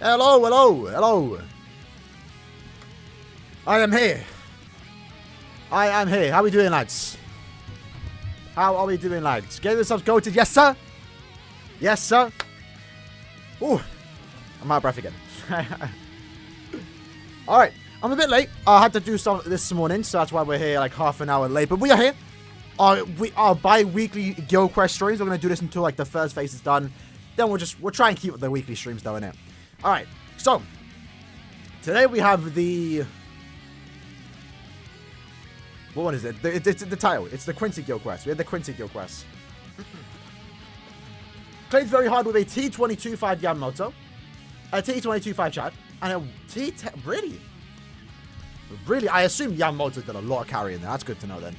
Hello, hello, hello. I am here. I am here. How are we doing, lads? How are we doing, lads? Get yourselves goated. Yes, sir. Yes, sir. Ooh. I'm out of breath again. Alright. I'm a bit late. I had to do something this morning, so that's why we're here like half an hour late. But we are here. We are bi-weekly guild quest streams. We're going to do this until like the first phase is done. Then we'll try and keep the weekly streams though, innit? Alright. So, today we have the... What is it? It's the title. It's the QUINCY guild quest. We have the QUINCY guild quest. Played very hard with a T22.5 Yamamoto, a T22.5 Chad, and a T10... Really? Really? I assume Yamamoto did a lot of carrying there. That's good to know then.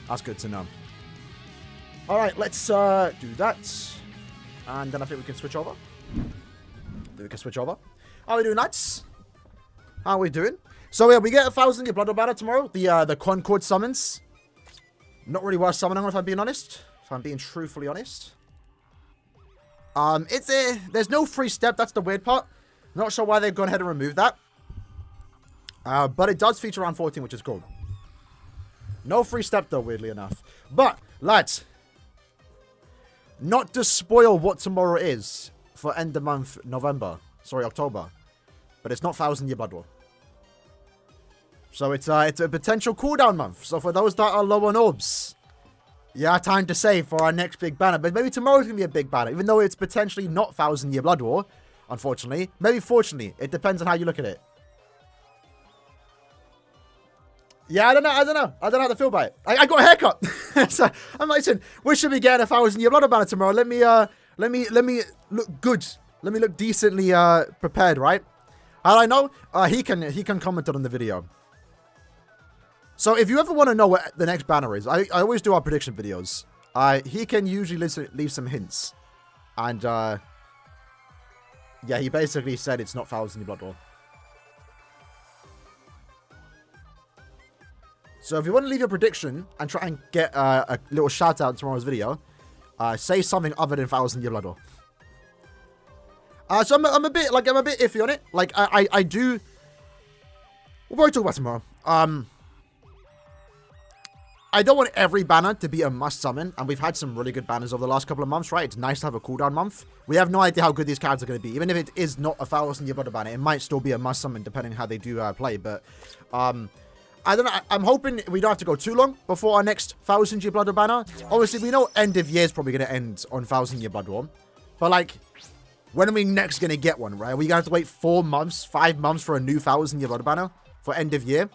That's good to know. Alright, let's do that. And then I think we can switch over. How are we doing, lads? How are we doing? So yeah, we get 1,000 your Blood Banner tomorrow. The Concord summons. Not really worth summoning, if I'm being honest. If I'm being truthfully honest. There's no free step. That's the weird part. Not sure why they've gone ahead and removed that. But it does feature around 14, which is cool. No free step though, weirdly enough. But, lads, not to spoil what tomorrow is for end of month November. Sorry, October. But it's not 1,000 year Blood War. So it's a potential cooldown month. So for those that are low on orbs, yeah, time to save for our next big banner. But maybe tomorrow's going to be a big banner, even though it's potentially not 1,000 year Blood War, unfortunately. Maybe fortunately. It depends on how you look at it. Yeah, I don't know. I don't know how to feel about it. I got a haircut. So I'm like, listen, we should be getting 1,000 year Blood banner tomorrow. Let me look good. Let me look decently prepared, right? How do I know? He can comment on the video. So if you ever want to know what the next banner is, I always do our prediction videos. He can usually leave some hints. And yeah, he basically said it's not 1,000 year Blood War. So if you want to leave your prediction and try and get a little shout out in tomorrow's video, say something other than 1,000 year Blood War. So I'm a bit iffy on it. Like I do. We'll probably talk about tomorrow. I don't want every banner to be a must summon, and we've had some really good banners over the last couple of months, right? It's nice to have a cooldown month. We have no idea how good these cards are going to be. Even if it is not a 1,000 year Blood banner, it might still be a must summon depending on how they do play. But I don't know. I'm hoping we don't have to go too long before our next 1,000 year Blood War banner. Obviously, we know end of year is probably going to end on 1,000 year Blood War. But, like, when are we next going to get one, right? Are we going to have to wait 4 months, 5 months for a new 1,000 year Blood banner for end of year?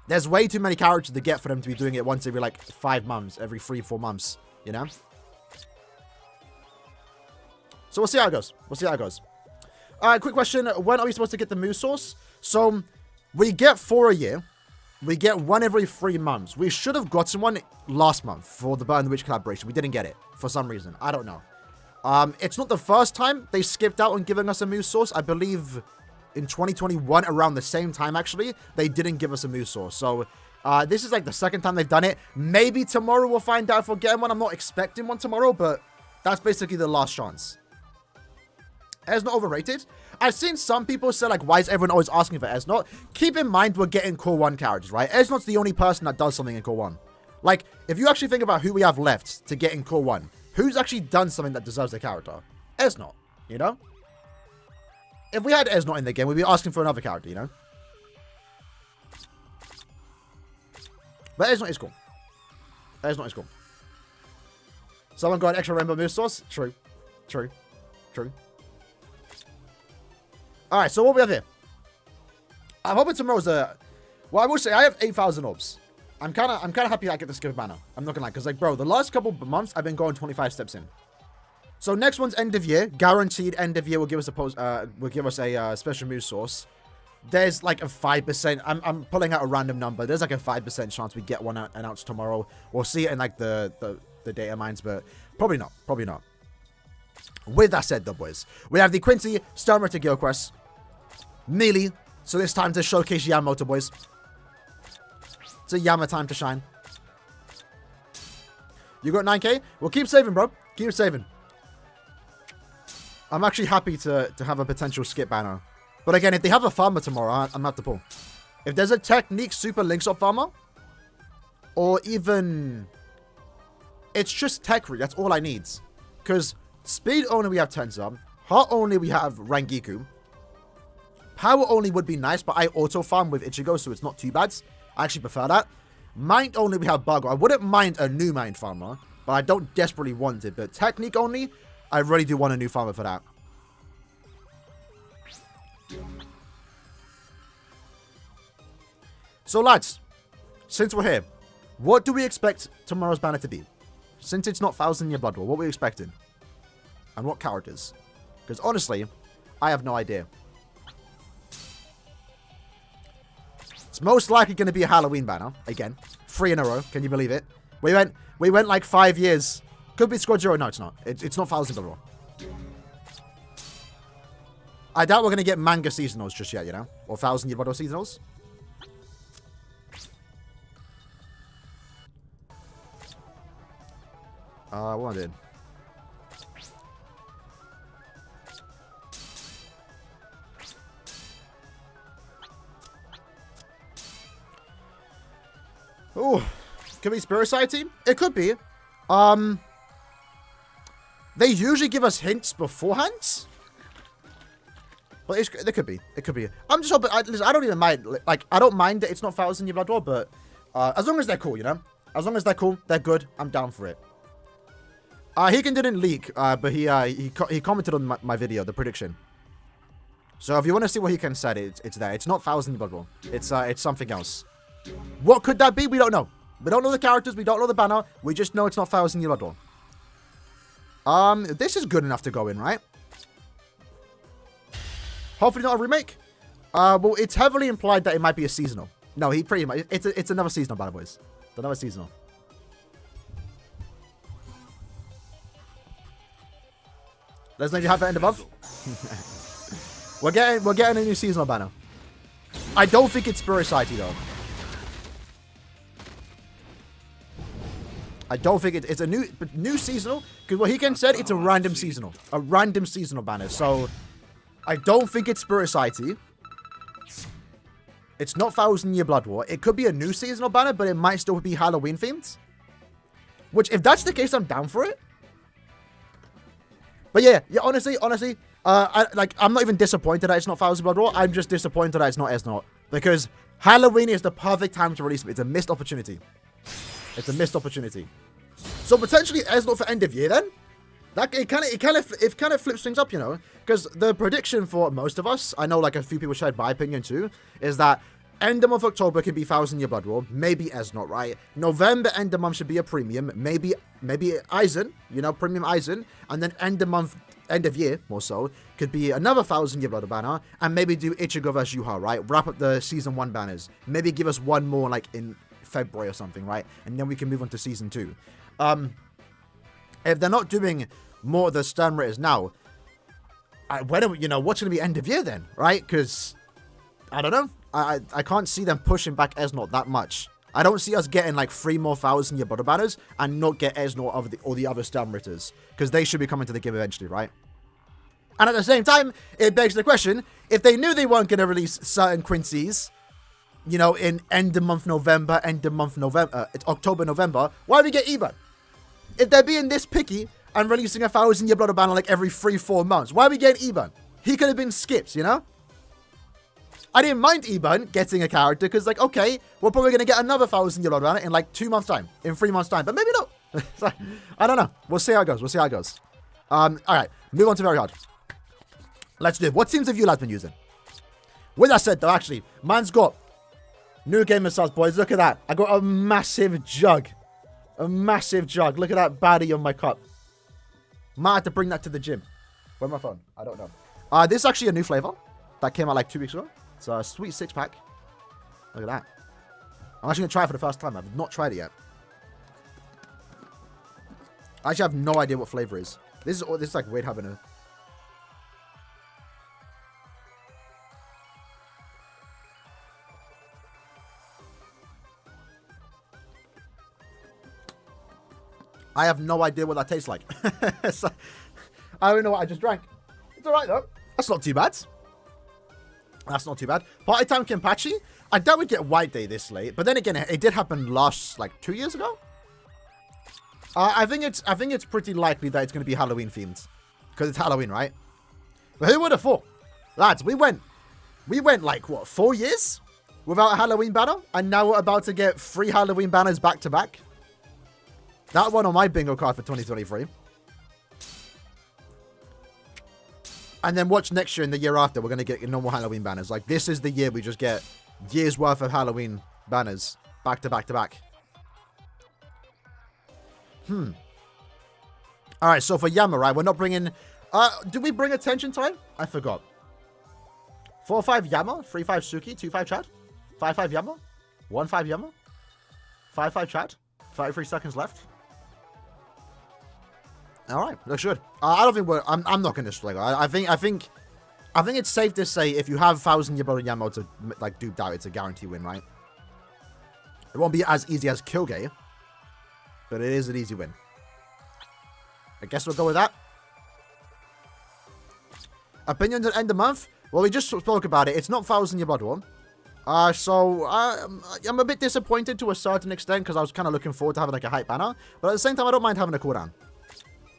There's way too many characters to get for them to be doing it once every, like, 5 months, every 3-4 months, you know? So we'll see how it goes. Quick question. When are we supposed to get the Moose Source? So, we get 4 a year. We get 1 every 3 months. We should have gotten one last month for the Burn the Witch collaboration. We didn't get it for some reason. I don't know. It's not the first time they skipped out on giving us a Moose Source. I believe in 2021, around the same time, actually, they didn't give us a Moose Source. So, this is like the second time they've done it. Maybe tomorrow we'll find out if we're getting one. I'm not expecting one tomorrow, but that's basically the last chance. Esnot overrated? I've seen some people say, like, why is everyone always asking for Esnot? Keep in mind, we're getting Core 1 characters, right? Esnot's the only person that does something in Core 1. Like, if you actually think about who we have left to get in Core 1, who's actually done something that deserves a character? Esnot, you know? If we had Esnot in the game, we'd be asking for another character, you know? But Esnot is cool. Esnot is cool. Someone got an extra Rainbow Moose Source? True. Alright, so what we have here? I'm hoping tomorrow's a... Well, I will say, I have 8,000 orbs. I'm kind of happy I get the skip banner. I'm not gonna lie, because, like, bro, the last couple of months, I've been going 25 steps in. So next one's end of year. Guaranteed end of year will give us a special Moose Source. There's, like, a 5%... I'm pulling out a random number. There's, like, a 5% chance we get one announced tomorrow. We'll see it in, like, the data mines, but probably not. With that said, though, boys, we have the QUINCY Starmeter Guild Quest. Nearly. So it's time to showcase Yamamoto, boys. It's a Yama time to shine. You got 9k? Well, keep saving, bro. Keep saving. I'm actually happy to have a potential skip banner. But again, if they have a farmer tomorrow, I'm gonna have to pull. If there's a technique super links up farmer, or even it's just tech read, that's all I need. Because speed only we have Tenza, heart only we have Rangiku. Power only would be nice, but I auto farm with Ichigo, so it's not too bad. I actually prefer that. Mind only we have Bago. I wouldn't mind a new mind farmer, but I don't desperately want it. But technique only, I really do want a new farmer for that. So lads, since we're here, what do we expect tomorrow's banner to be? Since it's not 1,000 Year Blood War, what are we expecting? And what characters? Because honestly, I have no idea. It's most likely going to be a Halloween banner. Again, 3 in a row. Can you believe it? We went like 5 years. Could be Squad Zero. No, it's not. It's not 1,000 Blood War. I doubt we're going to get manga seasonals just yet, you know? Or 1,000 Year Blood War seasonals. What I did. Oh, could be Spirit Society? It could be. They usually give us hints beforehand. But it could be. It could be. I'm just hoping. I don't even mind. Like, I don't mind that it's not 1,000 Year Blood War, but as long as they're cool, you know? As long as they're cool, they're good, I'm down for it. Hiken didn't leak, but he commented on my video, the prediction. So if you want to see what Hiken said, it's there. It's not 1,000 Year Blood War. It's something else. What could that be? We don't know. We don't know the characters. We don't know the banner. We just know it's not 1,000 Year Blood War. This is good enough to go in, right? Hopefully not a remake. Well, it's heavily implied that it might be a seasonal. No, he pretty much... It's another seasonal banner, boys. It's another seasonal. Let's know if you have it end above. We're getting a new seasonal banner. I don't think it's Spirit Society though. I don't think it's a new seasonal, because what Hiken said, it's a random seasonal banner. So I don't think it's Spirit Society. It's not 1,000 Year Blood War. It could be a new seasonal banner, but it might still be Halloween themed. Which, if that's the case, I'm down for it. But yeah, honestly, I'm not even disappointed that it's not 1,000 Blood War. I'm just disappointed that it's not S0. Because Halloween is the perfect time to release it. It's a missed opportunity. It's a missed opportunity. So potentially S0 for end of year then? It kind of flips things up, you know? Because the prediction for most of us, I know like a few people shared my opinion too, is that end of month October can be 1,000 Year Blood War. Maybe S0, right? November end of month should be a premium. Maybe Aizen, you know, premium Aizen. And then end of month, end of year, more so, could be another 1,000 Year Blood War banner. And maybe do Ichigo vs Yuha, right? Wrap up the season 1 banners. Maybe give us one more like in February or something, right? And then we can move on to season 2. If they're not doing more of the Stern Raiders now, what's going to be end of year then, right? Because, I don't know. I can't see them pushing back S0 that much. I don't see us getting like 3 more 1,000 Year Blood War banners and not get S0 of all the other Stern Raiders. Because they should be coming to the game eventually, right? And at the same time, it begs the question, if they knew they weren't going to release certain Quincy's, you know, in end of month November, October, November, why do we get Eban? If they're being this picky and releasing a 1,000 Year Blood War banner like every 3-4 months, why are we getting Eban? He could have been skipped, you know? I didn't mind Eban getting a character because, like, okay, we're probably going to get another 1,000 Year Blood War banner in like 2 months' time, in 3 months' time, but maybe not. So, I don't know. We'll see how it goes. All right, move on to very hard. Let's do it. What teams have you lads been using? With that said, though, actually, man's got new game of subs, boys. Look at that. I got a massive jug. Look at that baddie on my cup. Might have to bring that to the gym. Where's my phone? I don't know. This is actually a new flavor that came out like 2 weeks ago. It's a sweet 6-pack. Look at that. I'm actually going to try it for the first time. I've not tried it yet. I actually have no idea what flavor it is. This is like weird having a... I have no idea what that tastes like. I don't know what I just drank. It's alright, though. That's not too bad. That's not too bad. Party Time Kenpachi. I doubt we'd get White Day this late. But then again, it did happen last, like, 2 years ago. I think it's pretty likely that it's going to be Halloween themed. Because it's Halloween, right? But who would have thought? Lads, we went like, what, 4 years without a Halloween banner? And now we're about to get 3 Halloween banners back to back. That one on my bingo card for 2023. And then watch next year and the year after, we're going to get normal Halloween banners. Like, this is the year we just get years worth of Halloween banners back to back to back. Alright, so for Yama, right, we're not bringing... did we bring Attention Time? I forgot. 4-5 Yama, 3-5 Suki, 2-5 Chad, 5-5 Yama, 1-5 Yama, 5-5 Chad, 33 seconds left. Alright, looks good. I don't think we're... I'm not going to struggle. I think it's safe to say if you have 1000 Yaboro Yamo to, like, dupe out, it's a guarantee win, right? It won't be as easy as Kyogre, but it is an easy win. I guess we'll go with that. Opinions at end of month? Well, we just spoke about it. It's not 1000 Year Blood War. So I'm a bit disappointed to a certain extent because I was kind of looking forward to having like a hype banner. But at the same time, I don't mind having a cooldown.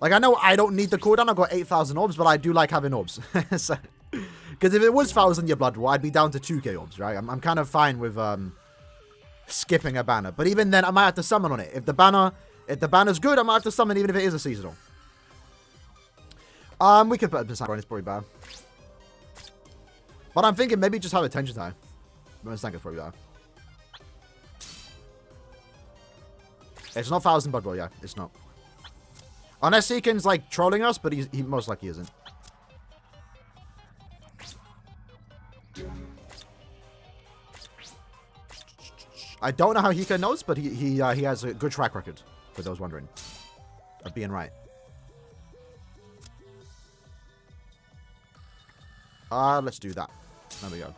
Like, I know I don't need the cooldown. I've got 8,000 orbs, but I do like having orbs. Because if it was 1000 Year Blood War, I'd be down to 2k orbs, right? I'm kind of fine with skipping a banner. But even then, I might have to summon on it. If the banner's good, I might have to summon even if it is a seasonal. We could put a percent on, it's probably bad. But I'm thinking maybe just have Attention Time. It's probably bad. It's not 1000 Blood War, yeah. It's not. Unless Seekin's like trolling us, but he most likely isn't. I don't know how Hika knows, but he has a good track record, for those wondering. Of being right. Let's do that. There we go.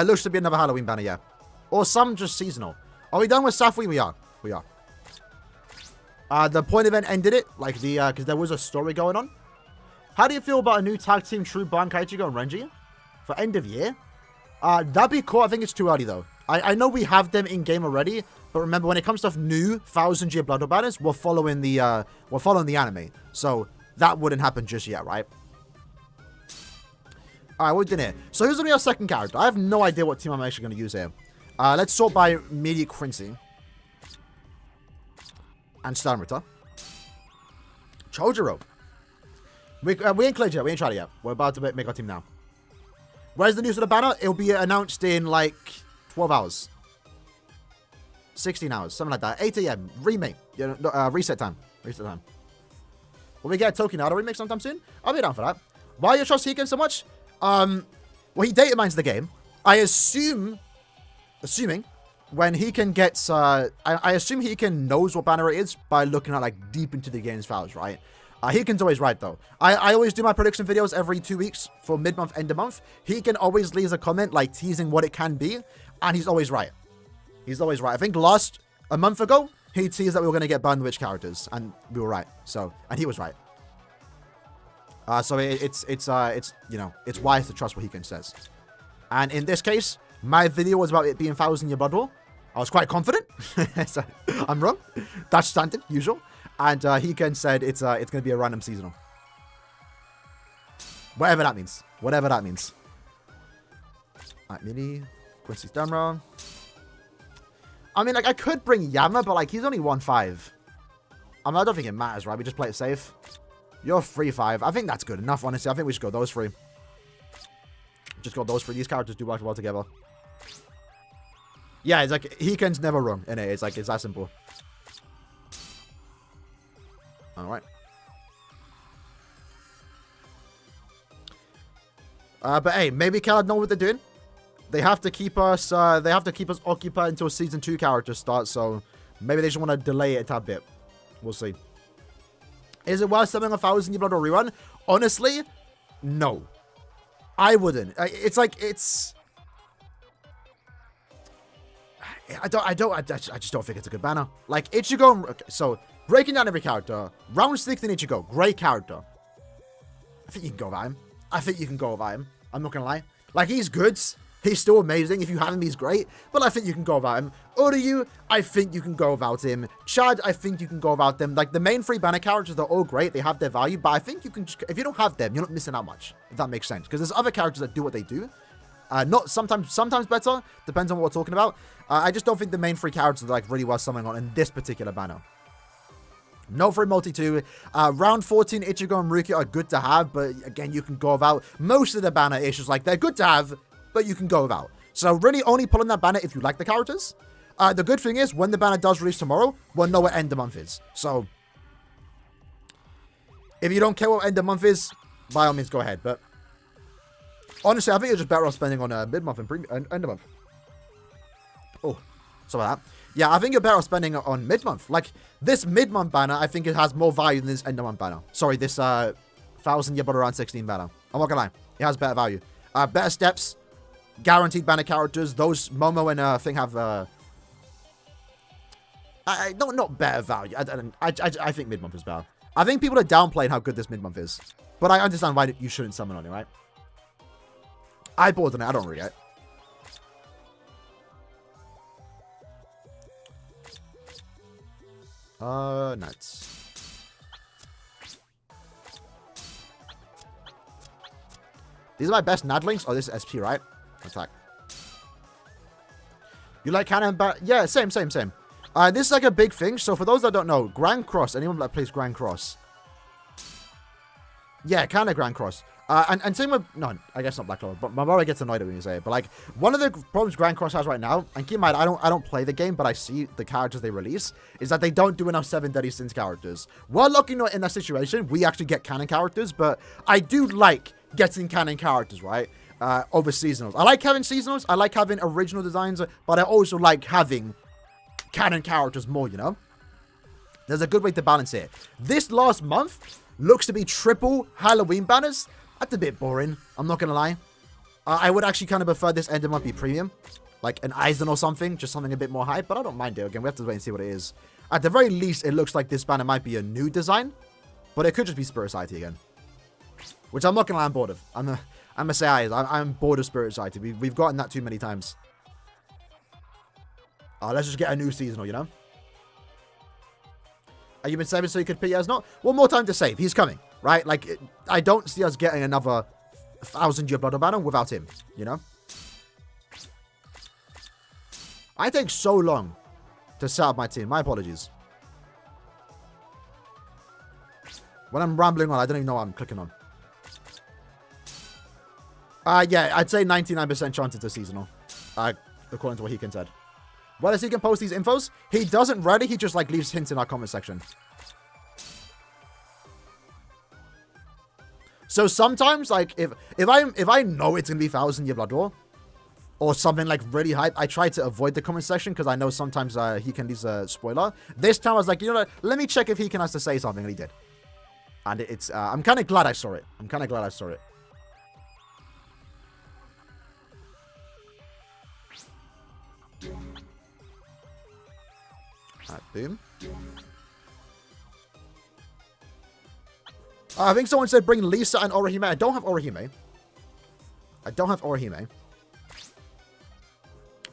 Looks to be another Halloween banner, yeah. Or some just seasonal. Are we done with Safwi? We are. We are. The point event ended it, like because there was a story going on. How do you feel about a new tag team, True Ban Kaichigo and Renji? For end of year? That'd be cool. I think it's too early, though. I know we have them in-game already, but remember, when it comes to new 1000-year Blood War banners, we're following the anime. So, that wouldn't happen just yet, right? Alright, what we did here? So, who's going to be our second character? I have no idea what team I'm actually going to use here. Let's sort by immediate QUINCY. And Sternritter. Chojuro. We ain't cleared yet. We ain't tried it yet. We're about to make our team now. Where's the news of the banner? It'll be announced in, like, 12 hours. 16 hours. Something like that. 8 a.m. Remake. Reset time. Reset time. Will we get a Tokinado remake sometime soon? I'll be down for that. Why you trust Hiken so much? Well, he data mines the game. I assuming when he can get, I assume he can knows what banner it is by looking at, like, deep into the game's files, right? Hiken's always right, though. I always do my prediction videos every 2 weeks for mid-month, end of month. He can always leave a comment, like, teasing what it can be, and he's always right. He's always right. I think a month ago, he teased that we were going to get banned witch characters, and we were right. So, and he was right. So it's you know, it's wise to trust what Hiken says. And in this case, my video was about it being 1000-year Blood War. I was quite confident. So, I'm wrong. That's standard, usual. And Hiken said it's going to be a random seasonal. Whatever that means. Whatever that means. Alright, Mini. QUINCY Stamra. I mean, like, I could bring Yama, but, like, he's only 1-5. I mean, I don't think it matters, right? We just play it safe. You're 3-5. I think that's good enough, honestly. I think we should go those three. Just go those three. These characters do work well together. Yeah, it's like, Hiken's never wrong, innit? It's like, it's that simple. Alright. But hey, maybe Khaled know what they're doing. They have to keep us occupied until Season 2 characters start, so maybe they just want to delay it a tad bit. We'll see. Is it worth summoning a 1000-year Blood War rerun? Honestly, no. I wouldn't. It's like, it's... I just don't think it's a good banner. Like, Ichigo... Okay, so, breaking down every character. Round 16 Ichigo. Great character. I think you can go without him. I think you can go without him. I'm not gonna lie. Like, he's good. He's still amazing. If you have him, he's great. But I think you can go without him. Uryu, I think you can go without him. Chad, I think you can go without them. Like, the main 3 banner characters, they're all great. They have their value. But I think you can... If you don't have them, you're not missing out much. If that makes sense. Because there's other characters that do what they do. Not sometimes better. Depends on what we're talking about. I just don't think the main 3 characters are, like, really worth summoning on in this particular banner. No free multi 2. Round 14, Ichigo and Ruki are good to have. But, again, you can go without. Most of the banner is just, like, they're good to have, but you can go without. So really only pull in that banner if you like the characters. The good thing is, when the banner does release tomorrow, we'll know what end of month is. So, if you don't care what end of month is, by all means go ahead. But, honestly, I think you're just better off spending on mid-month and end of month. Oh, sorry about that. Yeah, I think you're better off spending on mid-month. Like, this mid-month banner, I think it has more value than this end of month banner. Sorry, this 1,000 year but around 16 banner. I'm not gonna lie. It has better value. Better steps. Guaranteed banner characters. Those Momo and thing have not better value. I think mid-month is better. I think people are downplaying how good this mid-month is. But I understand why you shouldn't summon on it, right? I bought on it. I don't regret. Nuts. These are my best Nadlings. Oh, this is SP, right? Attack. You like cannon? Yeah, same. This is like a big thing. So for those that don't know, Grand Cross. Anyone that plays Grand Cross? Yeah, kind of Grand Cross. And same with... No, I guess not Black Clover. But my brother gets annoyed when you say it. But like, one of the problems Grand Cross has right now, and keep in mind, I don't play the game, but I see the characters they release, is that they don't do enough 7 Deadly Sins characters. We're lucky not in that situation. We actually get canon characters, but I do like getting canon characters, right? Over seasonals. I like having seasonals. I like having original designs, but I also like having canon characters more, you know? There's a good way to balance it. This last month looks to be triple Halloween banners. That's a bit boring. I'm not going to lie. I would actually kind of prefer this end of month be premium. Like an Aizen or something. Just something a bit more hype. But I don't mind it. Again, we have to wait and see what it is. At the very least, it looks like this banner might be a new design. But it could just be Spirit Society again. Which I'm not going to lie, I'm bored of. I'm going to say I'm bored of Spirit Society. We've gotten that too many times. Let's just get a new seasonal, you know? Are you been saving so you could pick as not? One more time to save. He's coming, right? Like, I don't see us getting another 1,000-year Blood banner without him, you know? I take so long to set up my team. My apologies. When I'm rambling on, I don't even know what I'm clicking on. Yeah, I'd say 99% chance it's a seasonal. According to what Heekin said. Where does Heekin post these infos? He doesn't really, he just like leaves hints in our comment section. So sometimes, like, if I know it's gonna be 1,000-year Blood War, or something like really hype, I try to avoid the comment section because I know sometimes Heekin leaves a spoiler. This time I was like, you know what, let me check if Heekin has to say something, and he did. And it's, I'm kind of glad I saw it. Boom. I think someone said bring Lisa and Orihime. I don't have Orihime.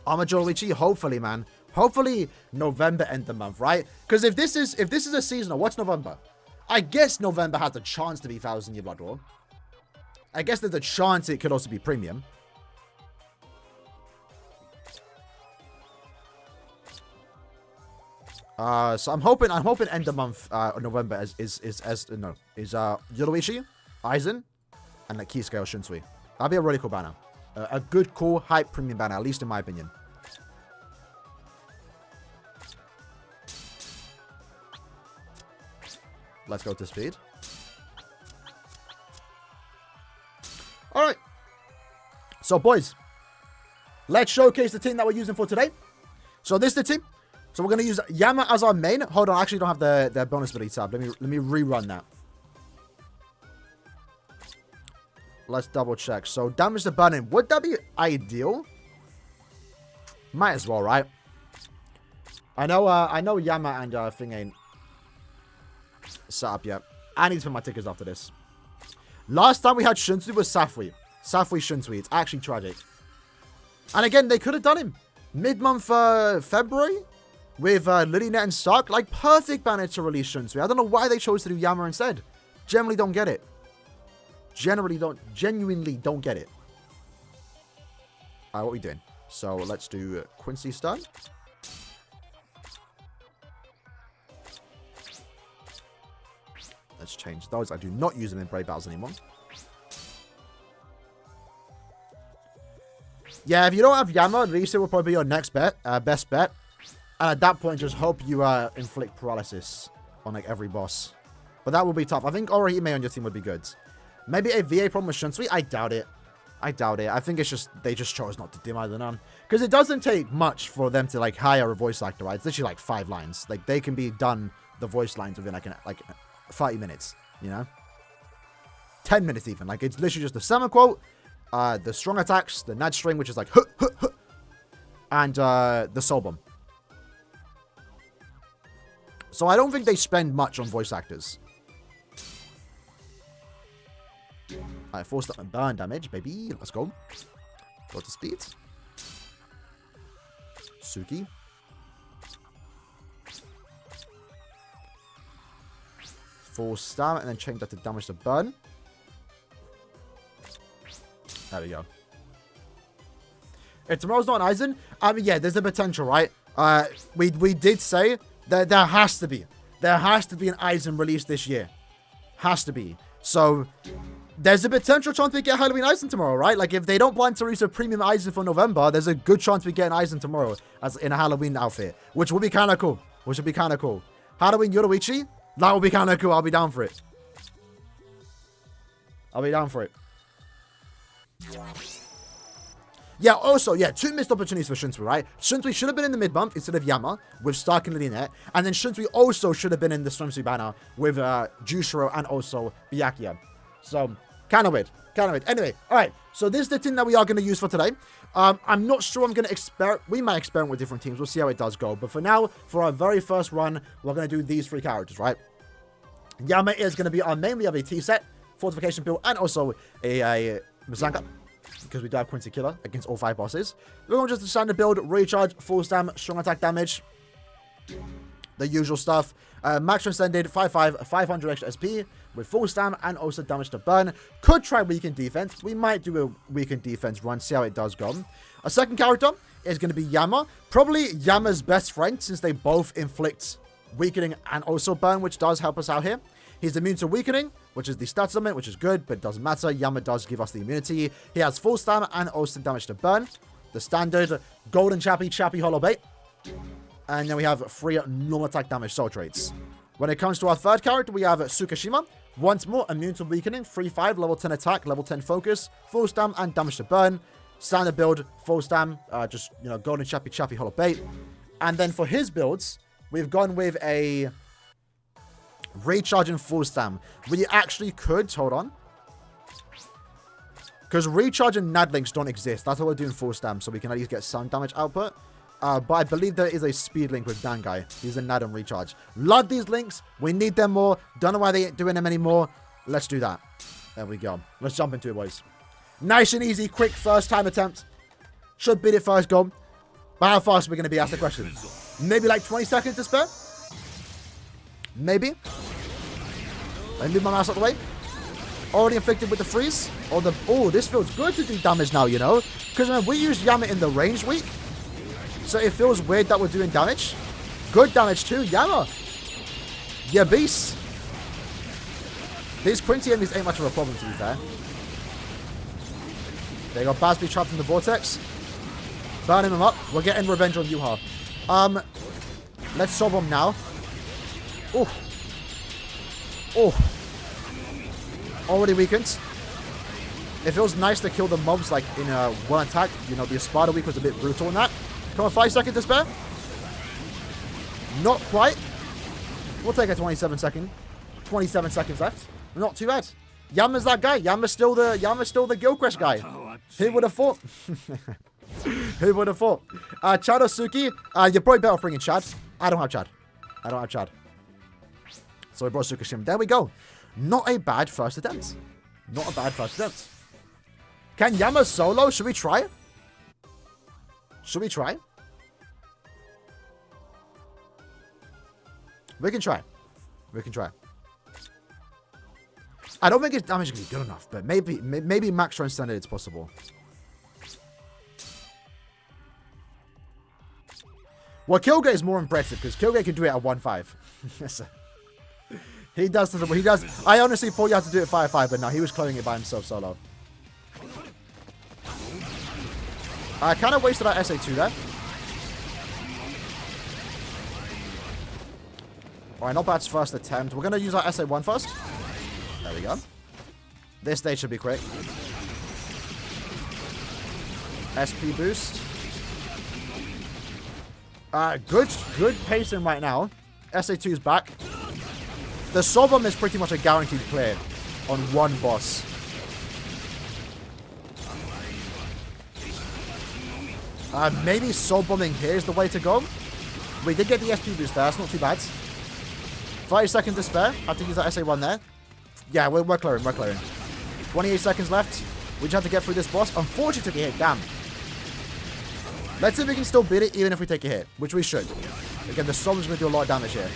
Armadillo-ichi, hopefully, man. Hopefully November end the month, right? Because if this is a seasonal, what's November? I guess November has a chance to be 1,000-year Blood War. I guess there's a chance it could also be premium. So I'm hoping end of month November is Yoruichi, Aizen, and like Kisuke or Shunsui. That'd be a really cool banner. A good, cool, hype premium banner, at least in my opinion. Let's go to speed. Alright. So boys, let's showcase the team that we're using for today. So this is the team. So we're going to use Yama as our main. Hold on, I actually don't have the bonus ability tab. Let me rerun that. Let's double check. So damage to burning. Would that be ideal? Might as well, right? I know Yama and thing ain't set up yet. I need to put my tickets after this. Last time we had Shunsui was Safui. Safui Shunsui. It's actually tragic. And again, they could have done him. Mid-month February with Lilynet and Stark. Like, perfect banner to release Shunsui. I don't know why they chose to do Yama instead. Generally don't get it. Genuinely don't get it. Alright, what are we doing? So, let's do Quincy stun. Let's change those. I do not use them in Brave Battles anymore. Yeah, if you don't have Yama, Lisa will probably be your next bet, best bet. And at that point, just hope you inflict paralysis on like every boss. But that will be tough. I think Orihime on your team would be good. Maybe a VA problem with Shunsui? I doubt it. I doubt it. I think it's just, they just chose not to do either none. Because it doesn't take much for them to like hire a voice actor, right? It's literally like 5 lines. Like they can be done, the voice lines within like 30 minutes, you know? 10 minutes even. Like it's literally just the summon quote, the strong attacks, the Nad string, which is like huh, huh, huh, and the soul bomb. So I don't think they spend much on voice actors. Alright, 4-step and burn damage, baby. Let's go. Go to speed. Suki. Full stam, and then change that to damage to burn. There we go. If tomorrow's not an Aizen, I mean, yeah, there's a potential, right? We did say that there has to be an Aizen release this year. Has to be. So there's a potential chance we get Halloween Aizen tomorrow, right? Like if they don't plan to release a premium Aizen for November, there's a good chance we get an Aizen tomorrow as in a Halloween outfit, which will be kind of cool. Halloween Yoruichi, that will be kind of cool. I'll be down for it. Yeah, also, yeah, 2 missed opportunities for Shunsui, right? Shunsui should have been in the mid-month instead of Yama with Stark and Lilynet. And then Shunsui also should have been in the swimsuit banner with Jushiro and also Byakuya. So, kind of weird. Anyway, alright. So, this is the team that we are going to use for today. I'm not sure I'm going to experiment. We might experiment with different teams. We'll see how it does go. But for now, for our very first run, we're going to do these 3 characters, right? Yama is going to be our main. We have a T-set, fortification build, and also a Mizanka. Because we do have Quincy Killer against all 5 bosses. We're going to just standard build, recharge, full stam, strong attack damage. The usual stuff. Max Transcended, 5/5, 500 extra SP with full stam and also damage to burn. Could try weakened defense. We might do a weakened defense run, see how it does go. Our second character is going to be Yama. Probably Yama's best friend since they both inflict weakening and also burn, which does help us out here. He's immune to weakening, which is the stats element, which is good, but it doesn't matter. Yama does give us the immunity. He has full stam and also damage to burn. The standard golden chappy hollow bait. And then we have 3 normal attack damage soul traits. When it comes to our third character, we have Tsukishima. Once more, immune to weakening, 3/5, level 10 attack, level 10 focus, full stam and damage to burn. Standard build, full stam, just, you know, golden chappy hollow bait. And then for his builds, we've gone with a recharge and full stam. We actually could, hold on. Because recharge and nad links don't exist. That's why we're doing full stam, so we can at least get some damage output. But I believe there is a speed link with Dangai. He's a nad and recharge. Love these links. We need them more. Don't know why they ain't doing them anymore. Let's do that. There we go. Let's jump into it, boys. Nice and easy, quick first time attempt. Should beat it first go. But how fast are we going to be? Asked the question. Maybe like 20 seconds to spare? Maybe. Let me move my mouse out of the way. Already inflicted with the freeze. Oh, this feels good to do damage now, you know. Because we used Yama in the range week. So it feels weird that we're doing damage. Good damage too, Yama. Yeah, beast. These Quincy enemies ain't much of a problem, to be fair. There you go, Basby trapped in the vortex. Burning him up. We're getting revenge on Yuha. Let's solve him now. Oh. Oh. Already weakened. It feels nice to kill the mobs like in one attack. You know, the Espada week was a bit brutal in that. Come on, 5 seconds to spare. Not quite. We'll take a 27 seconds left. Not too bad. Yama's that guy. Yama's still the Gilchrist guy. Who would have thought? Who would have thought? Chad or Suki? You're probably better off bringing Chad. I don't have Chad. So we brought Tsukishima. There we go. Not a bad first attempt. Not a bad first attempt. Can Yama solo? Should we try? Should we try? We can try. We can try. I don't think his damage is going to be good enough, but maybe max Transcendent it's possible. Well, Kyogre is more impressive because Kyogre can do it at 1-5. Yes, he does. He does. I honestly thought you had to do it 5-5, but no, he was clearing it by himself solo. I kind of wasted our SA2 there. Alright, not bad's first attempt. We're going to use our SA1 first. There we go. This stage should be quick. SP boost. Good pacing right now. SA2 is back. The Soul Bomb is pretty much a guaranteed clear on one boss. Maybe Soul Bombing here is the way to go. We did get the SP boost there. That's not too bad. 30 seconds to spare. Have to use that SA1 there. Yeah, we're clearing. We're clearing. 28 seconds left. We just have to get through this boss. Unfortunately, took a hit. Damn. Let's see if we can still beat it even if we take a hit, which we should. Again, the Soul is going to do a lot of damage here.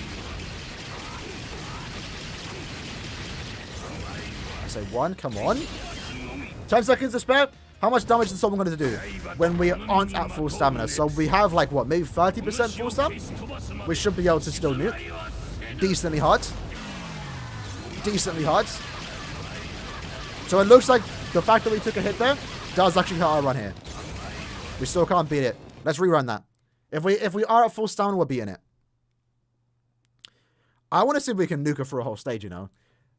SA1, come on. 10 seconds to spare. How much damage is someone going to do when we aren't at full stamina? So we have like what, maybe 30% full stamina? We should be able to still nuke. Decently hard. Decently hard. So it looks like the fact that we took a hit there does actually hurt our run here. We still can't beat it. Let's rerun that. If we are at full stamina, we're beating it. I want to see if we can nuke her for a whole stage, you know.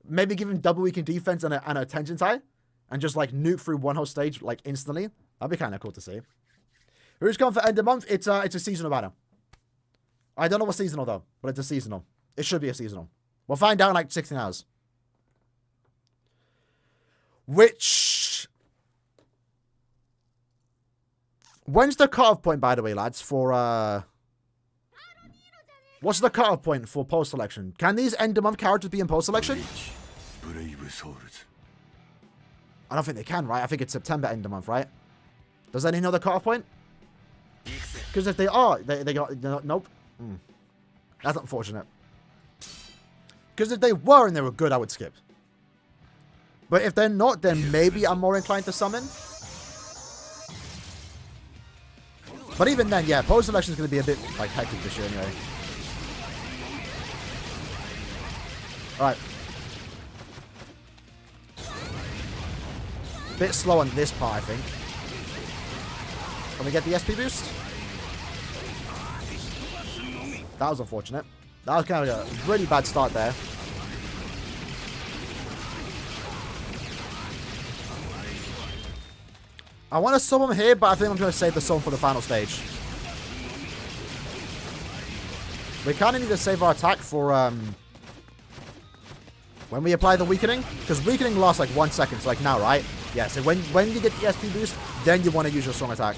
Maybe give him double weakened defense and a attention tie. And just like nuke through one whole stage like instantly. That'd be kind of cool to see. Who's come for end of month? It's a seasonal banner. I don't know what seasonal though, but it's a seasonal. It should be a seasonal. We'll find out in like 16 hours. Which... When's the cutoff point, by the way, lads, for... What's the cutoff point for post selection? Can these end of month characters be in post selection? I don't think they can, right? I think it's September end of month, right? Does anyone know the cutoff point? Because if they are, they got... Nope. That's unfortunate. Because if they were and they were good, I would skip. But if they're not, then maybe I'm more inclined to summon. But even then, yeah, post selection is going to be a bit like hectic this year anyway. Alright. Bit slow on this part, I think. Can we get the SP boost? That was unfortunate. That was kind of a really bad start there. I want to summon him here, but I think I'm going to save the summon for the final stage. We kind of need to save our attack for when we apply the weakening. Because weakening lasts like 1 second, so like now, right? Yeah, so when you get the SP boost, then you want to use your strong attack.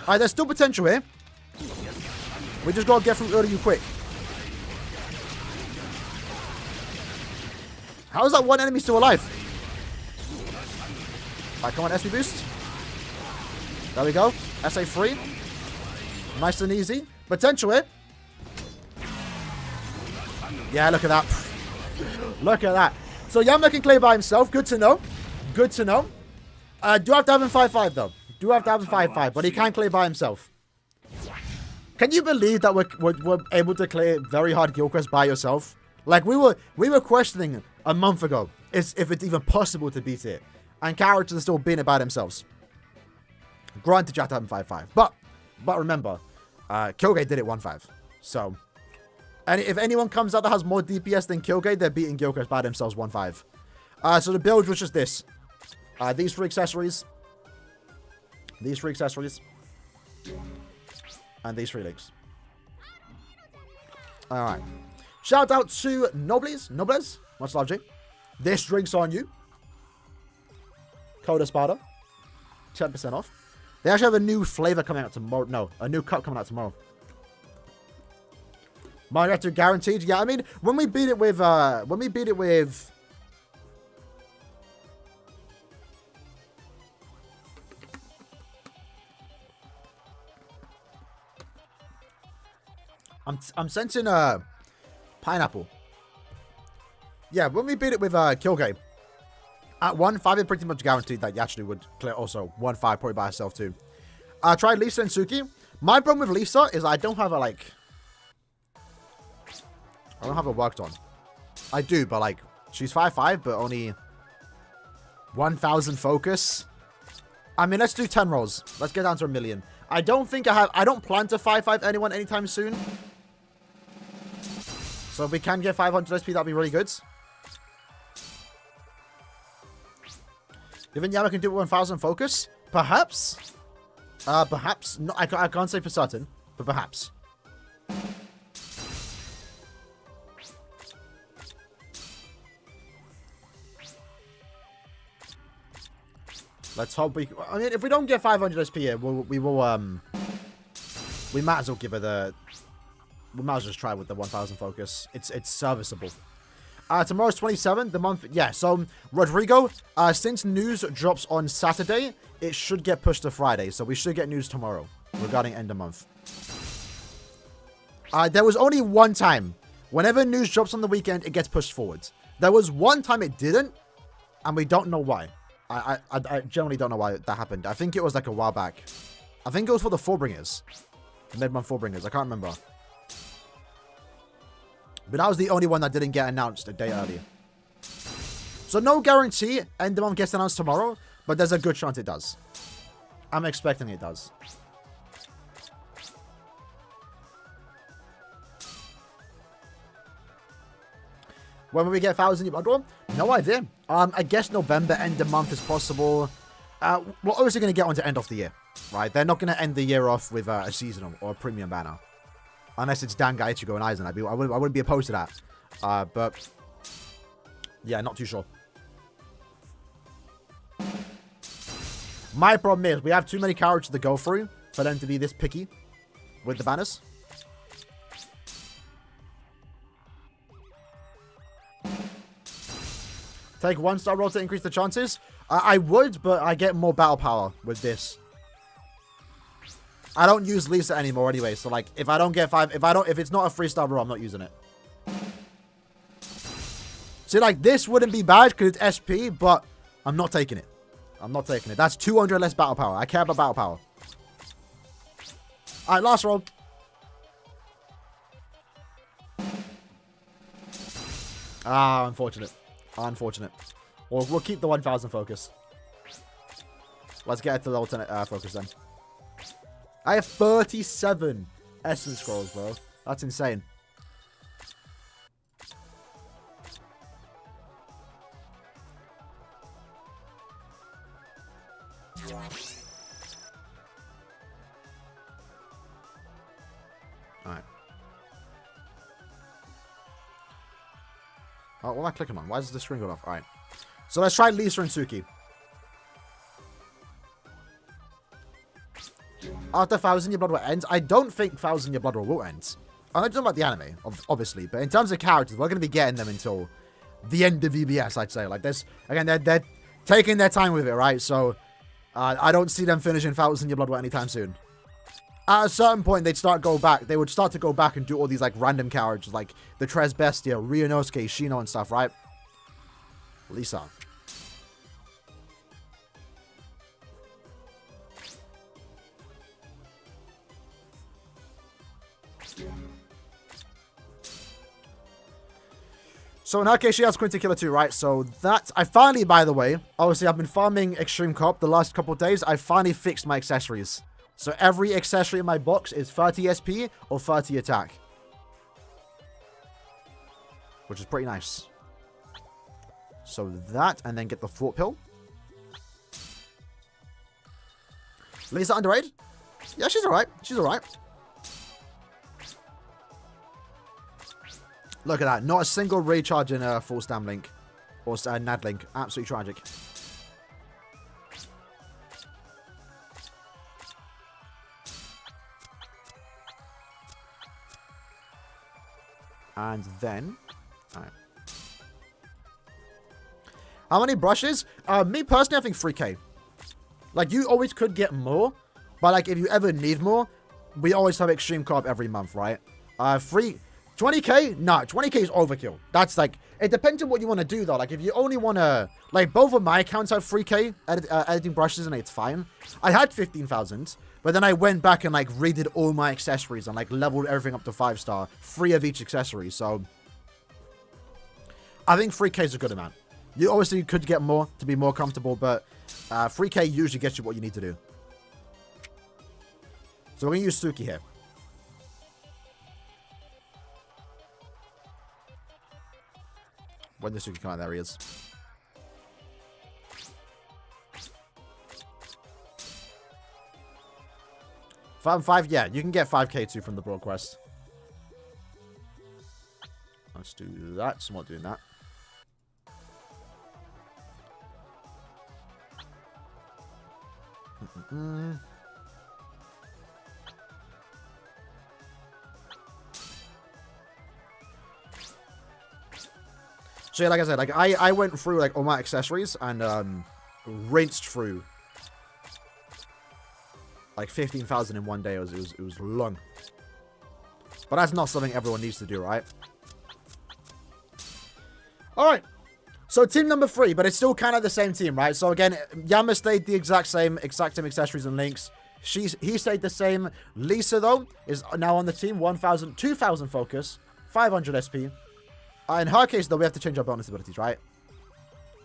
Alright, there's still potential here. We just got to get through Aaroniero quick. How is that one enemy still alive? Alright, come on, SP boost. There we go. SA3. Nice and easy. Potential here. Yeah, look at that. Look at that. So Yama can clear by himself. Good to know. Good to know. Do have to have him 5-5 though. Do have to have him 5-5, but he can clear by himself. Can you believe that we're able to clear very hard guild quests by yourself? Like we were questioning a month ago if it's even possible to beat it, and characters are still beating it by themselves. Granted, you have to have him 5-5, but remember, Kyogre did it 1-5. So, and if anyone comes out that has more DPS than Kyogre, they're beating guild quests by themselves 1-5. So the build was just this. These 3 accessories. These 3 accessories. And these 3 links. Alright. Shout out to Nobles. Much love, G. This drink's on you. Code Espada. 10% off. They actually have a new flavor coming out tomorrow. No, a new cup coming out tomorrow. Margarita guaranteed. Yeah, I mean, when we beat it with I'm sensing pineapple. Yeah, when we beat it with Killgate, at 1-5, it pretty much guaranteed that you actually would clear also 1-5 probably by herself too. I tried Lisa and Suki. My problem with Lisa is I don't have a worked on. I do, but like, she's 5-5, but only 1,000 focus. I mean, let's do 10 rolls. Let's get down to 1 million. I don't plan to 5-5 anyone anytime soon. So if we can get 500 SP, that'd be really good. Even Yama can do 1,000 focus? Perhaps? Perhaps. No, I can't say for certain, but perhaps. Let's hope we... I mean, if we don't get 500 SP here, we might as well give her we might as well just try with the 1,000 focus. It's serviceable. Tomorrow's 27th, the month... Yeah, so Rodrigo, since news drops on Saturday, it should get pushed to Friday. So we should get news tomorrow regarding end of month. There was only one time. Whenever news drops on the weekend, it gets pushed forward. There was one time it didn't, and we don't know why. I generally don't know why that happened. I think it was like a while back. I think it was for the Forbringers. The mid-month Forbringers. I can't remember. But that was the only one that didn't get announced a day earlier. So no guarantee end of month gets announced tomorrow, but there's a good chance it does. I'm expecting it does. When will we get 1,000 blood roll? No idea. I guess November end of month is possible. We're obviously going to get on to end of the year, right? They're not going to end the year off with a seasonal or a premium banner. Unless it's Danga, Ichigo, and Aizen. I wouldn't be opposed to that. But, yeah, not too sure. My problem is we have too many characters to go through for them to be this picky with the banners. Take 1-star roll to increase the chances. I would, but I get more battle power with this. I don't use Lisa anymore anyway, so like if I don't get 5, if it's not a 3-star roll, I'm not using it. See, like this wouldn't be bad because it's SP, but I'm not taking it. I'm not taking it. That's 200 less battle power. I care about battle power. Alright, last roll. Ah, unfortunate. Unfortunate. We'll keep the 1,000 focus. Let's get to the alternate focus then. I have 37 essence scrolls, bro. That's insane. Alright. Oh, what am I clicking on? Why does the screen go off? Alright. So let's try Lisa and Suki. After 1,000 Year Blood War ends, I don't think 1,000 Year Blood War will end. I'm not talking about the anime, obviously, but in terms of characters, we're going to be getting them until the end of VBS, I'd say. Like this, again, they're taking their time with it, right? So I don't see them finishing 1,000 Year Blood War anytime soon. At a certain point, they would start to go back and do all these like random characters, like the Tres Bestia, Ryunosuke, Shino, and stuff, right? Lisa. So in her case, she has QUINCY Killer 2, right? So that... I finally, by the way... Obviously, I've been farming Extreme Co-op the last couple of days. I finally fixed my accessories. So every accessory in my box is 30 SP or 30 attack. Which is pretty nice. So that, and then get the Thought Pill. Lisa underrated? Yeah, she's alright. She's alright. Look at that. Not a single recharge in a full stam link. Or Nad link. Absolutely tragic. And then... Alright. How many brushes? Me personally, I think 3k. Like, you always could get more. But, like, if you ever need more, we always have Extreme Co-op every month, right? Free 20k? No, 20k is overkill. That's like, it depends on what you want to do though. Like if you only want to, like both of my accounts have 3k editing brushes and it's fine. I had 15,000, but then I went back and like redid all my accessories and like leveled everything up to 5-star, 3 of each accessory. So I think 3k is a good amount. You obviously could get more to be more comfortable, but 3k usually gets you what you need to do. So we're going to use Suki here. When does Suki come out? There he is. 5 and 5, yeah, you can get 5k too from the Broad Quest. Let's do that. So I'm not doing that. So yeah, like I said, like I went through like all my accessories and rinsed through like 15,000 in one day. It was long, but that's not something everyone needs to do, right? All right. So team number 3, but it's still kind of the same team, right? So again, Yama stayed the exact same accessories and links. He stayed the same. Lisa though is now on the team. 2,000 focus, 500 SP. In her case though, we have to change our bonus abilities, right?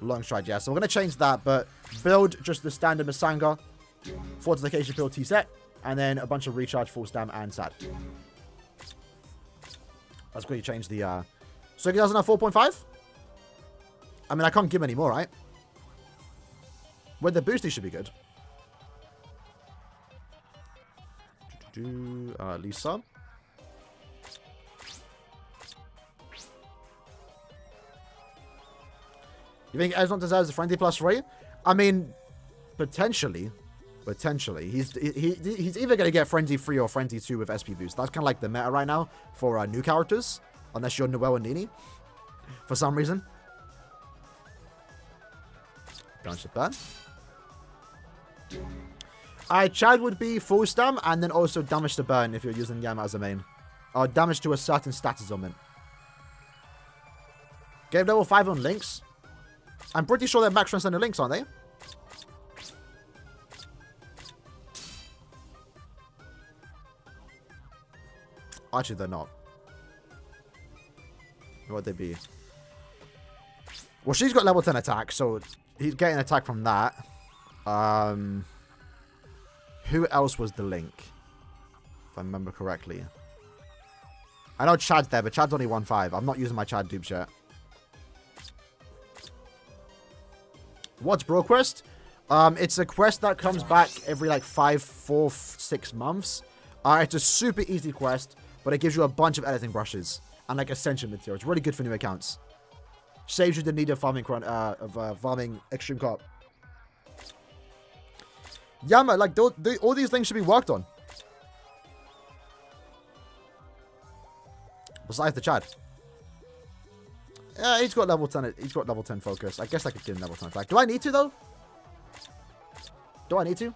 Long stride, yeah. So we're gonna change that, but build just the standard Masanga, fortification pill T set, and then a bunch of recharge, full stam, and sad. Let's quickly change the. So he doesn't have 4.5. I mean, I can't give any more, right? With the boost, he should be good. Lisa. You think Ezron deserves a friendly +3? I mean, potentially. He's either going to get Frenzy 3 or Frenzy 2 with SP boost. That's kind of like the meta right now for new characters. Unless you're Noelle and Nini. For some reason. Damage to burn. Chad would be full stam and then also damage to burn if you're using Yama as a main. Or damage to a certain status element. Game level 5 on links. I'm pretty sure they're max Transcendent links, aren't they? Actually, they're not. What would they be? Well, she's got level 10 attack, so he's getting attack from that. Who else was the link? If I remember correctly. I know Chad's there, but Chad's only 1-5. I'm not using my Chad dupes yet. What's Bro Quest? It's a quest that comes back every like 4, 6 months. It's a super easy quest, but it gives you a bunch of editing brushes and like ascension material. It's really good for new accounts. Saves you the need of farming extreme co-op. Yama, like all these things should be worked on. Besides the Chad. Yeah, he's got level 10. He's got level 10 focus. I guess I could give him level 10 attack. Do I need to though? Do I need to?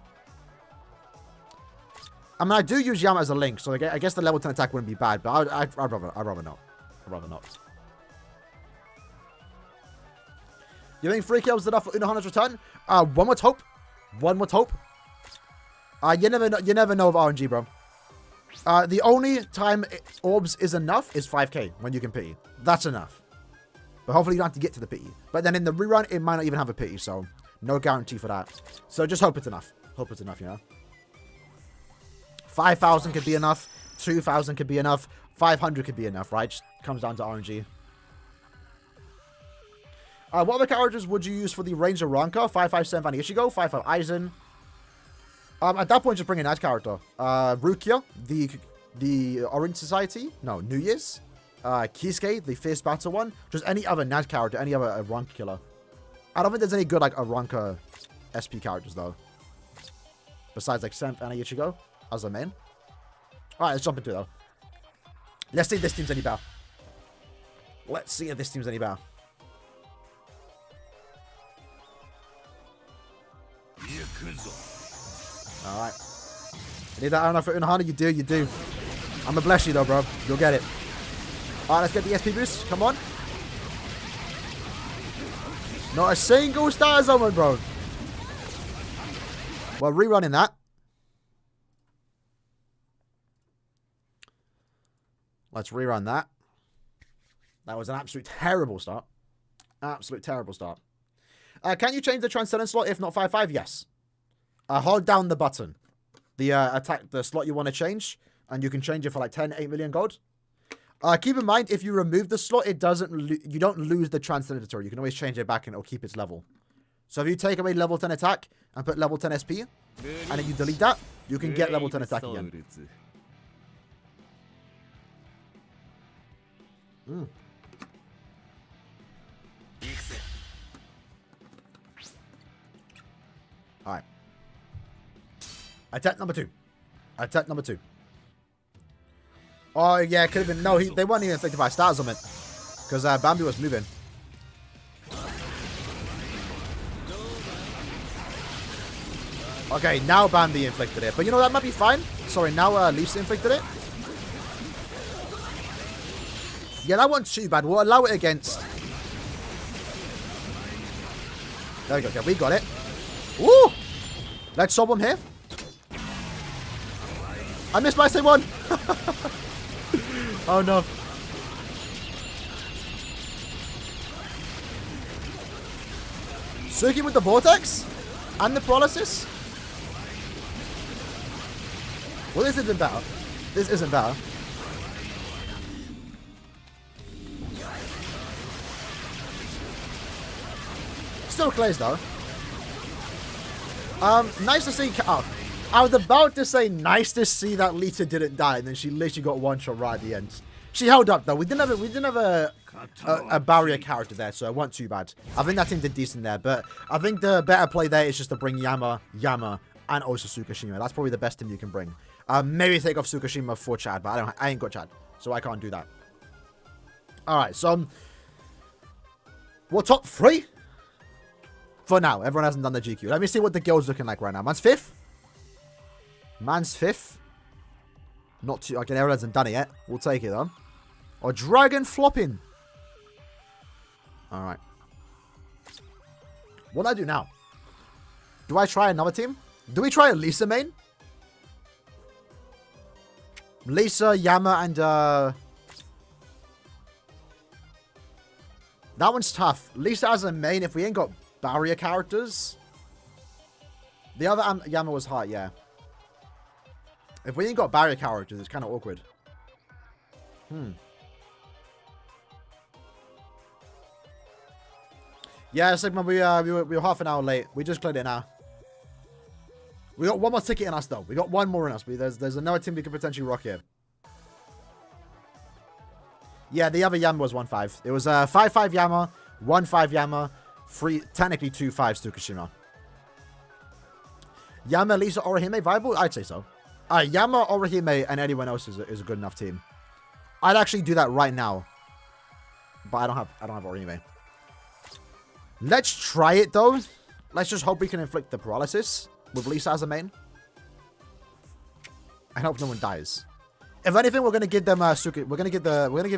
I mean, I do use Yama as a link, so I guess the level 10 attack wouldn't be bad. But I'd rather not. I'd rather not. You think 3 kills is enough for Unohana's return? One would hope. One would hope. You never know of RNG, bro. The only time orbs is enough is 5k when you can pity. That's enough. But hopefully you don't have to get to the pity. But then in the rerun, it might not even have a pity, so no guarantee for that. So just hope it's enough. Hope it's enough, you know? 5,000 could be enough. 2,000 could be enough. 500 could be enough, right? Just comes down to RNG. What other characters would you use for the Ranger Ranka? 557 Van Ichigo, 55 Aizen. At that point, just bring in that character. Rukia, the Orange Society. No, New Year's. Kisuke, the Fierce Battle one. Just any other Nad character, any other Ranka killer. I don't think there's any good like Ranka SP characters though. Besides like Senf and Ichigo as a main. Alright, let's jump into it though. Let's see if this team's any better. Let's see if this team's any better. Alright. You need that Aaroniero for Unohana? You do. I'm gonna bless you though, bro. You'll get it. Alright, let's get the SP boost. Come on. Not a single star summon, bro. Well, rerunning that. Let's rerun that. That was an absolute terrible start. Absolute terrible start. Can you change the Transcendent slot if not 5-5? Yes. Hold down the button. The attack, the slot you want to change, and you can change it for like 10, 8 million gold. Keep in mind, if you remove the slot, it doesn't. You don't lose the Transcendent tutorial. You can always change it back and it'll keep its level. So if you take away level 10 attack and put level 10 SP, and then you delete that, you can get level 10 attack again. Alright. Attack number 2. Attack number 2. Oh, yeah, could have been. No, they weren't even affected by stars on it. Because Bambi was moving. Okay, now Bambi inflicted it. But you know, that might be fine. Sorry, now Lisa inflicted it. Yeah, that wasn't too bad. We'll allow it against. There we go. Okay, we got it. Woo! Let's sob him here. I missed my same one. Oh no. Suki with the vortex and the paralysis. Well, this isn't better. This isn't better. Still close though. Nice to see. Oh, I was about to say nice to see that Lita didn't die, and then she literally got one shot right at the end. She held up though. We didn't have a barrier character there, so it wasn't too bad. I think that team did decent there, but I think the better play there is just to bring Yama, and also Tsukishima. That's probably the best team you can bring. Maybe take off Tsukishima for Chad, but I ain't got Chad, so I can't do that. All right, so we're top 3 for now. Everyone hasn't done the GQ. Let me see what the girl's looking like right now. Man's 5th. Man's 5th. Not too. Okay, everyone hasn't done it yet. We'll take it though. Or Dragon flopping. All right. What do I do now? Do I try another team? Do we try a Lisa main? Lisa, Yama, and that one's tough. Lisa as a main if we ain't got barrier characters. The other Yama was hard, yeah. If we ain't got barrier characters, it's kind of awkward. Yeah, Sigma, we were half an hour late. We just cleared it now. We got one more ticket in us, though. We got one more in us. There's another team we could potentially rock here. Yeah, the other Yama was 1-5. It was 5-5 Yama, 1-5 Yama, technically 2-5 Tsukishima. Yama, Lisa, Orihime, viable? I'd say so. Yama, Orihime, and anyone else is a good enough team. I'd actually do that right now. But I don't have Orihime. Let's try it, though. Let's just hope we can inflict the paralysis with Lisa as a main. I hope no one dies. If anything, we're gonna give them Suki. We're gonna give them what do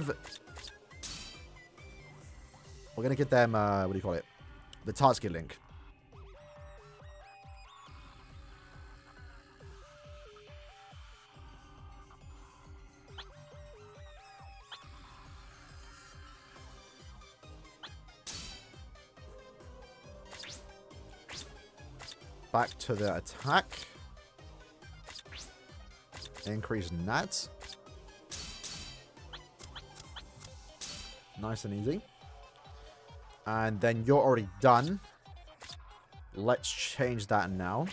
you call it? The Tatsuki link. Back to the attack. Increase Nat. Nice and easy. And then you're already done. Let's change that now.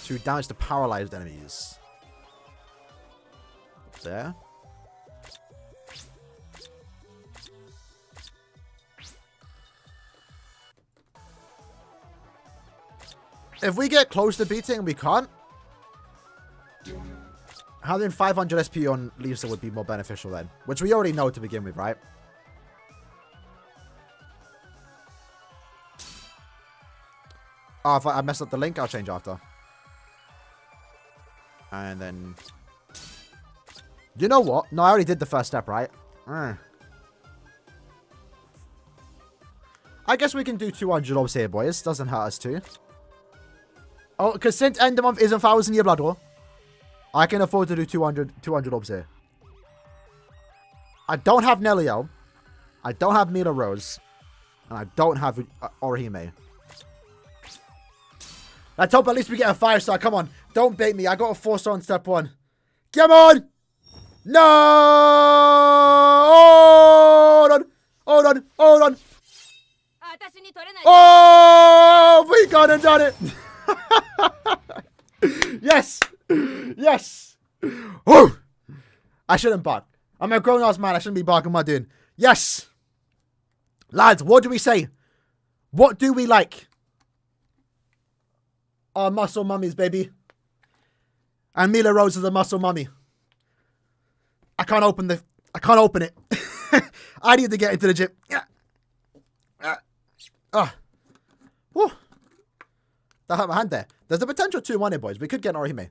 To damage to paralyzed enemies. There. If we get close to beating and we can't, having 500 SP on Lisa would be more beneficial then. Which we already know to begin with, right? Oh, if I messed up the link, I'll change after. And then You know what? No, I already did the first step, right? I guess we can do 200 orbs here, boys. Doesn't hurt us too. Oh, because since end of month isn't 1,000 year blood war, I can afford to do 200 orbs here. I don't have Nelio. I don't have Mila Rose. And I don't have Orihime. Let's hope at least we get a 5-star. Come on. Don't bait me. I got a 4-star on step 1. Come on! No! Hold on! Hold on! Hold on! Oh! We got and done it! Yes! Yes! Woo! I shouldn't bark. I'm a grown-ass man. I shouldn't be barking my dude. Yes! Lads, what do we say? What do we like? Our muscle mummies, baby. And Mila Rose is a muscle mummy. I can't open it. I need to get into the gym. Woo. That hurt my hand there. There's a potential 2-1 here, boys. We could get an Orihime.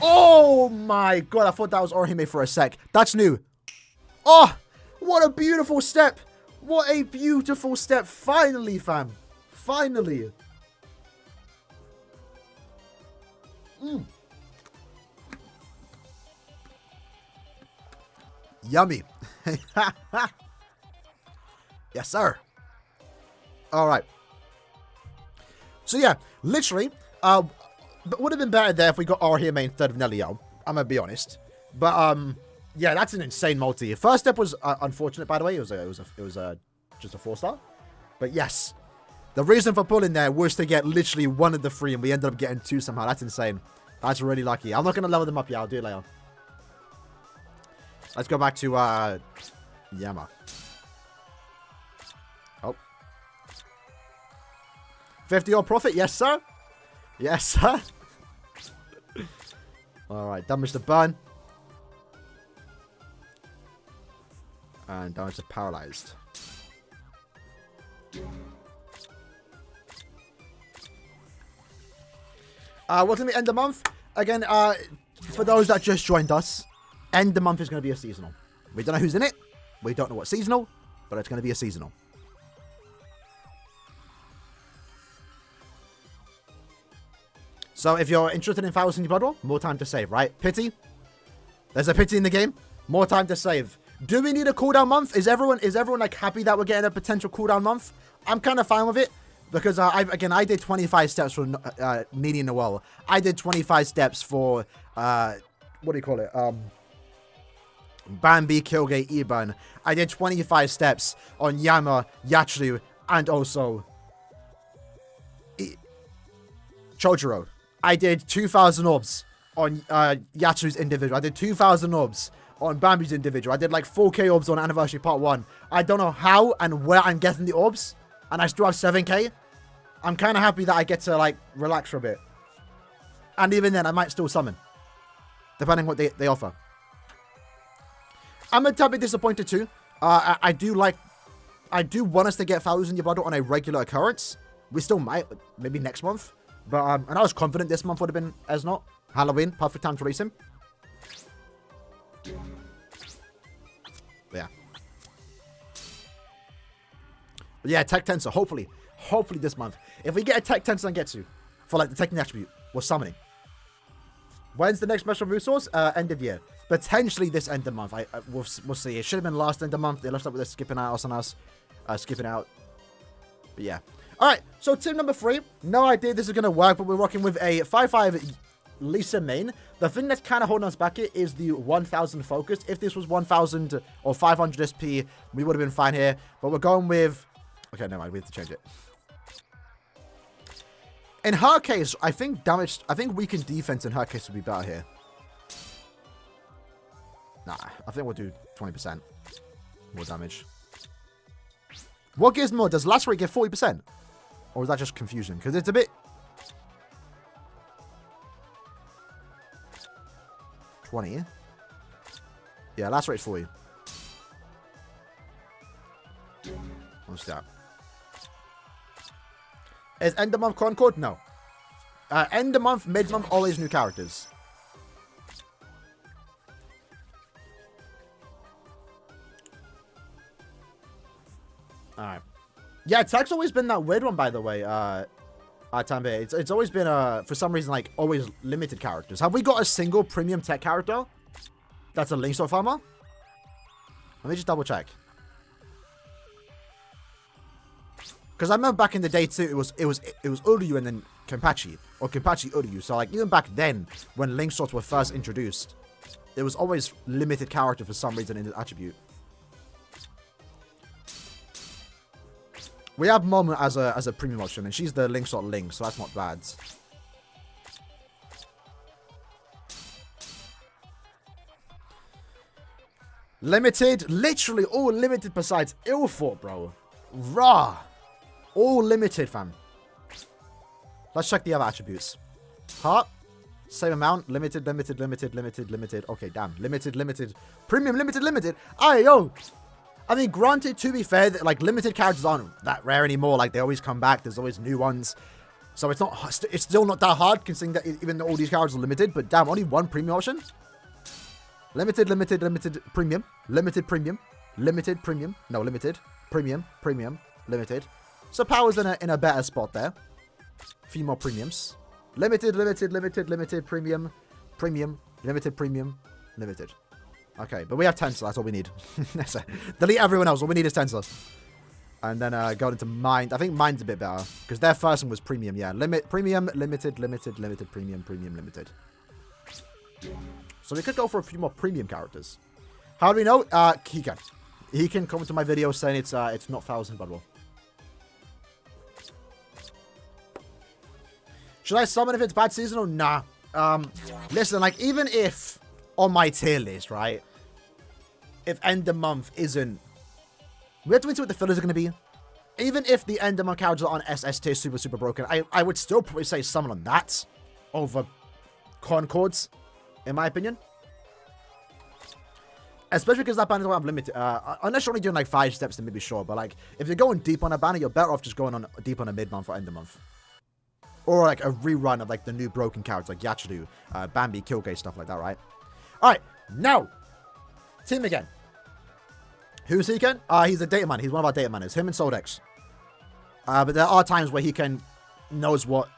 Oh my god, I thought that was Orihime for a sec. That's new. Oh, what a beautiful step. What a beautiful step. Finally, fam. Finally. Yummy. Yes, sir. All right. So, yeah, literally, would have been better there if we got Orihime instead of Nelio. I'm going to be honest. But, yeah, that's an insane multi. First step was unfortunate, by the way. It was just a 4-star. But, yes. The reason for pulling there was to get literally one of the 3, and we ended up getting 2 somehow. That's insane. That's really lucky. I'm not going to level them up yet. I'll do it later. Let's go back to, Yama. Oh. 50 profit? Yes, sir. Yes, sir. Alright, damage to burn. And damage to paralyzed. What's going to be end of month? Again, for those that just joined us, end of month is going to be a seasonal. We don't know who's in it. We don't know what seasonal, but it's going to be a seasonal. So if you're interested in 1,000 blood war, more time to save, right? Pity. There's a pity in the game. More time to save. Do we need a cooldown month? Is everyone like happy that we're getting a potential cooldown month? I'm kind of fine with it. Because, I did 25 steps for Needy Noel. I did 25 steps for, what do you call it? Bambi, Kilgate, Eban. I did 25 steps on Yama, Yachiru, and also Chojuro. I did 2,000 orbs on Yachiru's individual. I did 2,000 orbs on Bambi's individual. I did like 4k orbs on Anniversary Part 1. I don't know how and where I'm getting the orbs. And I still have 7k. I'm kind of happy that I get to, like, relax for a bit. And even then, I might still summon. Depending what they offer. I'm a tad bit disappointed, too. I do want us to get 1,000 year blood on a regular occurrence. We still might, maybe next month. But, and I was confident this month would have been as not. Halloween, perfect time to release him. Yeah. But yeah, Tech Tensor, hopefully this month. If we get a Tech Tensor and Getsu for like the technical attribute, we're summoning. When's the next special resource? End of year. Potentially this end of month. We'll see. It should have been last end of month. They left up with us skipping out on us. Skipping out. But yeah. Alright, so tip number 3. No idea this is going to work, but we're rocking with a 5-5 Lisa main. The thing that's kind of holding us back here is the 1,000 focus. If this was 1,000 or 500 SP, we would have been fine here. But we're going with... Okay, never mind. We have to change it. In her case, I think weakened defense in her case would be better here. Nah, I think we'll do 20% more damage. What gives more? Does Lacerate give 40%? Or is that just confusion? Because it's a bit... 20. Yeah, Lacerate's 40. What's that? Is End of Month Concord? No. End of month, mid-month, always new characters. Alright. Yeah, tech's always been that weird one, by the way, Tambe. It's always been, for some reason, like, always limited characters. Have we got a single premium tech character that's a Link Sword farmer? Let me just double check. Because I remember back in the day, too, it was Uryu and then Kenpachi. Or Kenpachi Uryu. So, like, even back then, when Link Swords were first introduced, there was always limited character for some reason in the attribute. We have Mom as a premium option, and she's the Link Sword Link, so that's not bad. Limited, literally all limited besides Ilfort, bro. Raw. All limited, fam. Let's check the other attributes. Heart. Same amount. Limited, limited, limited, limited, limited. Okay, damn. Limited, limited. Premium, limited, limited. Aye, yo. I mean, granted, to be fair, that, like, limited characters aren't that rare anymore. Like, they always come back. There's always new ones. So it's not. It's still not that hard, considering that even though all these characters are limited. But damn, only one premium option. Limited, limited, limited, premium. Limited, premium. Limited, premium. No, limited. Premium, premium, limited. So Power's in a better spot there. Few more premiums. Limited, limited, limited, limited, premium, premium, limited, premium, limited. Okay, but we have Tensor. That's all we need. Delete everyone else. All we need is Tensor. And then going into Mind. I think Mind's a bit better. Because their first one was premium, yeah. Premium, limited, limited, limited, premium, premium, limited. So we could go for a few more premium characters. How do we know? He can. He can comment to my video saying it's not 1,000 Blood Bowl. Should I summon if it's bad season or nah? Listen, like, even if on my tier list, right? If end of month isn't... We have to see what the fillers are going to be. Even if the end of month characters are on SS tier super broken, I would still probably say summon on that over Concords, in my opinion. Especially because that banner is unlimited. Unless you're only doing like 5 steps, then maybe sure. But like, if you're going deep on a banner, you're better off just going on deep on a mid-month or end of month. Or like a rerun of like the new broken characters like Yachiru, Bambi, Killgate, stuff like that, right? Alright, now, team again. Who's he again? He's a data man. He's one of our data manners. Him and Soldex. But there are times where he knows what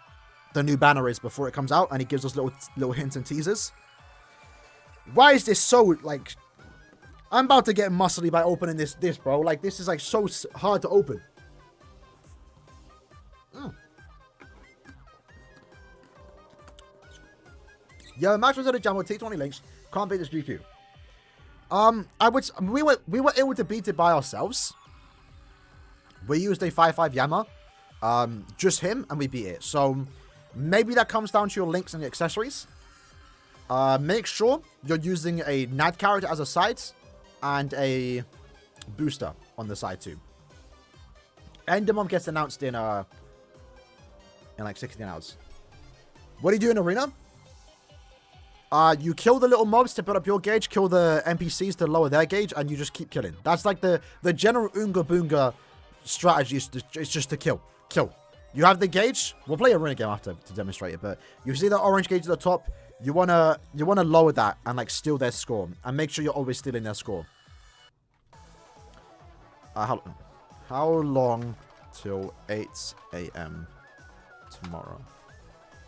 the new banner is before it comes out, and he gives us little hints and teasers. Why is this so, like... I'm about to get muscly by opening this, bro. Like, this is, like, so hard to open. Yeah, match was at a jam with T20 links. Can't beat this GQ. We were able to beat it by ourselves. We used a 5-5 Yama. Just him, and we beat it. So, maybe that comes down to your links and the accessories. Make sure you're using a NAD character as a side. And a booster on the side too. End of month gets announced in like 16 hours. What do you do in arena? You kill the little mobs to build up your gauge, kill the NPCs to lower their gauge, and you just keep killing. That's like the general Unga Boonga strategy. It's just to kill. You have the gauge. We'll play a arena game after to demonstrate it, but you see that orange gauge at the top. You wanna lower that and like steal their score, and make sure you're always stealing their score. How long till 8 AM tomorrow?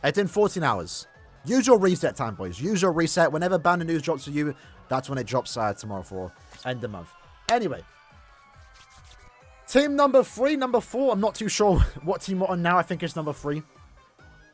It's in 14 hours. Use your reset time, boys. Use your reset. Whenever banner news drops for you, that's when it drops tomorrow for end of month. Anyway. Team number 3, number 4. I'm not too sure what team we're on now. I think it's number 3.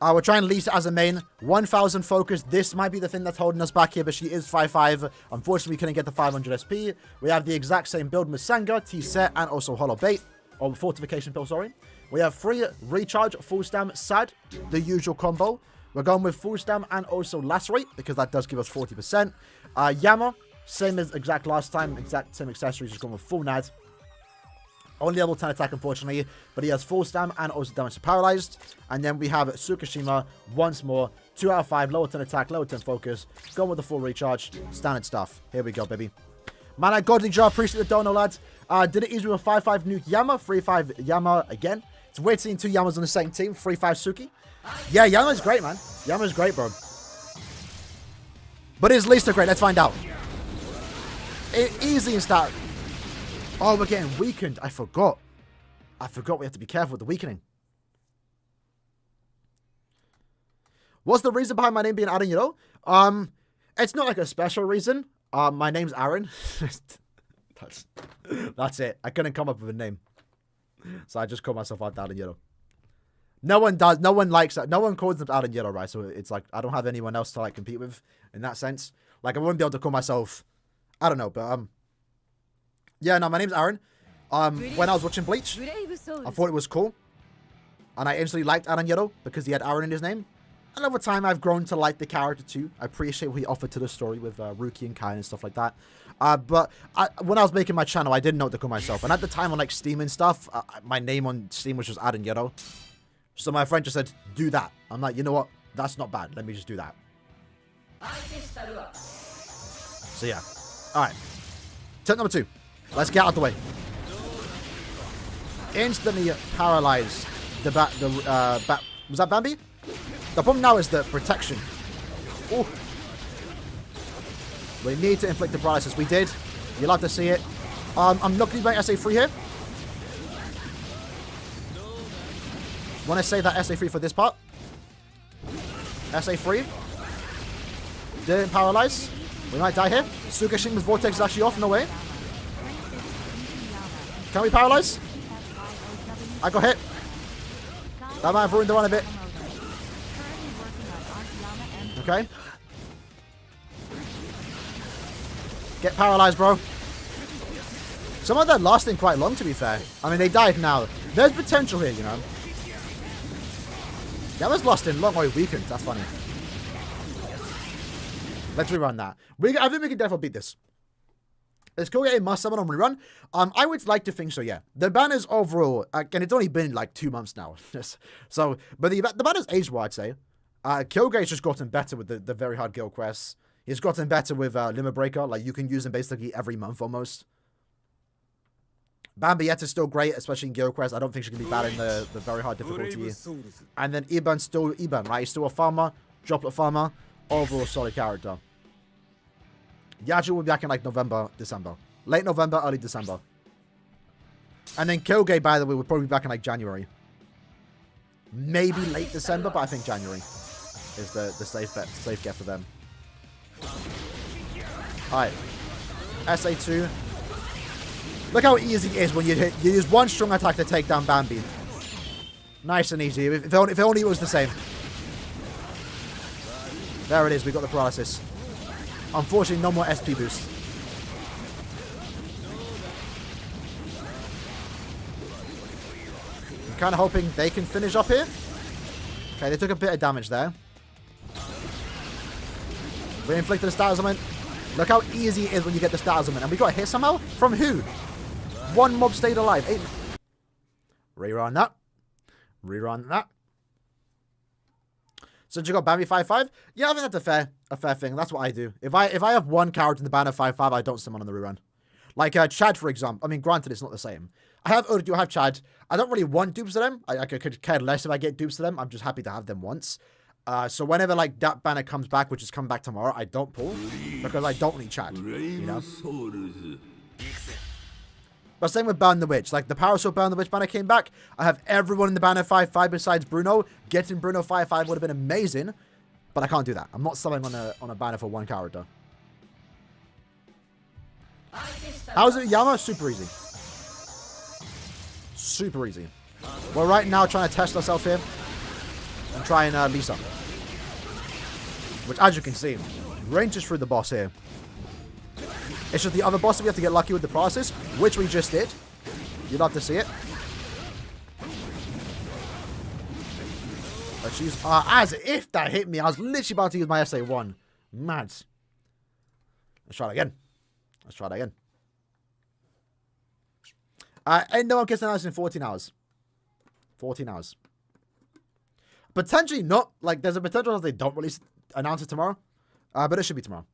We're trying Lisa as a main. 1,000 focus. This might be the thing that's holding us back here, but she is 5-5. Unfortunately, we couldn't get the 500 SP. We have the exact same build with Sanga, T-Set, and also Hollow Bait. Or Fortification Pill, sorry. We have 3 Recharge, Full Stam, Sad. The usual combo. We're going with Full Stam and also Lacerate, because that does give us 40%. Yama, same as exact last time. Exact same accessories, just going with Full NAD. Only level 10 attack, unfortunately, but he has full stam and also damage to paralyzed. And then we have Tsukishima once more. 2 out of 5, lower 10 attack, lower 10 focus. Going with the full recharge. Standard stuff. Here we go, baby. Man, Godly Jar, appreciate the dono, lads. Did it easy with a 5-5 nuke Yama, 3-5 Yama again. It's weird seeing 2 Yamas on the same team. 3-5 Suki. Yeah, Yama's great, man. Yama's great, bro. But is Lisa great? Let's find out. Easy in start. Oh, we're getting weakened. I forgot. We have to be careful with the weakening. What's the reason behind my name being Aaroniero? It's not like a special reason. My name's Aaron. That's it. I couldn't come up with a name. So I just call myself Aaroniero. No one does. No one likes that. No one calls them Aaroniero, right? So it's like, I don't have anyone else to like compete with in that sense. Like, I wouldn't be able to call myself, I don't know, but, yeah, no, my name's Aaron. When I was watching Bleach, I thought it was cool. And I instantly liked Aaroniero because he had Aaron in his name. And over time, I've grown to like the character too. I appreciate what he offered to the story with Ruki and Kai and stuff like that. But when I was making my channel, I didn't know what to call myself. And at the time on like Steam and stuff, my name on Steam was just Aaroniero. So my friend just said, do that. I'm like, you know what? That's not bad. Let me just do that. So yeah. Alright. Tip number 2. Let's get out of the way. Instantly paralyze the was that Bambi? The problem now is the protection. Ooh. We need to inflict the paralysis. We did. You'll have to see it. I'm not going to be SA3 here. Want to save that SA3 for this part. SA3. Didn't paralyze. We might die here. Sukashima's Vortex is actually off. No way. Can we paralyze? I got hit. That might have ruined the run a bit. Okay. Get paralyzed, bro. Some of them lasting quite long, to be fair. I mean, they died now. There's potential here, you know. That was lasting long or weakened. That's funny. Let's rerun that. I think we can definitely beat this. Is Koga a must summon on rerun? I would like to think so, yeah. The banners overall, and it's only been like 2 months now. So, but the banners aged well, I'd say. Kyoge's just gotten better with the very hard guild quests. He's gotten better with Limit Breaker. Like, you can use him basically every month almost. Bambiyetta's still great, especially in guild quests. I don't think she can be bad in the very hard difficulty. And then Iban's still Iban, right? He's still a farmer, droplet farmer, overall solid character. Yaju will be back in like November, December. Late November, early December. And then Kyoge, by the way, will probably be back in like January. Maybe late December, but I think January is the safe get for them. Alright. SA2. Look how easy it is when you use one strong attack to take down Bambi. Nice and easy. If only it was the same. There it is. We got the paralysis. Unfortunately, no more SP boost. I'm kind of hoping they can finish up here. Okay, they took a bit of damage there. We inflicted a stat element. Look how easy it is when you get the stat element. And we got hit somehow? From who? One mob stayed alive. Rerun that. Rerun that. So you got Bambi 5-5? Yeah, I think that's a fair thing. That's what I do. If I have one character in the banner 5-5, I don't summon on the rerun. Like Chad, for example. I mean, granted, it's not the same. I have Urdu, I have Chad. I don't really want dupes of them. I could care less if I get dupes of them. I'm just happy to have them once. So whenever like that banner comes back, which is coming back tomorrow, I don't pull because I don't need Chad. You know. But same with Burn the Witch. Like the Parasol Burn the Witch banner came back. I have everyone in the banner 5-5 besides Bruno. Getting Bruno 5-5 would have been amazing, but I can't do that. I'm not summoning on a banner for one character. How's it, Yama? Super easy. Super easy. We're right now trying to test ourselves here and try and Lisa. Which, as you can see, ranges through the boss here. It's just the other boss that we have to get lucky with the process, which we just did. You'd love to see it. Let's use... as if that hit me. I was literally about to use my SA1. Mad. Let's try it again. Let's try it again. And no one gets announced in 14 hours. 14 hours. Potentially not. Like, there's a potential that they don't release announce it tomorrow. But it should be tomorrow.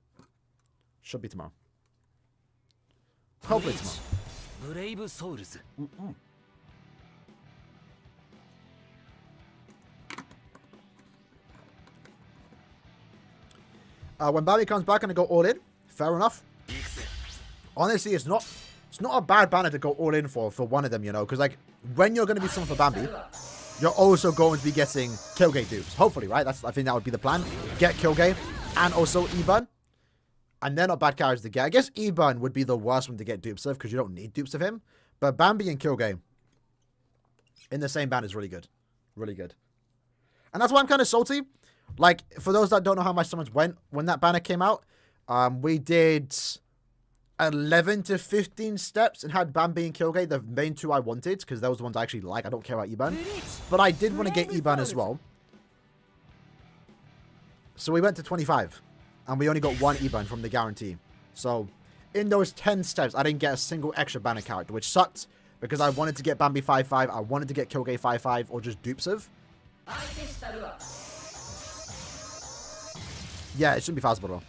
Should be tomorrow. Hopefully tomorrow. When Bambi comes back and I go all in, fair enough. Honestly, it's not a bad banner to go all in for one of them, you know, because like when you're going to be someone for Bambi, you're also going to be getting Kyogre dupes. Hopefully, right? I think that would be the plan. Get Kyogre and also E-Burn. And they're not bad characters to get. I guess E-Burn would be the worst one to get dupes of because you don't need dupes of him. But Bambi and Kyogre in the same banner is really good. Really good. And that's why I'm kind of salty. Like, for those that don't know how my summons went, when that banner came out, we did 11 to 15 steps and had Bambi and Kyogre, the main two I wanted, because those are the ones I actually like. I don't care about E-Burn. But I did want to get E-Burn as well. So we went to 25. And we only got one E-Burn from the guarantee. So, in those 10 steps, I didn't get a single extra banner character, which sucked. Because I wanted to get Bambi 5-5, I wanted to get Kyogre 5-5, or just dupes of. Yeah, it shouldn't be fast though.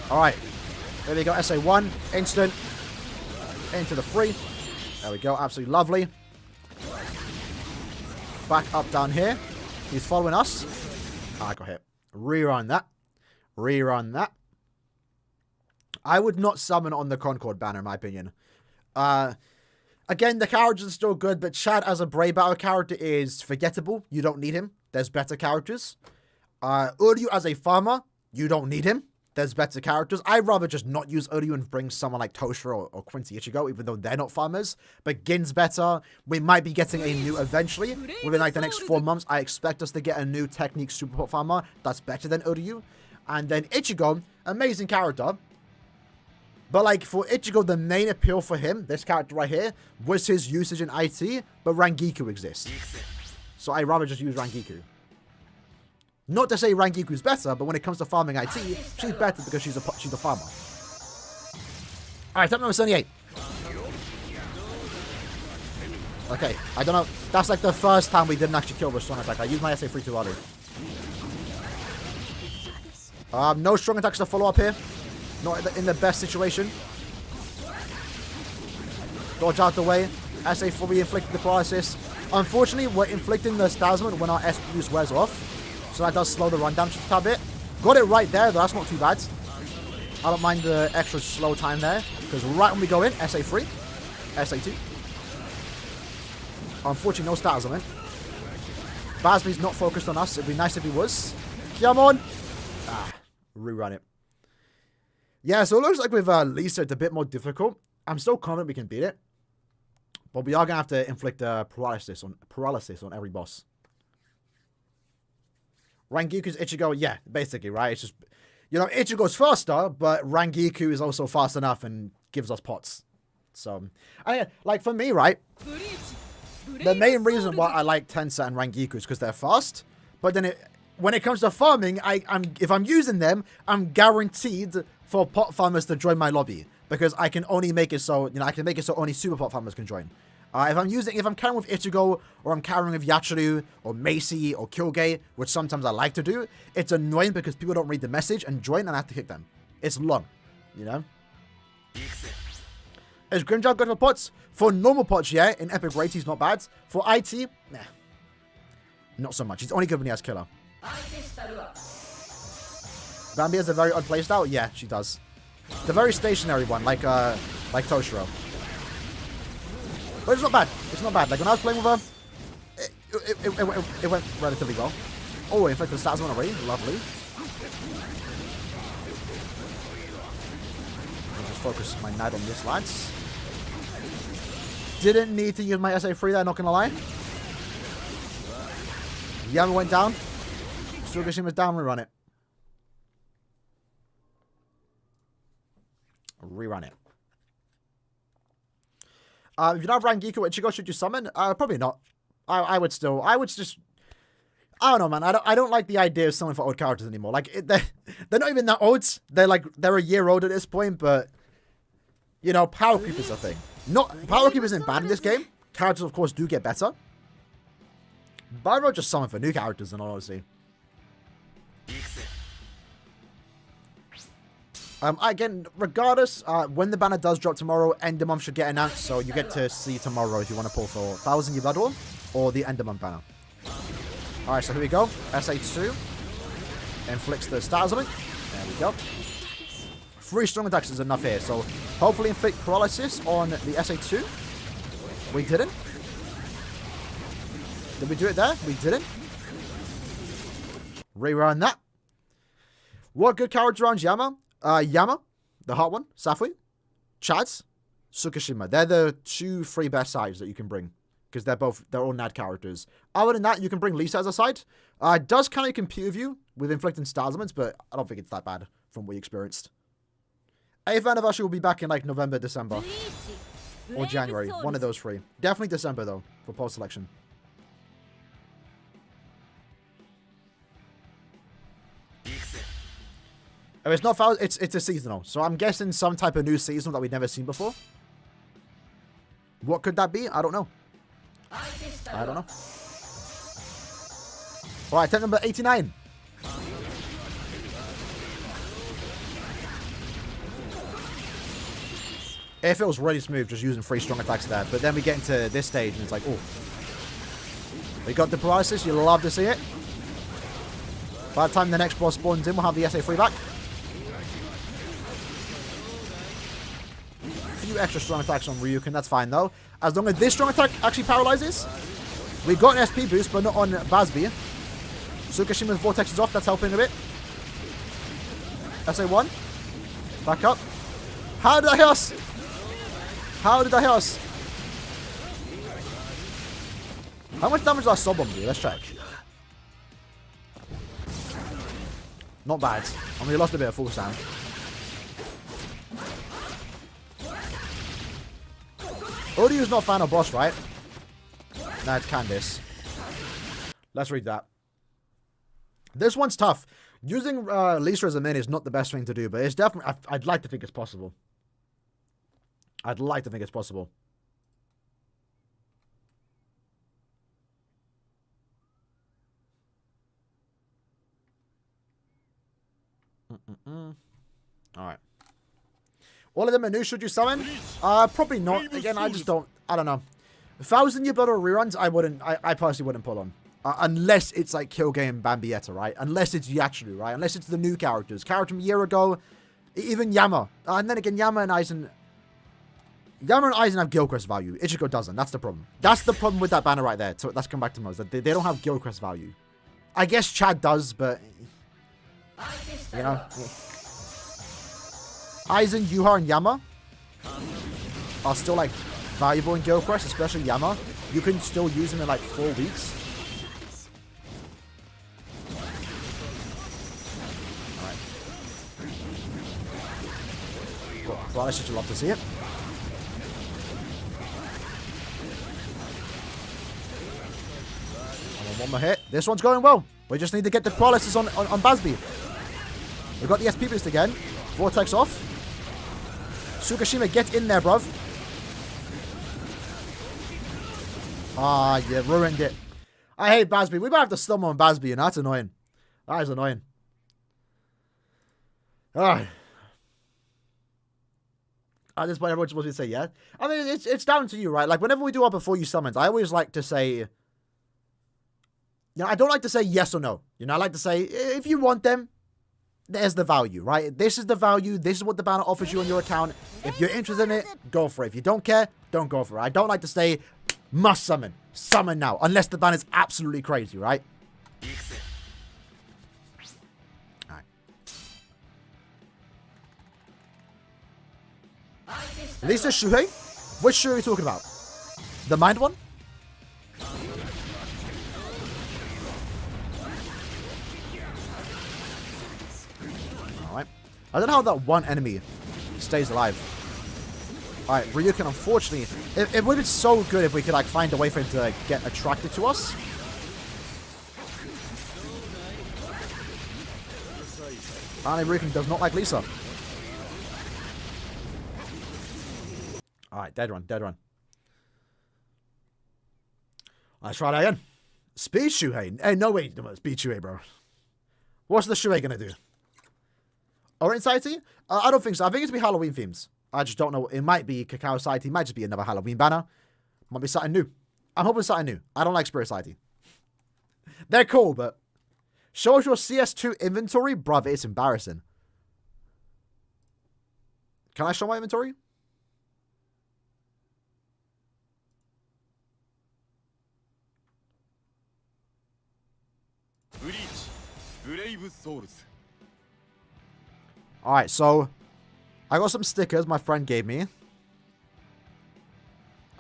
Alright. There we go, SA1. Instant. Into the free. There we go, absolutely lovely. Back up down here. He's following us. I got hit. Rerun that. Rerun that. I would not summon on the Concord banner, in my opinion. Again, the characters are still good, but Chad as a Brave Battle character is forgettable. You don't need him. There's better characters. Uryu as a farmer, you don't need him. There's better characters. I'd rather just not use Uryu and bring someone like Toshiro or QUINCY Ichigo, even though they're not farmers. But Gin's better. We might be getting a new eventually. Within like the next 4 months, I expect us to get a new Technique Super Pot farmer that's better than Uryu. And then Ichigo, amazing character. But like for Ichigo, the main appeal for him, this character right here, was his usage in IT, but Rangiku exists. So I'd rather just use Rangiku. Not to say Rangiku's better, but when it comes to farming IT, she's better because she's a farmer. Alright, step number 78. Okay, I don't know. That's like the first time we didn't actually kill the strong attack. I used my SA3 too early. No strong attacks to follow up here. Not in the best situation. Dodge out the way. SA4 inflicted the paralysis. Unfortunately, we're inflicting the Stasman when our SP use wears off. So that does slow the run down just a tad bit. Got it right there, though. That's not too bad. I don't mind the extra slow time there. Because right when we go in, SA3. SA2. Unfortunately, no status on it. Basby's not focused on us. It'd be nice if he was. Come on. Rerun it. Yeah, so it looks like with Lisa, it's a bit more difficult. I'm still confident we can beat it. But we are going to have to inflict paralysis on every boss. Rangiku's Ichigo, yeah, basically, right? It's just, you know, Ichigo's faster, but Rangiku is also fast enough and gives us pots. So, like for me, right? The main reason why I like Tensa and Rangiku is because they're fast. But then when it comes to farming, if I'm using them, I'm guaranteed for pot farmers to join my lobby. Because I can only make it so, you know, I can make it so only super pot farmers can join. If I'm carrying with Ichigo, or I'm carrying with Yachiru, or Macy, or Kyogre, which sometimes I like to do, it's annoying because people don't read the message and join, and I have to kick them. It's long, you know? Is Grimjaw good for pots? For normal pots, yeah. In Epic Raid, he's not bad. For IT, nah. Not so much. He's only good when he has Killer. Bambi has a very odd playstyle? Yeah, she does. The very stationary one, like Toshiro. But it's not bad. It's not bad. Like, when I was playing with her, it went relatively well. Oh, in fact, the stats went already. Lovely. I'll just focus my knight on this, lads. Didn't need to use my SA3 there, not gonna lie. Yama went down. Sugashima's down, rerun it. Rerun it. If you don't have Rangiku or Ichigo, should you summon? Probably not. I would just... I don't know, man. I don't like the idea of summoning for old characters anymore. Like, they're not even that old. They're a year old at this point, but... You know, power creep is a thing. Power creep isn't bad in this game. Characters, of course, do get better. But I'd rather just summon for new characters, in all honesty. Again, regardless, when the banner does drop tomorrow, End of Month should get announced, so you get to see tomorrow if you want to pull for 1,000 Year Blood War or the End of Month banner. Alright, so here we go. SA2 inflicts the status on it. There There we go. 3 strong attacks is enough here. So hopefully inflict paralysis on the SA2. We didn't. Did we do it there? We didn't. Rerun that. What good character rounds Yama? Yama, the hot one, Safui, Chads, Tsukishima. They're the 3 best sides that you can bring. Because they're all NAD characters. Other than that, you can bring Lisa as a side. It does kind of compete with you with inflicting star elements, but I don't think it's that bad from what we experienced. 8th anniversary will be back in like November, December. Or January. One of those 3. Definitely December though, for post selection. If it's not foul, it's a seasonal. So I'm guessing some type of new seasonal that we've never seen before. What could that be? I don't know. I don't know. Alright, attempt number 89. It feels really smooth just using 3 strong attacks there. But then we get into this stage and it's like, oh. We got the paralysis. You'll love to see it. By the time the next boss spawns in, we'll have the SA3 back. A few extra strong attacks on Ryukin. That's fine though. As long as this strong attack actually paralyzes. We got an SP boost, but not on Basby. Tsukishima's Vortex is off. That's helping a bit. SA1. Back up. How did I hit us? How did I hit us? How much damage did our soul bomb do? Let's check. Not bad. I mean, we lost a bit of full sound. Oryu's not final boss, right? Nah, it's Candice. Let's read that. This one's tough. Using Lisa as a min is not the best thing to do, but it's definitely... I'd like to think it's possible. I'd like to think it's possible. Alright. All of them are new. Should you summon? Probably not. Again, I just don't... I don't know. 1,000 year blood or reruns, I wouldn't... I personally wouldn't pull on. Unless it's like Kyoge and Bambietta, right? Unless it's Yachiru, right? Unless it's the new characters. Character from a year ago. Even Yama. And then again, Yama and Aizen have Gilchrist value. Ichigo doesn't. That's the problem. That's the problem with that banner right there. So let's come back to most. They don't have Gilchrist value. I guess Chad does, but... You know? Aizen, Yuha, and Yama are still, like, valuable in Gilchrist, especially Yama. You can still use him in, like, 4 weeks. Alright. Well, I should love to see it. One more hit. This one's going well. We just need to get the paralysis on Basby. We've got the SP boost again. Vortex off. Tsukishima, get in there, bruv. Ah, you ruined it. I hate Basby. We might have to stumble on Basby, and that's annoying. That is annoying. Ah. At this point, everyone's supposed to say yeah. I mean, it's down to you, right? Like, whenever we do our before you summons, I always like to say... You know, I don't like to say yes or no. You know, I like to say, if you want them, there's the value, right? This is the value. This is what the banner offers you on your account. If you're interested in it, go for it. If you don't care, don't go for it. I don't like to say, must summon. Summon now. Unless the banner is absolutely crazy, right? Alright. Lisa Shuhei? Which Shuhei are you talking about? The mind one? I don't know how that one enemy stays alive. Alright, Ryukin, unfortunately... It would be so good if we could, like, find a way for him to, like, get attracted to us. Apparently, Ryukin does not like Lisa. Alright, dead run, dead run. Let's try that again. Speed Shuhei. Hey, no way, Speed Shuhei, bro. What's the Shuhei gonna do? Orange Society? I don't think so. I think it's be Halloween themes. I just don't know. It might be Cacao Society. It might just be another Halloween banner. Might be something new. I'm hoping something new. I don't like Spirit Society. They're cool, but... Show us your CS2 inventory? Bruv, it's embarrassing. Can I show my inventory? Alright, so I got some stickers my friend gave me.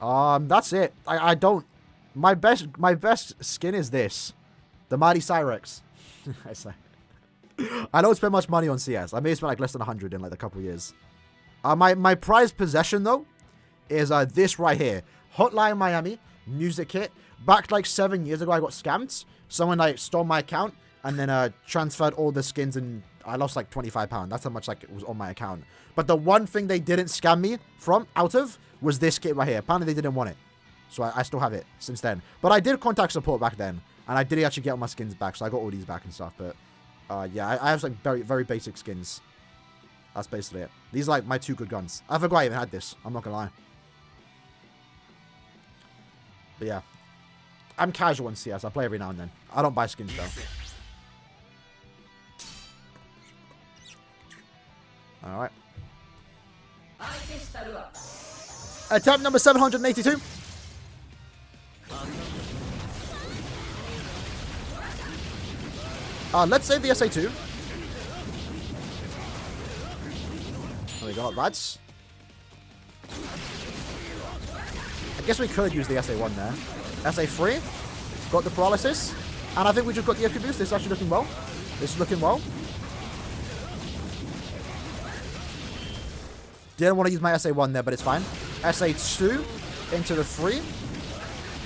That's it. I don't. My best skin is this. The Mighty Cyrex. I don't spend much money on CS. I may spend like less than 100 in like a couple years. My prized possession though is this right here. Hotline Miami music kit. Back like 7 years ago, I got scammed. Someone like stole my account and then transferred all the skins, and I lost like £25. That's how much like it was on my account. But the one thing they didn't scam me out of was this kit right here. Apparently they didn't want it, so I still have it since then. But I did contact support back then, and I did actually get all my skins back, so I got all these back and stuff. But yeah, I have like very basic skins. That's basically it. These are like my 2 good guns. I forgot I even had this. I'm not gonna lie. But yeah, I'm casual in CS. I play every now and then. I don't buy skins though. All right. Attempt number 782. Let's save the SA2. There we go, lads. I guess we could use the SA1 there. SA3. Got the paralysis. And I think we just got the EQ boost. This is actually looking well. This is looking well. Didn't want to use my SA1 there, but it's fine. SA2 into the 3.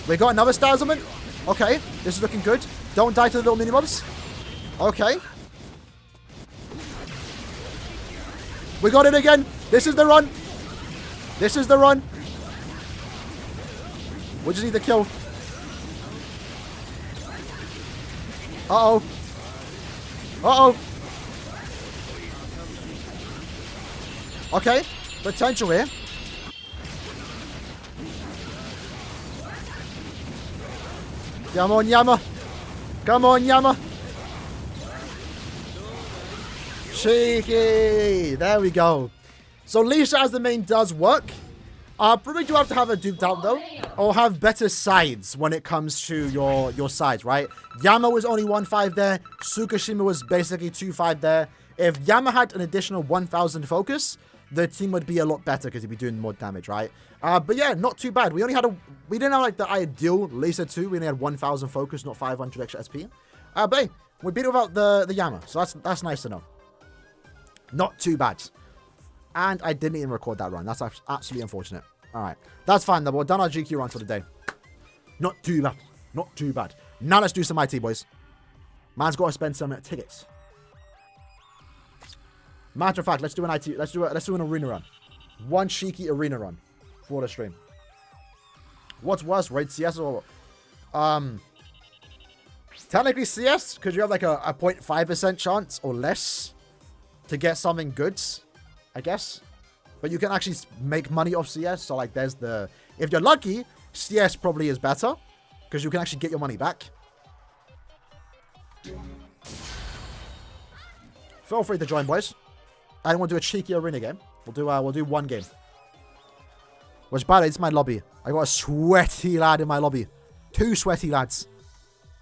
We got another Dazzlement. Okay, this is looking good. Don't die to the little mini-mobs. Okay. We got it again. This is the run. This is the run. We just need the kill. Uh-oh. Uh-oh. Okay. Potential here. Come on, Yama. Come on, Yama. Cheeky. There we go. So Lisa as the main does work. Probably do have to have a duped out though, or have better sides when it comes to your sides, right? Yama was only 1-5 there. Tsukishima was basically 2-5 there. If Yama had an additional 1000 focus, the team would be a lot better because he'd be doing more damage, right? But yeah, not too bad. We didn't have like the ideal Lisa 2. We only had 1000 focus, not 500 extra SP. But hey, we beat it without the Yama, so that's nice to know. Not too bad. And I didn't even record that run. That's absolutely unfortunate. All right. That's fine, though. We're done our GQ run for the day. Not too bad. Not too bad. Now let's do some IT, boys. Man's got to spend some tickets. Matter of fact, let's do an IT. Let's do an arena run. One cheeky arena run for the stream. What's worse, raid CS or technically CS? Because you have like a 0.5% chance or less to get something good, I guess. But you can actually make money off CS. So like there's the... If you're lucky, CS probably is better. Because you can actually get your money back. Feel free to join, boys. I don't want to do a cheeky arena game. We'll do one game. Which, by the way, it's my lobby. I got a sweaty lad in my lobby. 2 sweaty lads.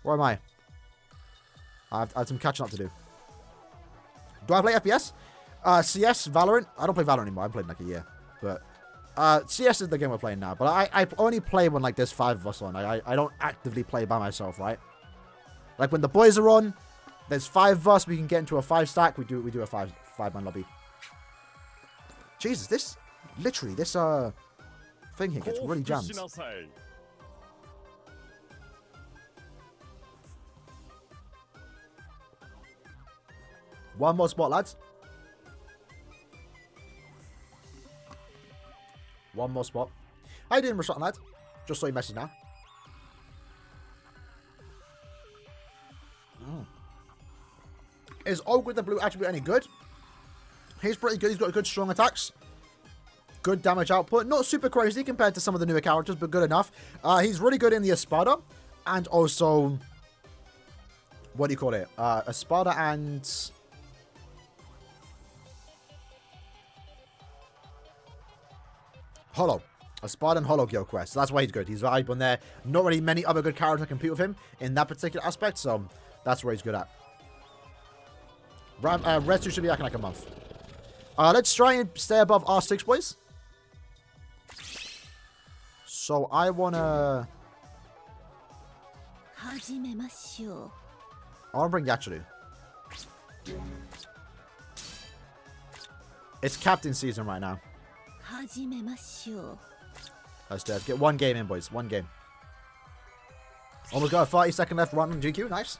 Where am I? I have some catching up to do. Do I play FPS? CS, Valorant. I don't play Valorant anymore. I haven't played in like a year. But CS is the game we're playing now. But I only play when like there's 5 of us on. I don't actively play by myself, right? Like when the boys are on, there's 5 of us. We can get into a 5 stack. We do a 5-man lobby. Jesus, this thing here gets really jammed. One more spot, lads. One more spot. How you doing, Rashad, lad? Just saw your message now. Is Og with the blue attribute any good? He's pretty good. He's got good strong attacks. Good damage output. Not super crazy compared to some of the newer characters, but good enough. He's really good in the Espada. And also... What do you call it? Espada and... Holo. A Spartan Holo Geo quest. So that's why he's good. He's valuable in there. Not really many other good characters that compete with him in that particular aspect. So that's where he's good at. Red 2 should be back in like a month. Let's try and stay above R6, boys. So I want to bring Yachiru. It's captain season right now. Let's do it. Get one game in, boys. One game. Almost got a 30-second left run on GQ. Nice.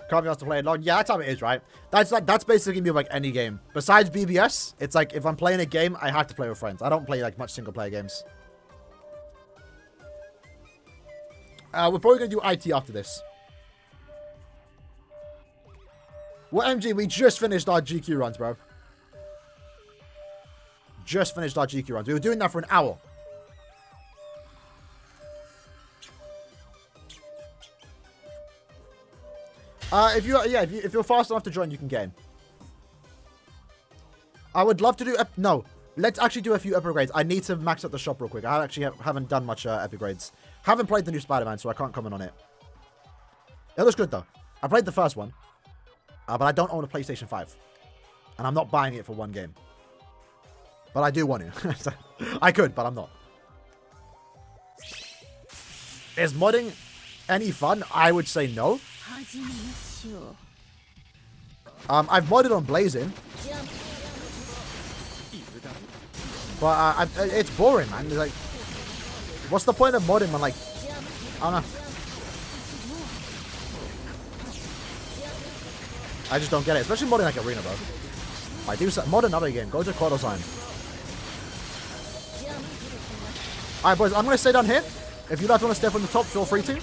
Can't be asked to play it long. Yeah, that's how it is, right? That's basically me with like any game. Besides BBS, it's like if I'm playing a game, I have to play with friends. I don't play like much single player games. We're probably gonna do IT after this. What MG? We just finished our GQ runs, bro. Just finished our GQ runs. We were doing that for an hour. If you're fast enough to join, you can get in. I would love to do... No, let's actually do a few upgrades. I need to max out the shop real quick. I actually haven't done much upgrades. Haven't played the new Spider-Man, so I can't comment on it. It looks good, though. I played the first one. But I don't own a PlayStation 5. And I'm not buying it for one game. But I do want to. I could, but I'm not. Is modding any fun? I would say no. I've modded on Blazing. But it's boring, man. It's like, what's the point of modding when, like, I don't know. I just don't get it. Especially modding like Arena, bro. Like, mod another game. Go to Quarter Sign. Alright, boys. I'm going to stay down here. If you guys want to step on the top, feel free to.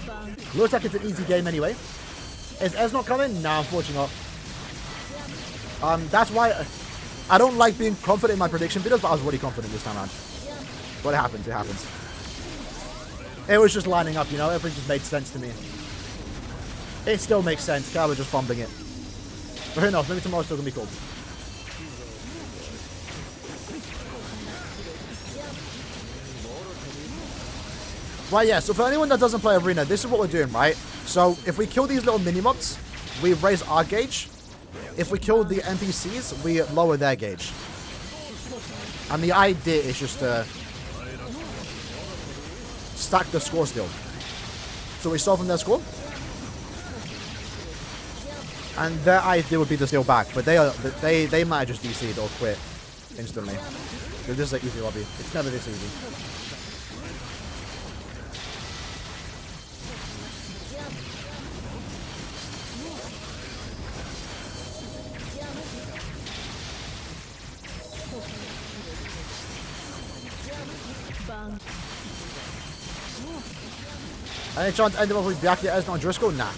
Looks like it's an easy game anyway. Is Ez not coming? Nah, unfortunately not. That's why I don't like being confident in my prediction videos, but I was really confident this time around. But it happens. It happens. It was just lining up, you know? Everything just made sense to me. It still makes sense. Cal was just fumbling it. But who knows? Maybe tomorrow's still going to be cool. Right, yeah. So for anyone that doesn't play Arena, this is what we're doing, right? So if we kill these little mini-mobs, we raise our gauge. If we kill the NPCs, we lower their gauge. And the idea is just to stack the score still. So we start from their score. And their idea would be to steal back, but they might just DC'd or quit instantly. This is an easy lobby. It's never this easy. Any chance end up with Byakuya as not Driscoll? Nah.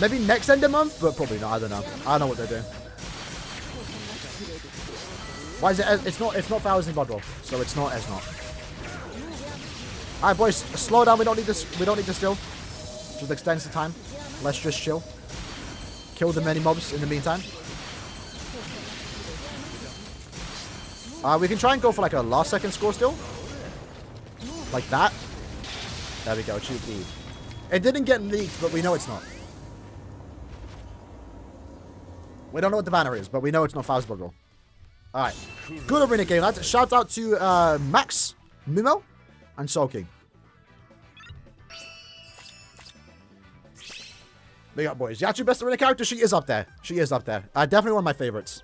Maybe next end of month, but probably not. I don't know. I don't know what they're doing. Why is it? It's not Thousand Blood Roll, so it's not not. Alright, boys, slow down. We don't need this. We don't need to steal. Just extends the time. Let's just chill. Kill the many mobs in the meantime. We can try and go for like a last second score still. Like that. There we go. Cheap lead. It didn't get leaked, but we know it's not. We don't know what the banner is, but we know it's not Thousand Blood Roll. Alright. Good Arena game, lads. Shout out to Max, Mumo, and Soul King. Big up, boys. Yachiru, best Arena character? She is up there. She is up there. Definitely one of my favorites.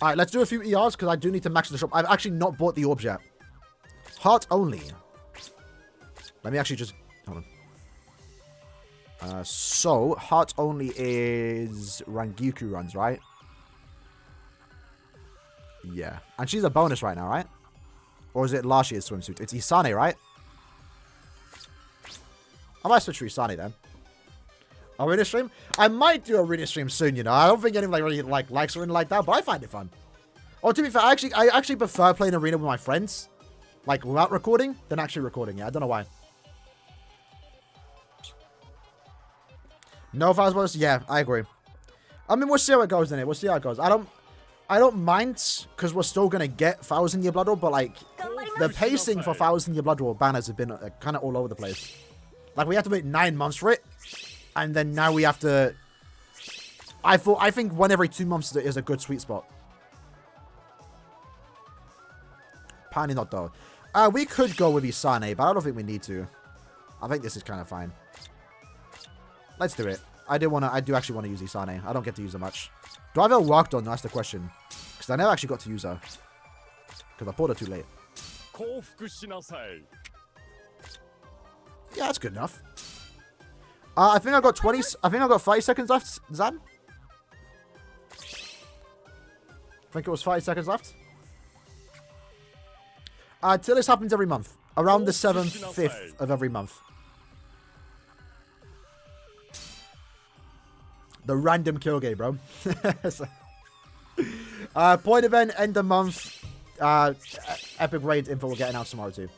Alright, let's do a few ERs, because I do need to max the shop. I've actually not bought the orbs yet. Heart only. Let me actually just... Hold on. So, heart only is Rangyuku runs, right? Yeah. And she's a bonus right now, right? Or is it last year's swimsuit? It's Isane, right? I might switch to Isane then. Arena stream? I might do Arena stream soon, you know. I don't think anyone really likes Arena like that, but I find it fun. Or to be fair, I actually prefer playing Arena with my friends. Like, without recording, than actually recording it. I don't know why. No Fazbos? Yeah, I agree. I mean, we'll see how it goes in it. We'll see how it goes. I don't mind, because we're still going to get 1,000 Year Blood War, but, like, the pacing for 1,000 Year Blood War banners have been kind of all over the place. Like, we have to wait 9 months for it, and then now we have to... I think 1 every 2 months is a good sweet spot. Apparently not, though. We could go with Isane, but I don't think we need to. I think this is kind of fine. Let's do it. I do actually want to use Isane. I don't get to use her much. Do I have her worked on? That's the question. Because I never actually got to use her. Because I bought her too late. Yeah, that's good enough. I think I got 20... I think I got 5 seconds left, Zan. I think it was 5 seconds left. Till this happens every month. Around the 7th, 5th of every month. The random kill game, bro. Point event, end of month. Epic raid info will get announced tomorrow too.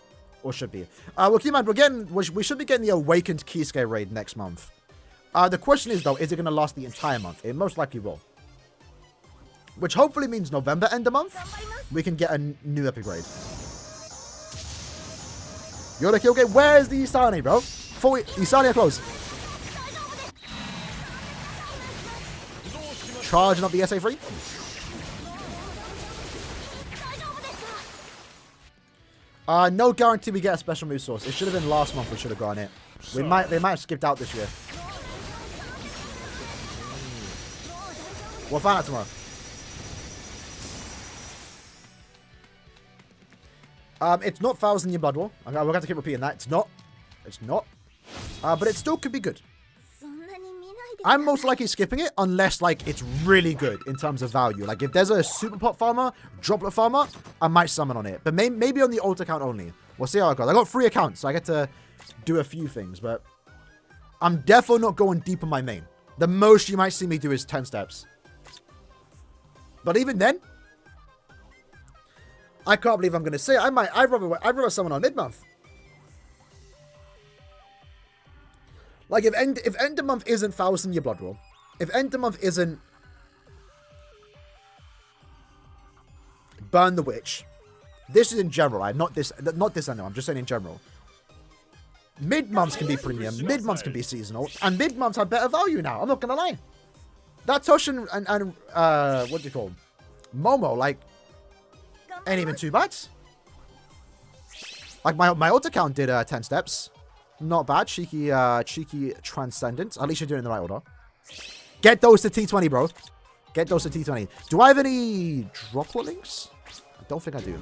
Or should be. Well, keep in mind, we should be getting the Awakened Kisuke raid next month. The question is, though, is it going to last the entire month? It most likely will. Which hopefully means November end of month, we can get a new epic raid. You're the kill game. Where's the Isane, bro? Isane are close. Charging up the SA3. No guarantee we get a special move source. It should have been last month we should have gone it. They might have skipped out this year. We'll find out tomorrow. It's not 1,000 Year Blood War. We're going to have to keep repeating that. It's not. It's not. But it still could be good. I'm most likely skipping it unless, like, it's really good in terms of value. Like, if there's a super pop farmer, droplet farmer, I might summon on it. But maybe on the alt account only. We'll see how it goes. I got 3 accounts, so I get to do a few things. But I'm definitely not going deep on my main. The most you might see me do is 10 steps. But even then, I can't believe I'm going to say it. I'd rather summon on mid-month. Like, if end of month isn't 1,000 Year Blood War, if end of month isn't Burn the Witch, this is in general, right? Not this end of, I'm just saying in general. Mid-months can be premium, mid-months can be seasonal, and mid-months have better value now. I'm not going to lie. That Toshin and what do you call them? Momo, like, ain't even 2 bad. Like, my alt account did 10 steps. Not bad. Cheeky Transcendent. At least you're doing it in the right order. Get those to T20, bro. Get those to T20. Do I have any droplet links? I don't think I do.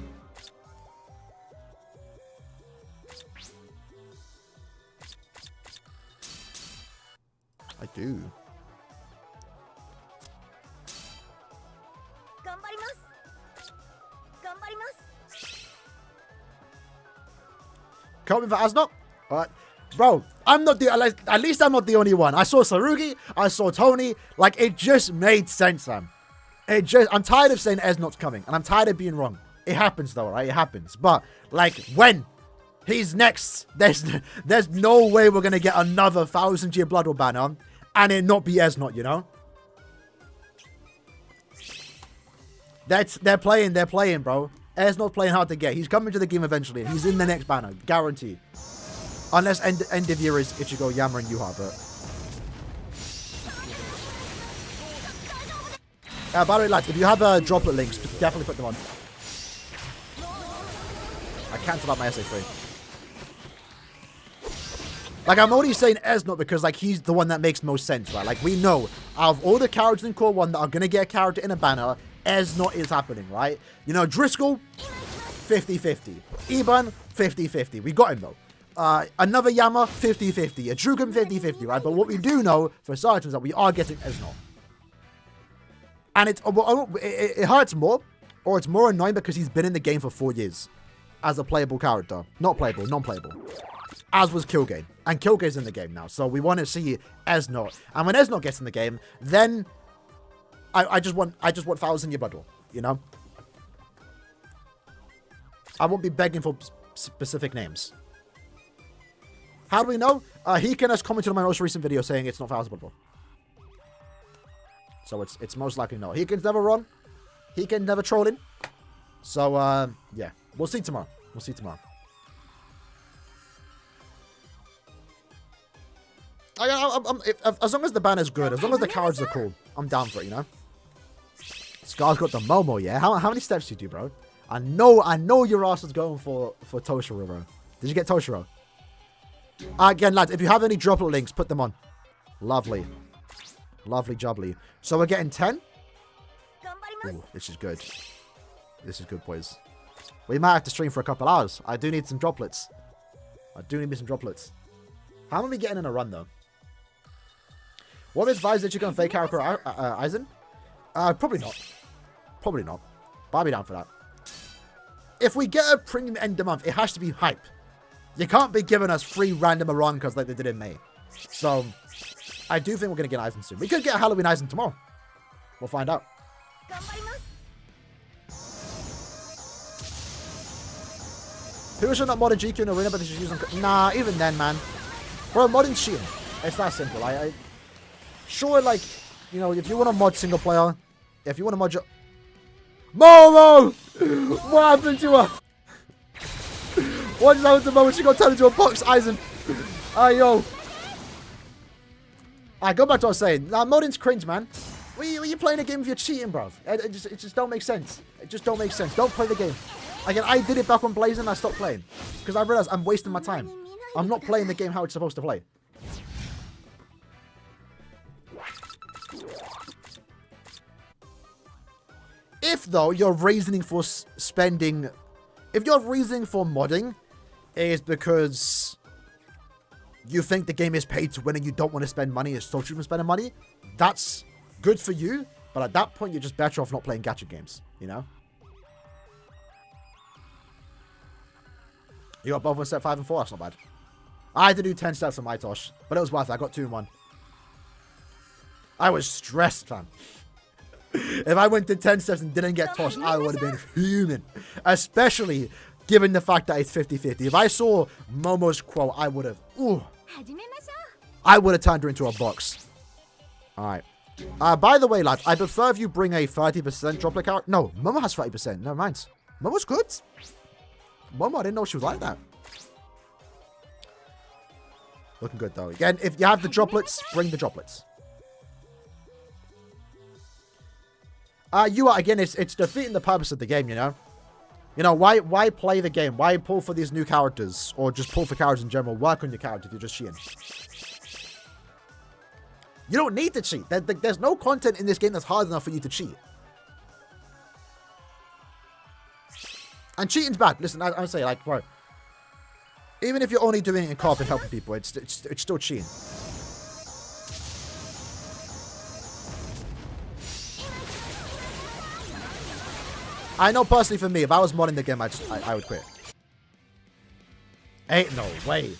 I do. Coming for Asnot. Alright. Bro, I'm not at least I'm not the only one. I saw Sarugi, I saw Tony. Like, it just made sense, man. I'm tired of saying Esnot's coming, and I'm tired of being wrong. It happens, though, right? It happens. But, like, when he's next, there's no way we're going to get another 1,000 Year Blood War banner, and it not be Esnot, you know? They're playing, bro. Esnot's playing hard to get. He's coming to the game eventually, and he's in the next banner. Guaranteed. Unless end of year is Ichigo, Yama, and Yuha, but... by the way, lads, if you have droplet links, definitely put them on. I cancelled out my SA3. Like, I'm only saying Esnot because, like, he's the one that makes most sense, right? Like, we know, out of all the characters in Core 1 that are going to get a character in a banner, Esnot is happening, right? You know, Driscoll, 50-50. Iban, 50-50. We got him, though. Another Yama, 50-50. A Drugan, 50-50, right? But what we do know for certain is that we are getting Esnot. And it hurts more, or it's more annoying because he's been in the game for 4 years as a playable character. Not playable, non-playable. As was Killgate. And Killgate's in the game now. So we want to see Esnot. And when Esnot gets in the game, then I just want 1,000 Year Blood War, you know? I won't be begging for specific names. How do we know? Hiken has commented on my most recent video saying it's not 1,000 Blood War. So it's most likely no. He can never wrong. He can never trolling. So, yeah. We'll see tomorrow. We'll see tomorrow. As long as the banner's good, as long as the characters are cool, I'm down for it, you know? Scar's got the Momo, yeah? How many steps do you do, bro? I know your ass is going for Toshiro, bro. Did you get Toshiro? Again, lads, if you have any droplet links, put them on. Lovely. Lovely jubbly. So we're getting 10? Ooh, this is good. This is good, boys. We might have to stream for a couple hours. I do need some droplets. I do need me some droplets. How am we getting in a run, though? What advice did you go on fake character Aizen? Probably not. Probably not. But I'll be down for that. If we get a premium end of month, it has to be hype. You can't be giving us free random Aroncas like they did in May. So, I do think we're going to get Aizen soon. We could get a Halloween Aizen tomorrow. We'll find out. People should not mod a GQ in Arena, but they should use them. Nah, even then, man. Bro, modding cheating. It's that simple. Sure, like, you know, if you want to mod single player, if you want to mod your... Momo! What happened to her? What just happened to Momo? She got turned into a box, Aizen. Yo. Alright, go back to what I was saying. Nah, modding's cringe, man. What are you playing a game if you're cheating, bruv? It just don't make sense. It just don't make sense. Don't play the game. Again, I did it back on Blazing and I stopped playing. Because I realized I'm wasting my time. I'm not playing the game how it's supposed to play. If, though, your reasoning for spending... If your reasoning for modding is because you think the game is paid to win and you don't want to spend money, it's so cheap from spending money, that's good for you. But at that point, you're just better off not playing gacha games, you know? You got both on step 5 and 4, that's not bad. I had to do 10 steps on my Tosh, but it was worth it. I got 2 in 1. I was stressed, fam. If I went to 10 steps and didn't get Tosh, I would have been fuming. Especially given the fact that it's 50-50. If I saw Momo's quote, I would have... Ooh. I would have turned her into a box. Alright. By the way, lads, I prefer if you bring a 30% droplet character. No, Momo has 30%. Never mind. Momo's good. Momo, I didn't know she was like that. Looking good, though. Again, if you have the droplets, bring the droplets. Again, it's defeating the purpose of the game, you know? You know, why play the game? Why pull for these new characters? Or just pull for characters in general? Work on your character if you're just cheating. You don't need to cheat. There's no content in this game that's hard enough for you to cheat. And cheating's bad. Listen, I say, like, bro. Even if you're only doing it in co-op and helping people, it's still cheating. I know personally for me, if I was modding the game, I would quit. Ain't no way.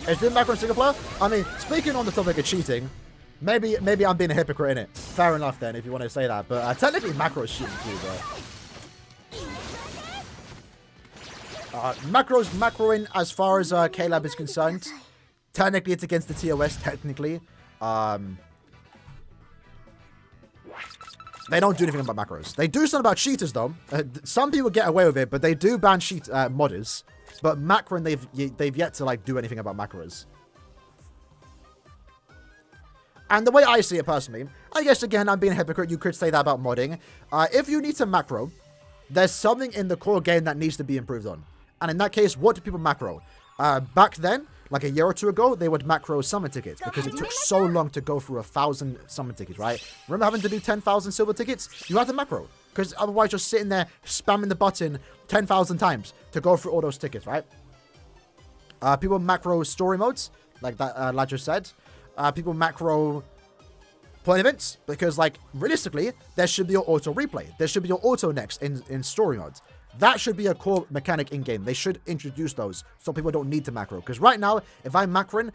Is this back on single player? I mean, speaking on the topic of cheating, maybe I'm being a hypocrite in it. Fair enough then, if you want to say that. But technically, macro is cheating too, bro. Macroing as far as K-Lab is concerned. Technically, it's against the TOS, technically. They don't do anything about macros. They do something about cheaters, though. Some people get away with it, but they do ban modders. But macroing, they've yet to like do anything about macros. And the way I see it personally, I guess again I'm being a hypocrite. You could say that about modding. If you need to macro, there's something in the core game that needs to be improved on. And in that case, what do people macro? Back then, like a year or two ago, they would macro summon tickets because it took so long to go through 1,000 summon tickets, right? Remember having to do 10,000 silver tickets? You had to macro because otherwise you're sitting there spamming the button 10,000 times to go through all those tickets, right? People macro story modes, like that lad just said. People macro point events because, like, realistically, there should be your auto replay. There should be your auto next in story modes. That should be a core mechanic in-game. They should introduce those so people don't need to macro. Because right now, if I'm macroing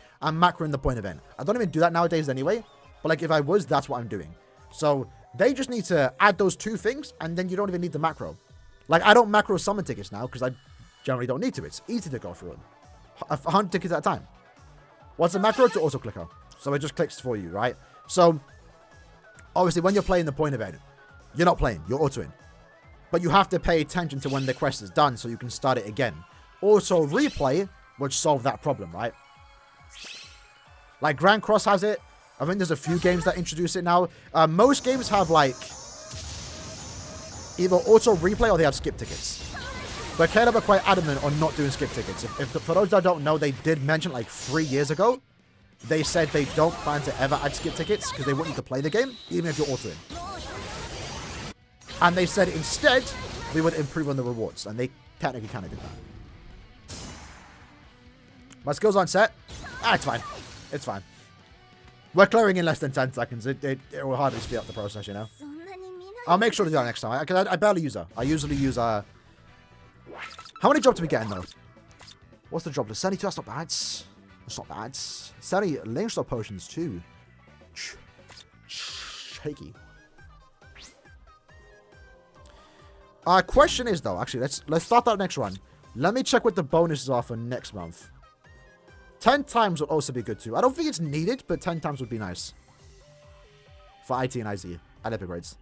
the point event. I don't even do that nowadays anyway. But, like, if I was, that's what I'm doing. So, they just need to add those 2 things, and then you don't even need the macro. Like, I don't macro summon tickets now because I generally don't need to. It's easy to go through them. 100 tickets at a time. What's a macro? To auto clicker. So it just clicks for you, right? So obviously when you're playing the point event, you're not playing, you're autoing. But you have to pay attention to when the quest is done so you can start it again. Also replay would solve that problem, right? Like Grand Cross has it. I think there's a few games that introduce it now. Most games have like either auto replay or they have skip tickets. But Caleb are quite adamant on not doing skip tickets. For those that don't know, they did mention like 3 years ago, they said they don't plan to ever add skip tickets because they want you to play the game, even if you're autoing. And they said instead, we would improve on the rewards. And they technically kind of did that. My skills aren't set. It's fine. It's fine. We're clearing in less than 10 seconds. It will hardly speed up the process, you know. I'll make sure to do that next time. Because I barely use her. I usually use her. How many jobs are we getting, though? What's the job list? 72, that's not bad. That's not bad. 70 link stop potions, too. Shaky. Question is, though, actually, let's start that next run. Let me check what the bonuses are for next month. 10 times would also be good, too. I don't think it's needed, but 10 times would be nice. For IT and IZ. At epic grades.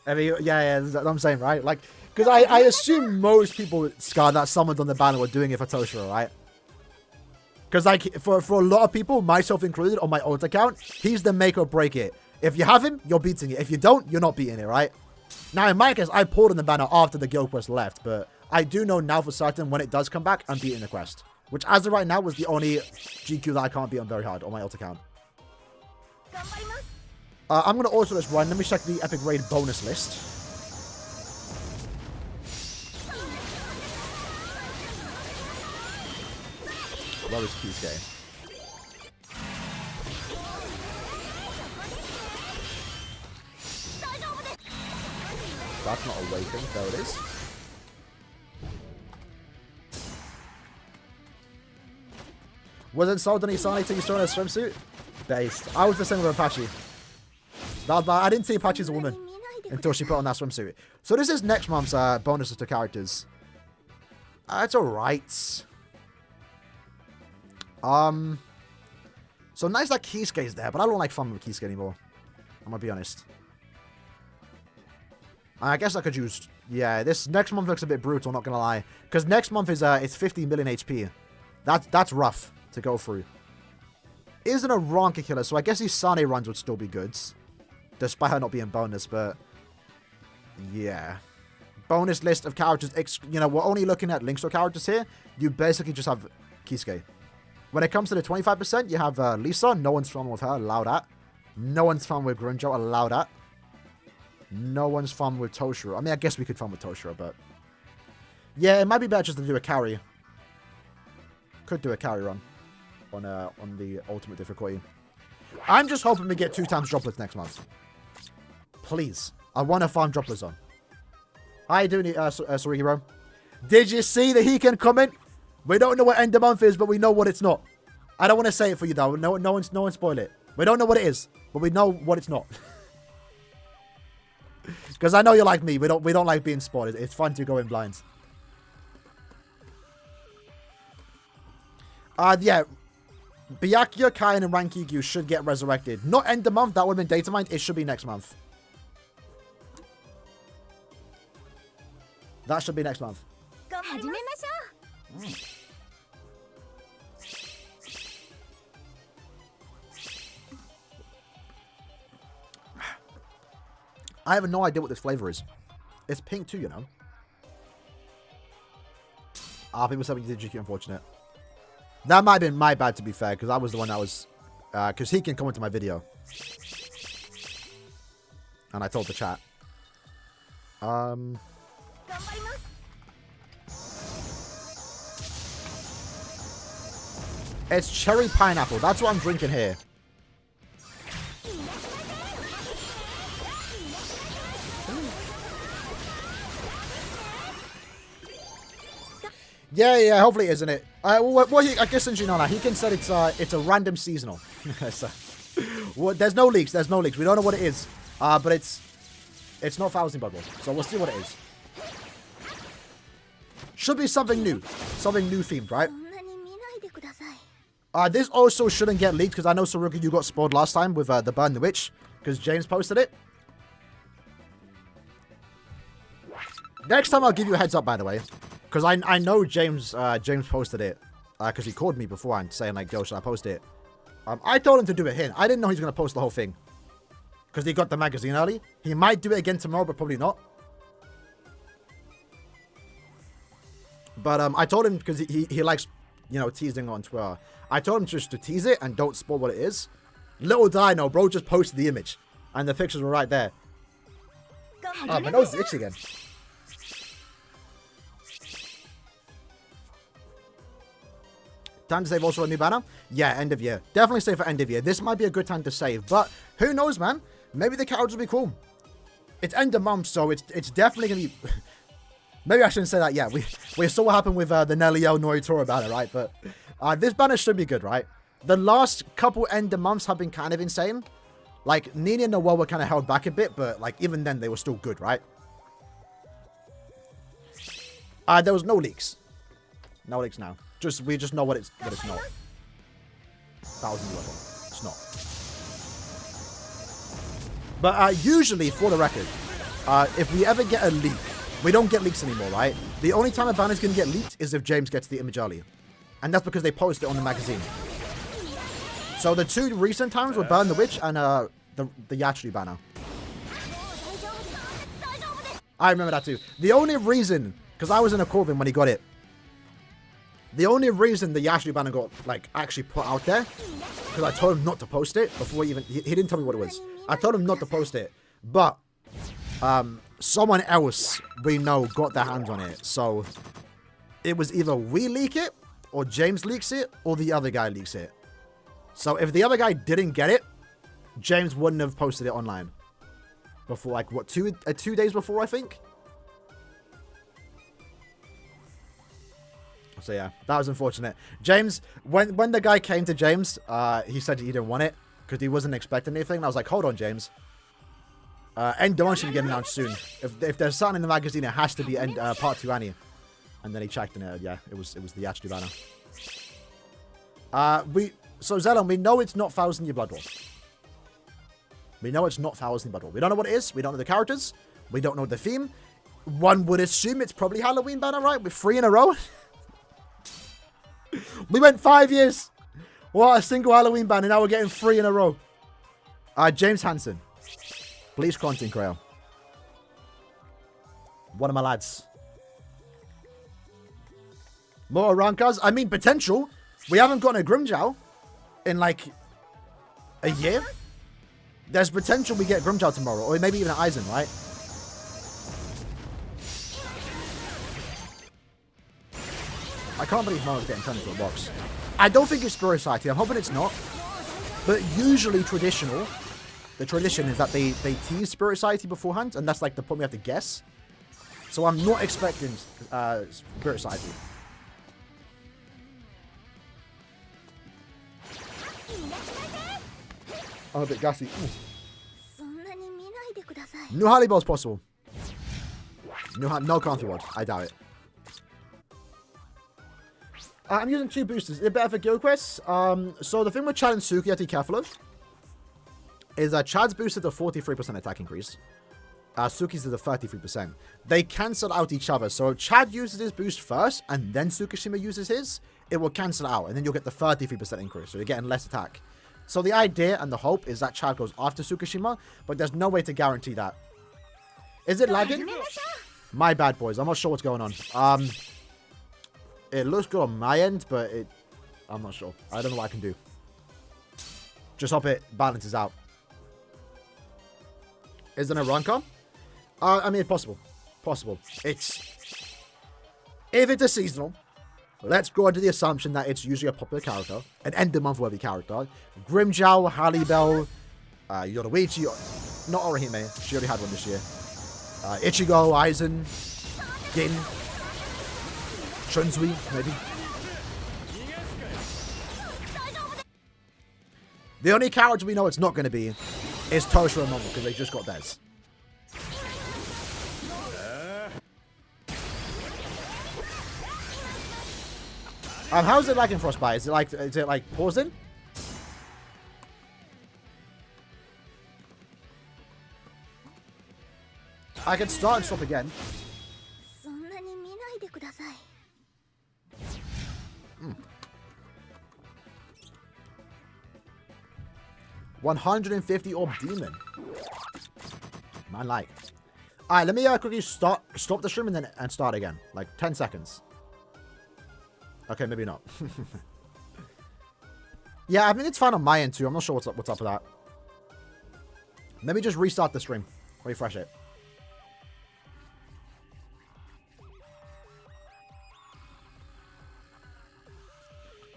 Yeah, that's what I'm saying, right? Like, because I assume most people, Scar, that summoned on the banner were doing it for Toshiro, right? Because, like, for a lot of people, myself included, on my old account, he's the make or break it. If you have him, you're beating it. If you don't, you're not beating it, right? Now, in my case, I pulled on the banner after the guild quest left, but I do know now for certain when it does come back, I'm beating the quest. Which, as of right now, was the only GQ that I can't beat on very hard on my alt account. I'm going to auto this run. Let me check the epic raid bonus list. Where is Kisuke? That's not awakened, though it is. Wasn't sold on Isani till you saw in a swimsuit? Based. I was the same with Apache. I didn't see Apache as a woman until she put on that swimsuit. So this is next month's bonuses to characters. It's alright. So nice that Kisuke is there, but I don't like fun with Kisuke anymore. I'm gonna be honest. I guess I could use... Yeah, this next month looks a bit brutal, not gonna lie. Because next month is it's 50 million HP. That's rough to go through. Isn't a Ronka killer, so I guess these Sane runs would still be good. Despite her not being bonus, but... Yeah. Bonus list of characters. You know, we're only looking at Linkstore characters here. You basically just have Kisuke. When it comes to the 25%, you have Lisa. No one's fun with her. Allow that. No one's fun with Grunjo. Allow that. No one's fun with Toshiro. I mean, I guess we could fun with Toshiro, but... Yeah, it might be better just to do a carry. Could do a carry run on the ultimate difficulty. I'm just hoping we get 2 times droplets next month. Please. I want to farm droplets on. How you doing, Soriki, bro? Did you see the Hekan comment? We don't know what end of month is, but we know what it's not. I don't want to say it for you, though. No one spoil it. We don't know what it is, but we know what it's not. Because I know you're like me. We don't like being spoiled. It's fun to go in blind. Yeah. Byakuya, Kaien, and Rankigyu should get resurrected. Not end of month. That would have been data mined. It should be next month. That should be next month. I have no idea what this flavor is. It's pink too, you know. People said we did GQ, unfortunate. That might have been my bad, to be fair, because I was the one that was... Because he can come into my video. And I told the chat. It's cherry pineapple. That's what I'm drinking here. Yeah, hopefully it isn't it? I guess since you know that, he can said it's a random seasonal. So, well, there's no leaks, We don't know what it is. But it's It's not Thousand Blood War. So we'll see what it is. Should be something new. Something new themed, right? This also shouldn't get leaked because I know, Saruka, you got spoiled last time with the Burn the Witch because James posted it. Next time I'll give you a heads up, by the way, because I know James posted it because he called me beforehand saying like, yo, should I post it? I told him to do it here. I didn't know he's going to post the whole thing because he got the magazine early. He might do it again tomorrow, but probably not. But I told him because he likes, you know, teasing on Twitter. I told him just to tease it and don't spoil what it is. Little did I know, bro just posted the image and the pictures were right there. Oh, my nose is itchy again. Time to save also a new banner? Yeah, end of year. Definitely save for end of year. This might be a good time to save, but who knows, man? Maybe the characters will be cool. It's end of month, so it's definitely going to be... Maybe I shouldn't say that yet. We saw what happened with the Nelio Noritoro banner, right? But this banner should be good, right? The last couple end of months have been kind of insane. Like, Nini and Noel were kind of held back a bit, but like even then they were still good, right? There was no leaks. No leaks now. We just know what it's not. 1,000 level. It's not. But usually, for the record, if we ever get a leak, we don't get leaks anymore, right? The only time a banner is going to get leaked is if James gets the image early. And that's because they post it on the magazine. So the two recent times were Burn the Witch and the Yachiri banner. I remember that too. The only reason, because I was in a call with him when he got it, the only reason the Yachiri banner got like actually put out there, because I told him not to post it before he didn't tell me what it was. I told him not to post it, but someone else we know got their hands on it. So it was either we leak it, or James leaks it, or the other guy leaks it. So if the other guy didn't get it, James wouldn't have posted it online before, like, what, 2 days before, I think? So yeah, that was unfortunate. James, when the guy came to James, he said he didn't want it because he wasn't expecting anything. And I was like, hold on, James. End Dawn should be getting announced soon. If there's something in the magazine, it has to be Part 2 Annie. And then he checked and yeah, it was the Yachiri banner. So Zelon, we know it's not 1,000 Year Blood War. We know it's not 1,000 Year Blood War. We don't know what it is. We don't know the characters. We don't know the theme. One would assume it's probably Halloween banner, right? With 3 in a row. We went 5 years. What, a single Halloween banner. Now we're getting 3 in a row. James Hansen. Bleach content creator. One of my lads. More Rankas? I mean, potential. We haven't gotten a Grimjow in like a year. There's potential we get Grimjow tomorrow, or maybe even Eisen, right? I can't believe Momo's getting turned into a box. I don't think it's Spirit Society. I'm hoping it's not. But usually the tradition is that they tease Spirit Society beforehand, and that's like the point we have to guess. So I'm not expecting Spirit Society. I'm a bit gassy. New Harley Bell's possible. No Country World. I doubt it. I'm using 2 boosters. Is it better for guild quests? So the thing with Chad and Suki you have to be careful of is Chad's boosted to 43% attack increase. Suki's is a 33%. They cancel out each other. So if Chad uses his boost first and then Tsukishima uses his, it will cancel out and then you'll get the 33% increase. So you're getting less attack. So the idea and the hope is that Chad goes after Tsukishima, but there's no way to guarantee that. Is it lagging? My bad, boys. I'm not sure what's going on. It looks good on my end, but I'm not sure. I don't know what I can do. Just hope it balances out. Is there a Ranka? I mean, possible. Possible. If it's a seasonal, let's go into the assumption that it's usually a popular character, an end-of-month-worthy character. Grimjow, Halle Bell, Yoruichi, not Orihime. She already had one this year. Ichigo, Aizen, Gin, Shunsui, maybe. The only character we know it's not going to be is Tosha and Momo, because they just got theirs. How is it like in Frostbite? Is it like pausing? I can start and stop again. 150 orb demon. Man, like. Alright, let me quickly stop the stream and start again. Like 10 seconds. Okay, maybe not. Yeah, I think it's fine on my end too. I'm not sure what's up with that. Let me just restart the stream. Refresh it.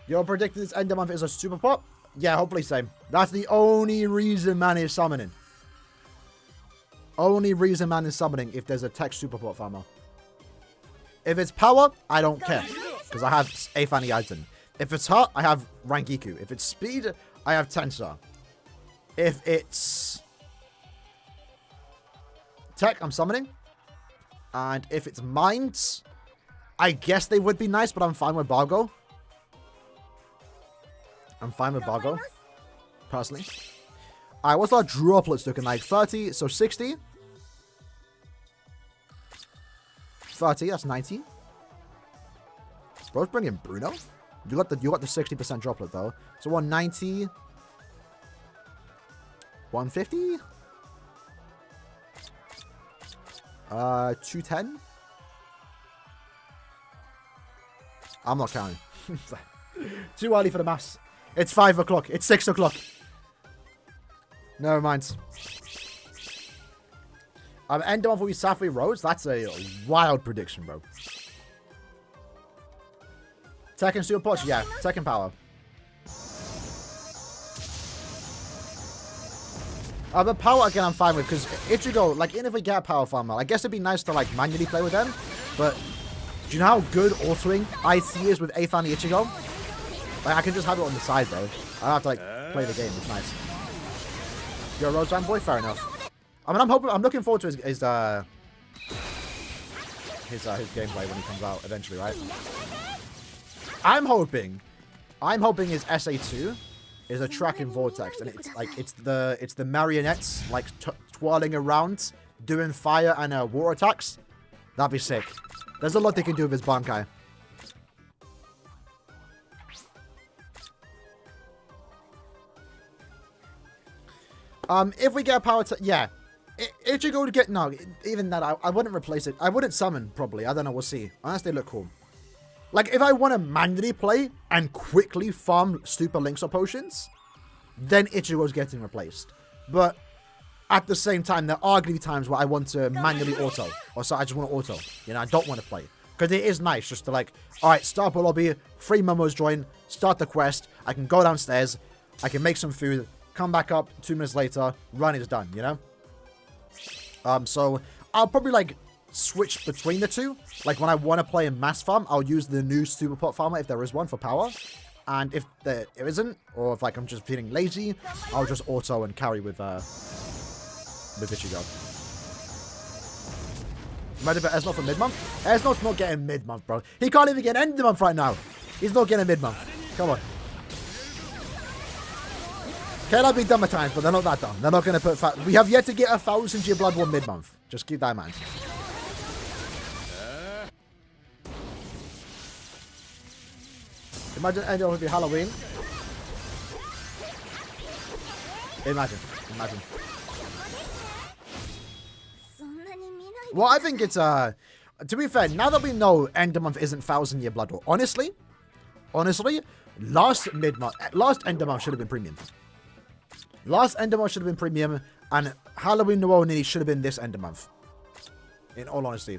You're predicting this end of month is a super pop? Yeah, hopefully same. That's the only reason man is summoning. Only reason man is summoning if there's a tech super pop farmer. If it's power, I don't care. Because I have Aphani item. If it's heart, I have Rangiku. If it's speed, I have Tensor. If it's tech, I'm summoning. And if it's minds, I guess they would be nice, but I'm fine with Bargo. I'm fine with Bargo, personally. Alright, what's our droplets looking like? 30, so 60. 30, that's 19. Bro's bringing Bruno. You got the 60% droplet though. So 190. 150. 210. I'm not counting. Too early for the maths. It's 5 o'clock. It's 6 o'clock. Never mind. End of with Safari Rose. That's a wild prediction, bro. Tekken Super Poch? Yeah. Tekken Power. The power again I'm fine with because Ichigo, like even if we get a power farmer, I guess it'd be nice to like manually play with them. But do you know how good autoing IC is with Aphani Ichigo? Like I can just have it on the side, bro. I don't have to like play the game. It's nice. You're a Rose fanboy? Fair enough. I mean, I'm looking forward to his gameplay when he comes out eventually, right? I'm hoping his SA2 is a track in Vortex, and it's like it's the marionettes like twirling around, doing fire and water attacks. That'd be sick. There's a lot they can do with his Bankai. If we get a power, yeah. Ichigo would get, no, even that, I wouldn't replace it. I wouldn't summon, probably. I don't know, we'll see. Unless they look cool. Like, if I want to manually play and quickly farm Super Links or potions, then Ichigo's getting replaced. But at the same time, there are going to be times where I want to manually auto. Or so I just want to auto. You know, I don't want to play. Because it is nice just to like, alright, start a lobby, 3 Momos join, start the quest, I can go downstairs, I can make some food, come back up 2 minutes later, run is done, you know? So I'll probably like switch between the two. Like when I want to play a mass farm, I'll use the new super pot farmer if there is one for power. And if there isn't, or if like I'm just feeling lazy, I'll just auto and carry with Ichigo. Imagine if Esnot for mid-month. Esnot's not getting mid-month, bro. He can't even get end of month right now. He's not getting mid-month. Come on. Cannot be dumb at times, but they're not that dumb. They're not going to put... We have yet to get 1,000 Year Blood War mid-month. Just keep that in mind. Imagine ending up with your Halloween. Imagine. Well, I think it's... to be fair, now that we know end of month isn't 1,000 Year Blood War, honestly, last end of month should have been premium. Last end of month should have been premium, and Halloween Noel Nini should have been this end of month. In all honesty.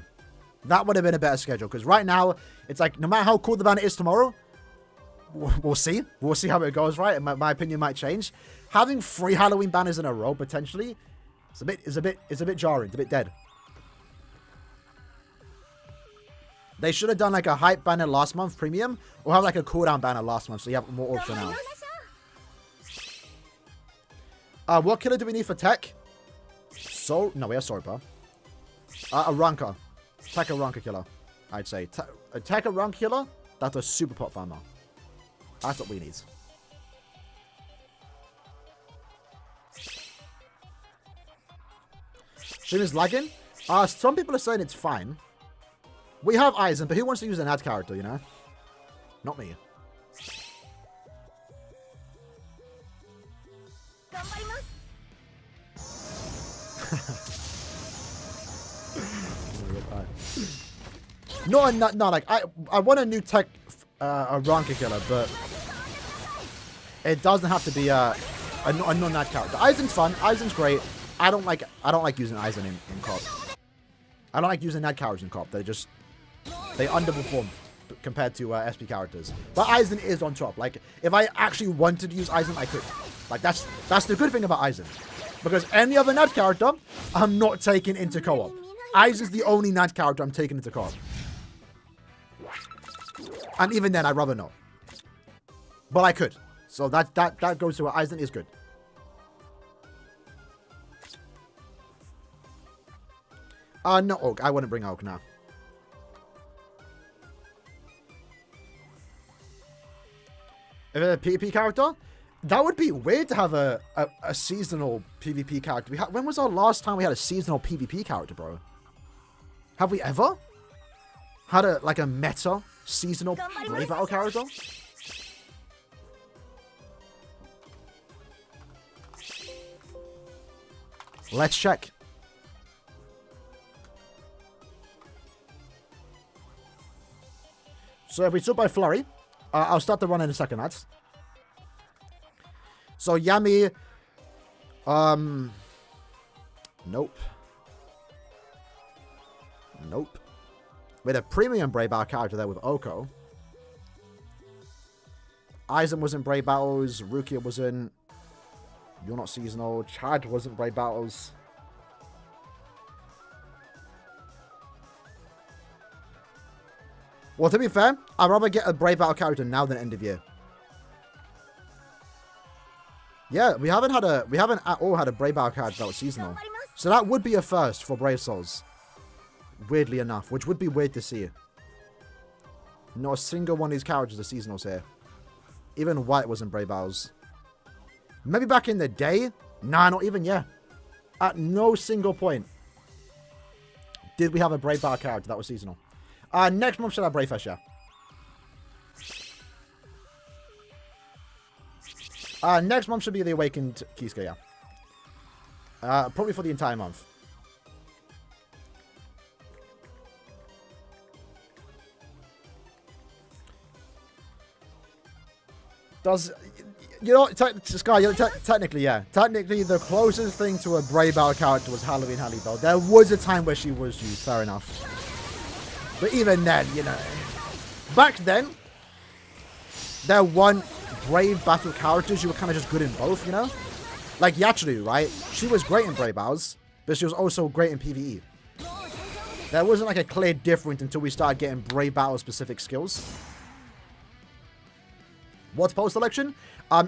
That would have been a better schedule, because right now, it's like, no matter how cool the banner is tomorrow, we'll see. We'll see how it goes, right? And my opinion might change. Having 3 Halloween banners in a row, potentially, it's a bit jarring. It's a bit dead. They should have done like a hype banner last month, premium, or have like a cooldown banner last month, so you have more option now. What killer do we need for tech? No, we have Sorpa. A Ranka. Tech a Ranka killer, I'd say. Tech a Ranka killer? That's a super pot farmer. That's what we need. Stream is lagging. Some people are saying it's fine. We have Aizen, but who wants to use an ad character, you know? Not me. No, like, I want a new tech, a Ranka killer, but it doesn't have to be a non-ad character. Aizen's fun. Aizen's great. I don't like using Aizen in COP. I don't like using ad characters in COP. They underperform compared to SP characters. But Aizen is on top. Like, if I actually wanted to use Aizen, I could. Like, that's the good thing about Aizen. Because any other NAD character, I'm not taking into co-op. Aizen's the only NAD character I'm taking into co-op. And even then, I'd rather not. But I could. So that goes to where Aizen is good. No Oak. I wouldn't bring Oak now. If it's a PvP character, that would be weird to have a seasonal PvP character. When was our last time we had a seasonal PvP character, bro? Have we ever had a meta seasonal play battle character? Let's check. So if we sort by Flurry, I'll start the run in a second, lads. So Yami, nope. Nope. We had a premium Brave Battle character there with Oko. Aizen wasn't Brave Battles. Rukia wasn't. You're not seasonal. Chad wasn't Brave Battles. Well, to be fair, I'd rather get a Brave Battle character now than end of year. Yeah, we haven't at all had a Brave Battle character that was seasonal. So that would be a first for Brave Souls. Weirdly enough, which would be weird to see. Not a single one of these characters are seasonals here. Even White wasn't Brave Battles. Maybe back in the day? Nah, not even, yeah. At no single point did we have a Brave Battle character that was seasonal. Next month should have Brave Fest, yeah. Next month should be the Awakened Kisuke, yeah. Probably for the entire month. You know, Sky, technically, yeah. Technically, the closest thing to a Brave Battle character was Halloween Halle Bell. There was a time where she was used, fair enough. But even then, you know, back then, there weren't Brave Battle characters. You were kind of just good in both, you know? Like Yachiru, right? She was great in Brave Battles, but she was also great in PvE. There wasn't like a clear difference until we started getting Brave Battle specific skills. What's post-election?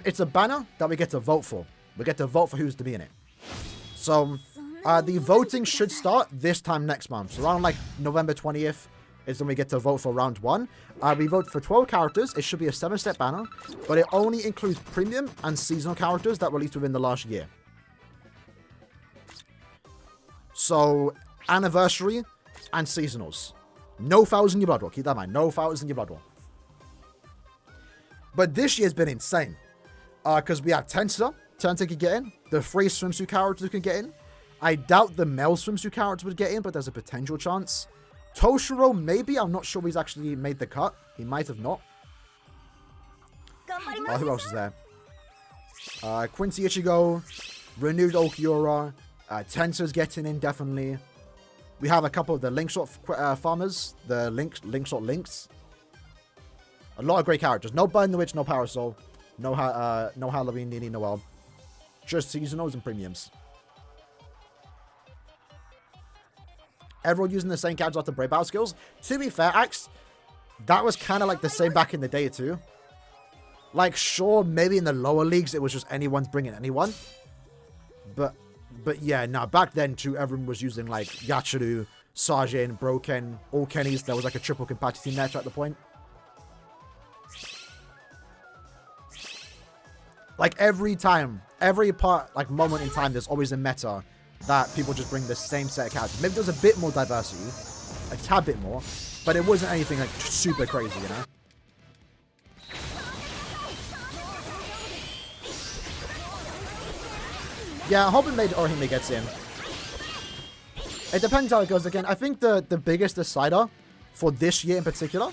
It's a banner that we get to vote for. We get to vote for who's to be in it. So, the voting should start this time next month. So around like November 20th is when we get to vote for round 1. We vote for 12 characters. It should be a 7-step banner, but it only includes premium and seasonal characters that released within the last year. So, anniversary and seasonals. No fouls in your Blood War. Keep that in mind. No fouls in your Blood War. But this year's been insane. Because we have Tensor can get in. The free swimsuit characters can get in. I doubt the male swimsuit character would get in, but there's a potential chance. Toshiro, maybe. I'm not sure he's actually made the cut. He might have not. Who else is there? Quincy Ichigo. Renewed Okiura. Tensor's getting in, definitely. We have a couple of the Linkshot farmers. The Linkshot Links. A lot of great characters. No Burn the Witch, no Parasol. No Halloween, Nini, Noel. Just seasonals and premiums. Everyone using the same characters after Brave Battle skills. To be fair, Axe, that was kind of like the same back in the day too. Like, sure, maybe in the lower leagues it was just anyone's bringing anyone. But yeah, no, back then too, everyone was using like Yachiru, Sajin, Broken, all Kennys. There was like a triple compatibility match at the point. Like every part, like moment in time, there's always a meta that people just bring the same set of characters. Maybe there's a bit more diversity, a tad bit more, but it wasn't anything like super crazy, you know? Yeah, I hope Aaroniero gets in. It depends how it goes. Again, I think the biggest decider for this year in particular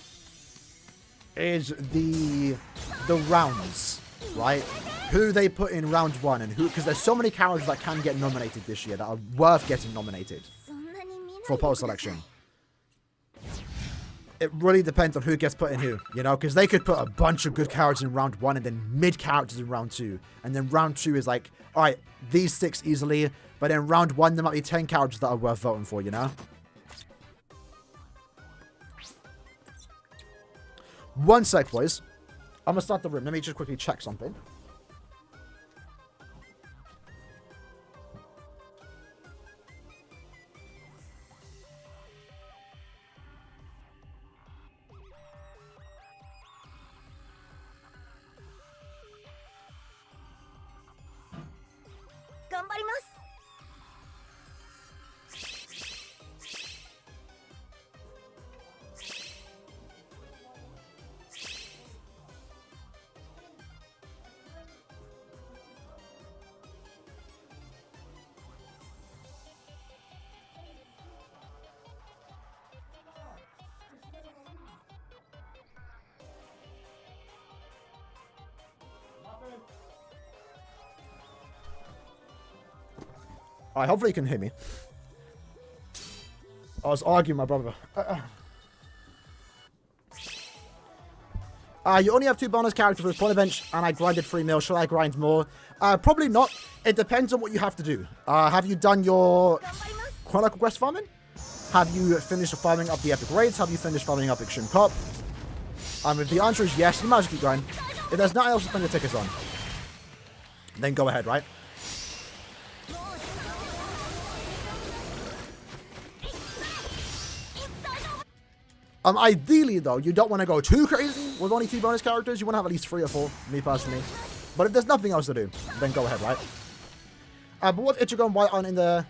is the rounds, right? Who they put in round 1 and who, because there's so many characters that can get nominated this year that are worth getting nominated for poll selection. It really depends on who gets put in who, you know, because they could put a bunch of good characters in round 1 and then mid characters in round 2. And then round 2 is like, all right, these 6 easily. But in round 1, there might be 10 characters that are worth voting for, you know? One sec, boys. I'm going to start the room. Let me just quickly check something. Alright, hopefully you can hear me. I was arguing with my brother. You only have 2 bonus characters with point bench, and I grinded 3 mil. Should I grind more? Probably not. It depends on what you have to do. Have you done your Chronicle Quest farming? Have you finished farming up the epic raids? Have you finished farming up Extreme Cup? If the answer is yes, you might as well keep going. If there's nothing else to spend your tickets on, then go ahead, right? Ideally, though, you don't want to go too crazy with only 2 bonus characters. You want to have at least 3 or 4, me personally. But if there's nothing else to do, then go ahead, right? But what if Ichigo and White aren't in the...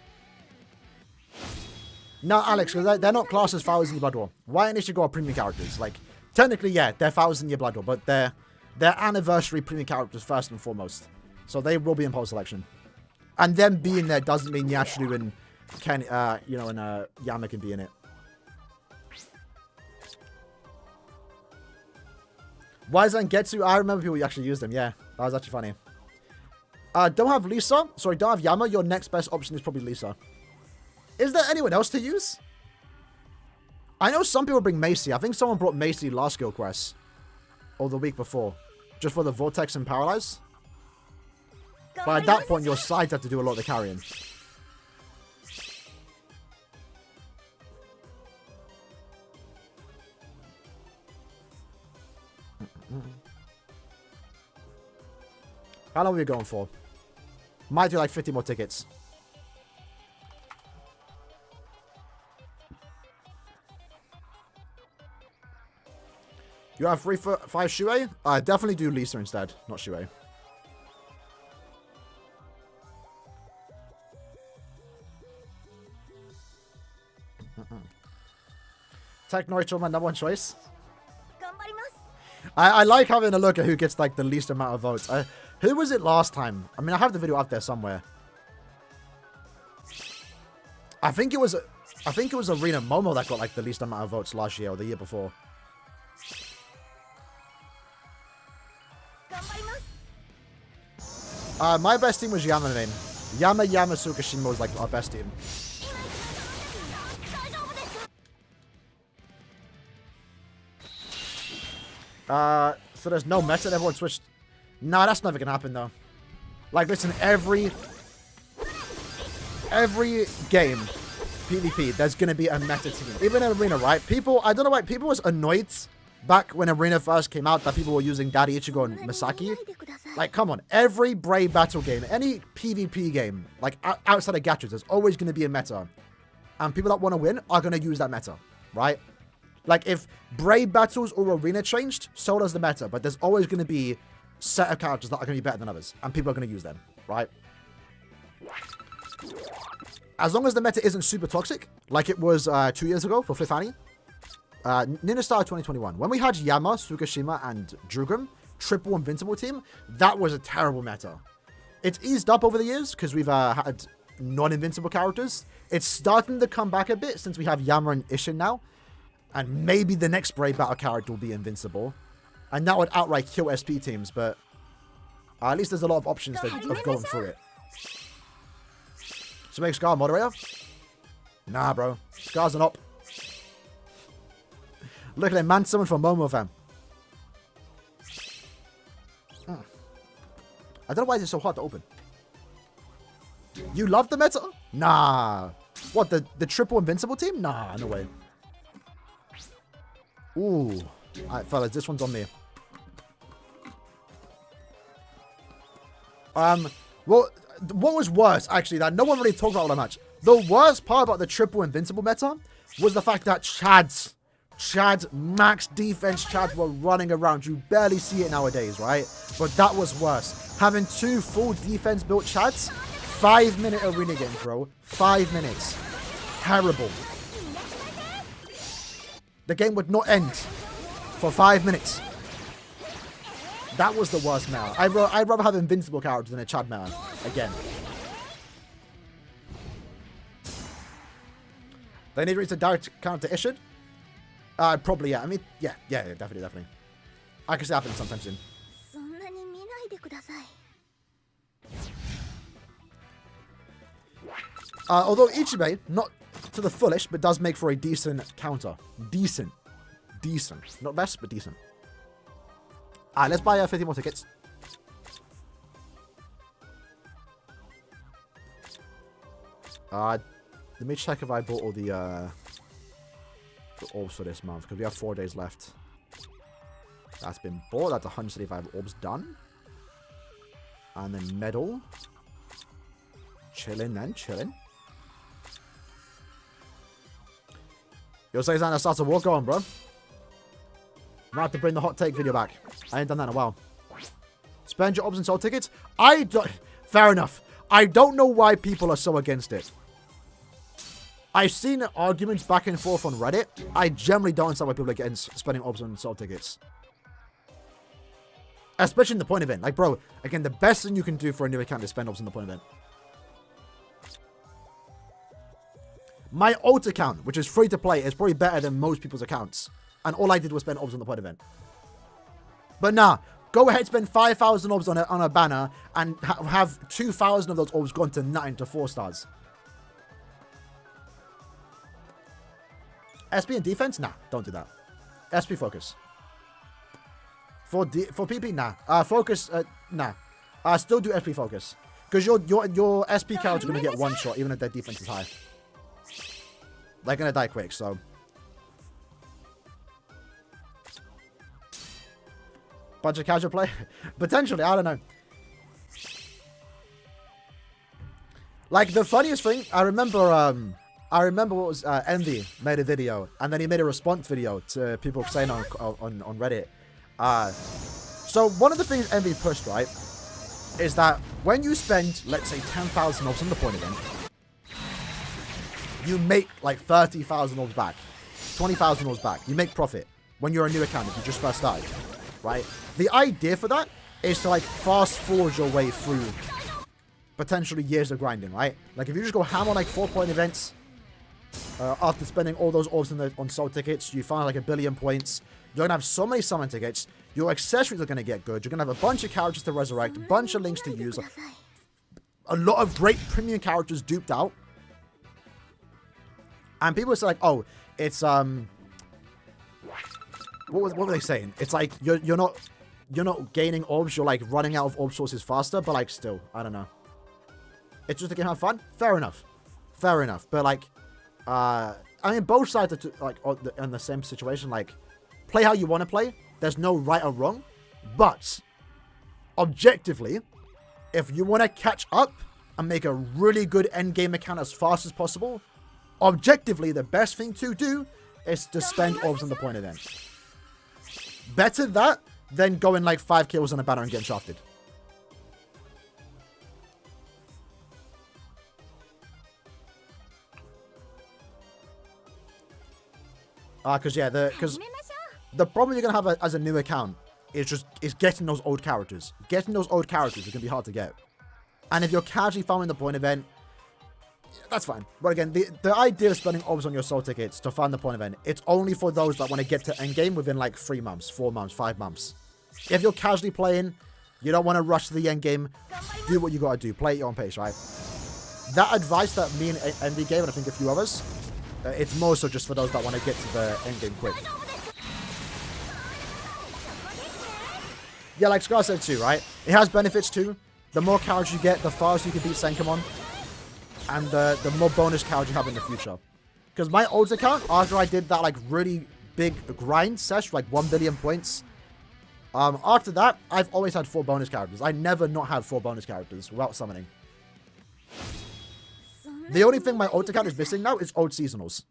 No, Alex, because they're not classed as Thousand Year Blood War. White and Ichigo are premium characters. Like, technically, yeah, they're Thousand Year Blood War, but they're anniversary premium characters first and foremost. So they will be in poll selection. And them being there doesn't mean Yashiro and Ken, Yama can be in it. Why is that Getsu? I remember people actually used them. Yeah, that was actually funny. Don't have Lisa. Sorry, don't have Yama. Your next best option is probably Lisa. Is there anyone else to use? I know some people bring Macy. I think someone brought Macy last Guild Quest. Or the week before. Just for the Vortex and Paralyze. But at that point, your sides have to do a lot of the carrying. How long are we going for? Might do like 50 more tickets. You have 3-5 Shuei? Definitely do Lisa instead, not Shuei. Tech Norito, my number 1 choice. I like having a look at who gets like the least amount of votes. Who was it last time? I mean, I have the video up there somewhere. I think it was Arena Momo that got like the least amount of votes last year or the year before. My best team was Yama main. Yama, Sukashima was like our best team. So there's no meta and everyone switched. Nah, that's never gonna happen though. Like, listen, every game, PvP, there's gonna be a meta team. Even in Arena, right? People, I don't know why, people was annoyed back when Arena first came out that people were using Daddy Ichigo and Misaki. Like, come on, every Brave Battle game, any PvP game, like outside of Gachas, there's always gonna be a meta. And people that want to win are gonna use that meta, right? Like, if Brave Battles or Arena changed, so does the meta. But there's always going to be set of characters that are going to be better than others, and people are going to use them, right? As long as the meta isn't super toxic, like it was 2 years ago for 5th Annie, Ninja Star 2021, when we had Yama, Tsukishima, and Drugum, triple invincible team, that was a terrible meta. It's eased up over the years because we've had non-invincible characters. It's starting to come back a bit since we have Yama and Ishin now. And maybe the next Brave Battle character will be invincible. And that would outright kill SP teams, but at least there's a lot of options of going through it. So make Scar moderator? Nah, bro. Scar's an op. Look at him, man summon for Momo, fam. I don't know why it's so hard to open. You love the meta? Nah. What, the triple invincible team? Nah, no way. Ooh. Alright, fellas, this one's on me. Well, what was worse, actually, that no one really talked about all that much. The worst part about the triple invincible meta was the fact that Chad's max defense Chads were running around. You barely see it nowadays, right? But that was worse. Having 2 full defense built Chads, 5-minute arena game, bro. 5 minutes. Terrible. The game would not end for 5 minutes. That was the worst meta. I'd rather have invincible characters than a Chad meta again. They need to reach a direct counter to Ishid. Probably, yeah. I mean, yeah, definitely. I can see it happening sometime soon. Although Ichibei, not to the fullest, but does make for a decent counter. Decent. Not best, but decent. Alright, let's buy 50 more tickets. Let me check if I bought all the orbs for this month, because we have 4 days left. That's been bought. That's 175 orbs done. And then medal. Chilling. Yo, say that starts a walk on, bro. Might have to bring the hot take video back. I ain't done that in a while. Spend your orbs and soul tickets. Fair enough. I don't know why people are so against it. I've seen arguments back and forth on Reddit. I generally don't understand why people are against spending orbs on soul tickets. Especially in the point event. Like, bro, again, the best thing you can do for a new account is spend orbs in the point event. My alt account, which is free to play, is probably better than most people's accounts. And all I did was spend orbs on the point event. But nah, go ahead, spend 5,000 orbs on a banner and have 2,000 of those orbs gone to 9 to 4 stars. SP and defense? Nah, don't do that. SP focus. For PP? Nah. Focus? Nah. Still do SP focus. Because your SP character is going to get one shot, even if their defense is high. They're going to die quick, so. Bunch of casual play? Potentially, I don't know. Like, the funniest thing, I remember what was, Envy made a video, and then he made a response video to people saying on Reddit. So, one of the things Envy pushed, right, is that when you spend, let's say, 10,000 orbs on the point event, you make, like, 30,000 orbs back, 20,000 orbs back. You make profit when you're a new account if you just first started, right? The idea for that is to, like, fast forward your way through potentially years of grinding, right? Like, if you just go ham on, like, 4-point events, after spending all those orbs on soul tickets, you find like 1 billion points. You're gonna have so many summon tickets. Your accessories are gonna get good. You're gonna have a bunch of characters to resurrect, a bunch of links to use, a lot of great premium characters duped out. And people say like, oh, it's what were they saying? It's like you're not gaining orbs. You're like running out of orb sources faster. But like still, I don't know. It's just a game have fun. Fair enough. But like. I mean, both sides are like in the same situation. Like, play how you want to play. There's no right or wrong. But, objectively, if you want to catch up and make a really good endgame account as fast as possible, objectively, the best thing to do is to spend orbs on the point event. Better that than going like 5 kills on a banner and getting shafted. Because the problem you're gonna have as a new account is getting those old characters. Getting those old characters is gonna be hard to get. And if you're casually farming the point event, that's fine. But again, the idea of spending orbs on your soul tickets to farm the point event, it's only for those that want to get to endgame within like 3 months, 4 months, 5 months. If you're casually playing, you don't want to rush to the endgame, do what you gotta do. Play at your own pace, right? That advice that me and Envy gave, and I think a few others, it's more so just for those that want to get to the endgame quick. Yeah, like Scar said too, right? It has benefits too. The more characters you get, the faster you can beat Senkamon. And the more bonus cards you have in the future. Because my old account, after I did that like really big grind sesh, like 1 billion points, after that, I've always had 4 bonus characters. I never not had 4 bonus characters without summoning. The only thing my old account is missing now is old seasonals.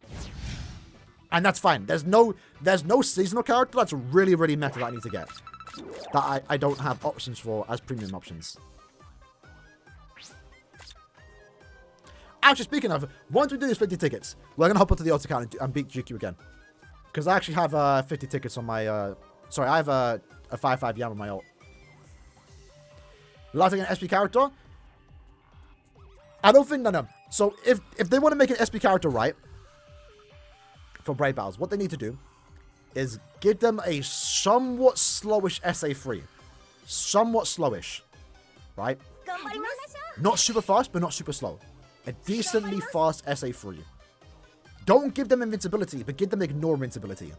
And that's fine. There's no seasonal character that's really, really meta that I need to get. That I don't have options for as premium options. Actually, speaking of, once we do these 50 tickets, we're going to hop onto the alt account and beat GQ again. Because I actually have 50 tickets on my... sorry, I have a 5-5 Yam on my alt. Last again, SP character. I don't think... No. So, if they want to make an SP character right, for Brave Battles, what they need to do is give them a somewhat slowish SA3. Somewhat slowish. Right? Not super fast, but not super slow. A decently fast SA3. Don't give them invincibility, but give them ignore invincibility.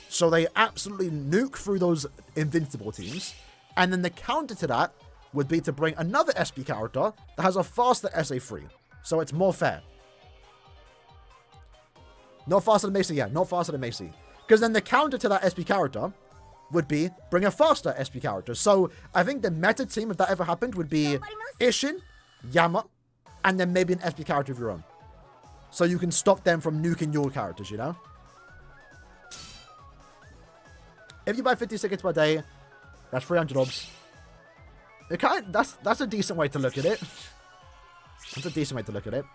So they absolutely nuke through those invincible teams. And then the counter to that would be to bring another SP character that has a faster SA3. So it's more fair. Not faster than Macy, yeah. Not faster than Macy. Because then the counter to that SP character would be bring a faster SP character. So I think the meta team, if that ever happened, would be Ishin, Yama, and then maybe an SP character of your own. So you can stop them from nuking your characters, you know? If you buy 50 tickets per day, that's 300 obs. That's a decent way to look at it. That's a decent way to look at it.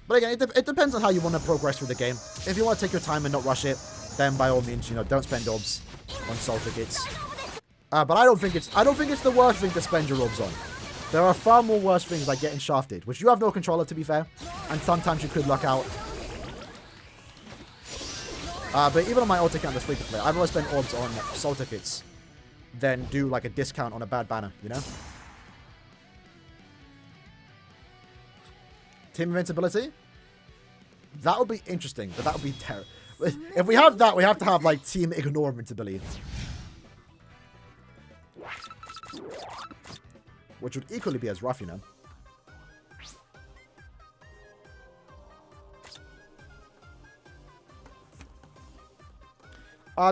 But again, it depends on how you want to progress through the game. If you want to take your time and not rush it, then by all means, you know, don't spend obs on soul tickets. But I don't think it's the worst thing to spend your orbs on. There are far more worse things like getting shafted, which you have no control of, to be fair. And sometimes you could luck out. But even on my alt account that's free to play, I've always spent orbs on soul tickets. Then do like a discount on a bad banner, you know? Team invincibility? That would be interesting, but that would be terrible. If we have that, we have to have like team ignore invincibility. Which would equally be as rough, you know.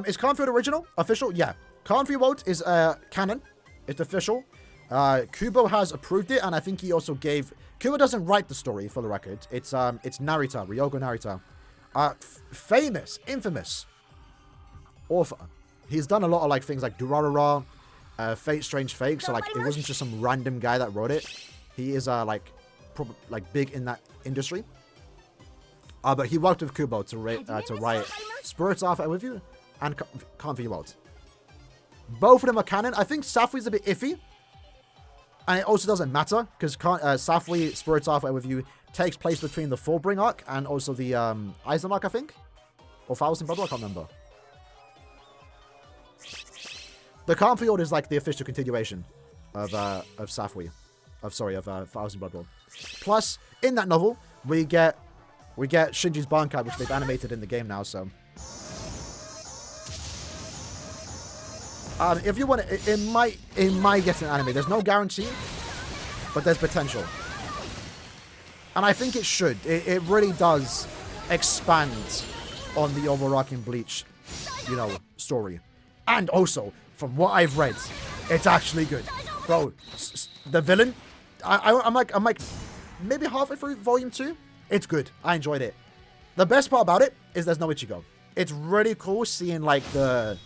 Is Cornfield original? Official? Yeah. Cornfield World is canon. It's official. Kubo has approved it, and I think he also gave... Kubo doesn't write the story, for the record. It's Narita, Ryogo Narita. Famous, infamous author. He's done a lot of like things like Durarara, Fate Strange Fake, so like it wasn't just some random guy that wrote it. He is like big in that industry. But he worked with Kubo to write Spirits Are with You and Cornfield World. Both of them are canon. I think Safui's a bit iffy. And it also doesn't matter, because Safui, Spirits Are with You, takes place between the Fullbring arc and also the Eisen arc, I think? Or Thousand Blood, I can't remember. The Cornfield is like the official continuation of Safui. Of Thousand Blood. Plus, in that novel, we get Shinji's Bankai, which they've animated in the game now, so... if you want it might get an anime. There's no guarantee, but there's potential. And I think it should. It really does expand on the overarching Bleach, you know, story. And also, from what I've read, it's actually good. Bro, the villain, I'm like maybe halfway through volume 2. It's good. I enjoyed it. The best part about it is there's no Ichigo. it's really cool seeing like the,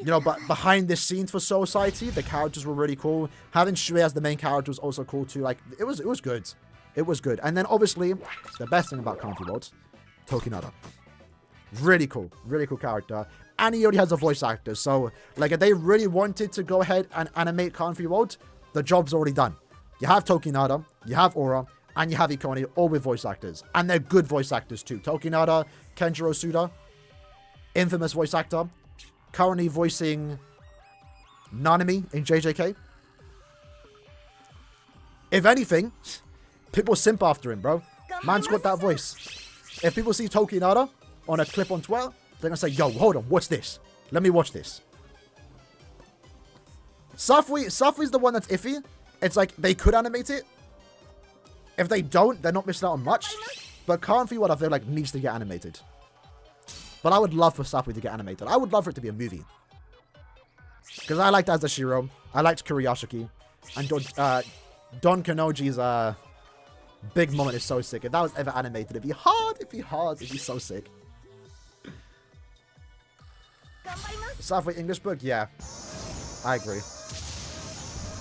but behind the scenes for Soul Society, the characters were really cool. Having Shui as the main character was also cool too. Like it was good. It was good. And then obviously the best thing about Country World, Tokinada. Really cool character. And he already has a voice actor. So like if they really wanted to go ahead and animate Country World, the job's already done. You have Tokinada, you have Aura, and you have Ikone, all with voice actors. And they're good voice actors too. Tokinada, Kenjiro Suda, infamous voice actor. Currently voicing Nanami in JJK. If anything, people simp after him, bro. Man's got that voice. If people see Tokinada on a clip on Twitter, they're going to say, yo, hold on, what's this? Let me watch this. Safui's the one that's iffy. It's like, they could animate it. If they don't, they're not missing out on much. But Country World, I feel like, needs to get animated. But I would love for Safui to get animated. I would love for it to be a movie. Because I liked Azashiro. I liked Kuriyashiki. And Don Kanoji's big moment is so sick. If that was ever animated, it'd be hard. It'd be so sick. Safui English book? Yeah. I agree.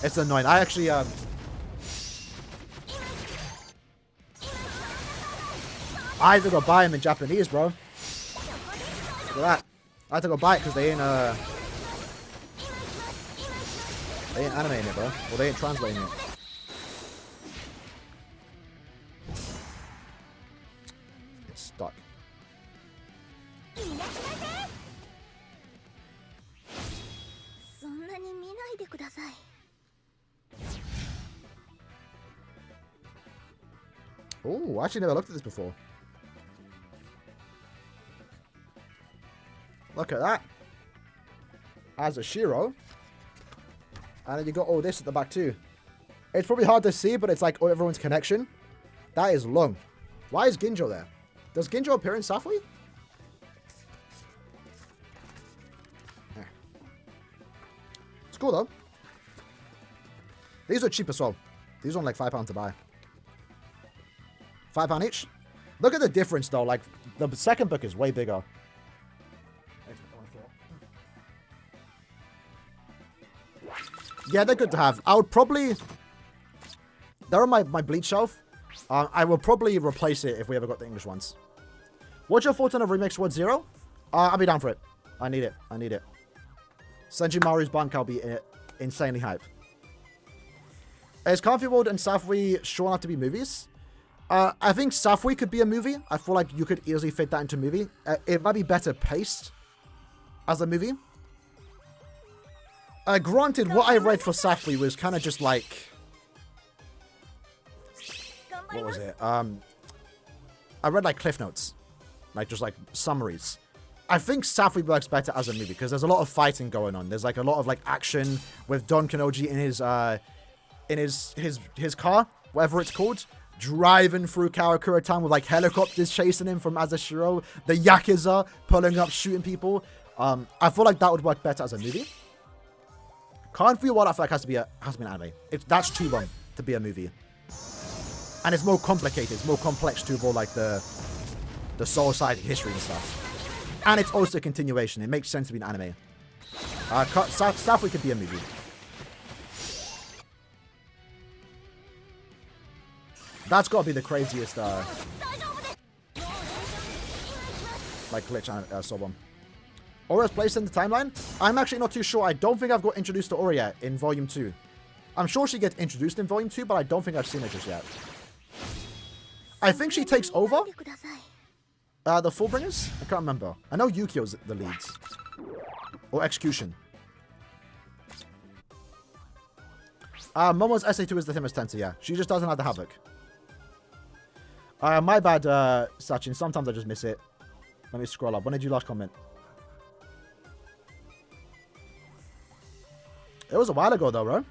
It's annoying. I actually... I had to go buy him in Japanese, bro. Look at that. I had to go buy it because they ain't animating it, bro. Or they ain't translating it. It's stuck. Oh, I actually never looked at this before. Look at that. As a Shiro. And then you got all this at the back too. It's probably hard to see, but it's like everyone's connection. That is long. Why is Ginjo there? Does Ginjo appear in Safui? It's cool though. These are cheap as well. These are only like £5 to buy. £5 each. Look at the difference though. Like the second book is way bigger. Yeah, they're good to have. I would probably... They're on my Bleach shelf. I will probably replace it if we ever got the English ones. What's your thoughts on a remix World Zero? I'll be down for it. I need it. Senjimaru's bank, I'll be insanely hype. Is Country World and Safui sure enough to be movies? I think Safui could be a movie. I feel like you could easily fit that into a movie. It might be better paced as a movie. Granted, what I read for Safui was kind of just like... What was it? I read like Cliff Notes. Like just like summaries. I think Safui works better as a movie because there's a lot of fighting going on. There's like a lot of like action with Don Kanoji in his car, whatever it's called, driving through Karakura Town with like helicopters chasing him from Azashiro, the Yakuza pulling up, shooting people. I feel like that would work better as a movie. Country World, I feel like has to be an anime. That's too long to be a movie. And it's more complicated. It's more complex to involve like the Soul Society history and stuff. And it's also a continuation. It makes sense to be an anime. Safui could be a movie. That's got to be the craziest like glitch I saw one. Aura's place in the timeline? I'm actually not too sure. I don't think I've got introduced to Aura yet in Volume 2. I'm sure she gets introduced in Volume 2, but I don't think I've seen her just yet. I think she takes over the Fullbringers? I can't remember. I know Yukio's the leads. Or Execution. Momo's SA2 is the Timmus Tensor, yeah. She just doesn't have the Havoc. My bad, Sachin. Sometimes I just miss it. Let me scroll up. When did you last comment? It was a while ago, though, bro.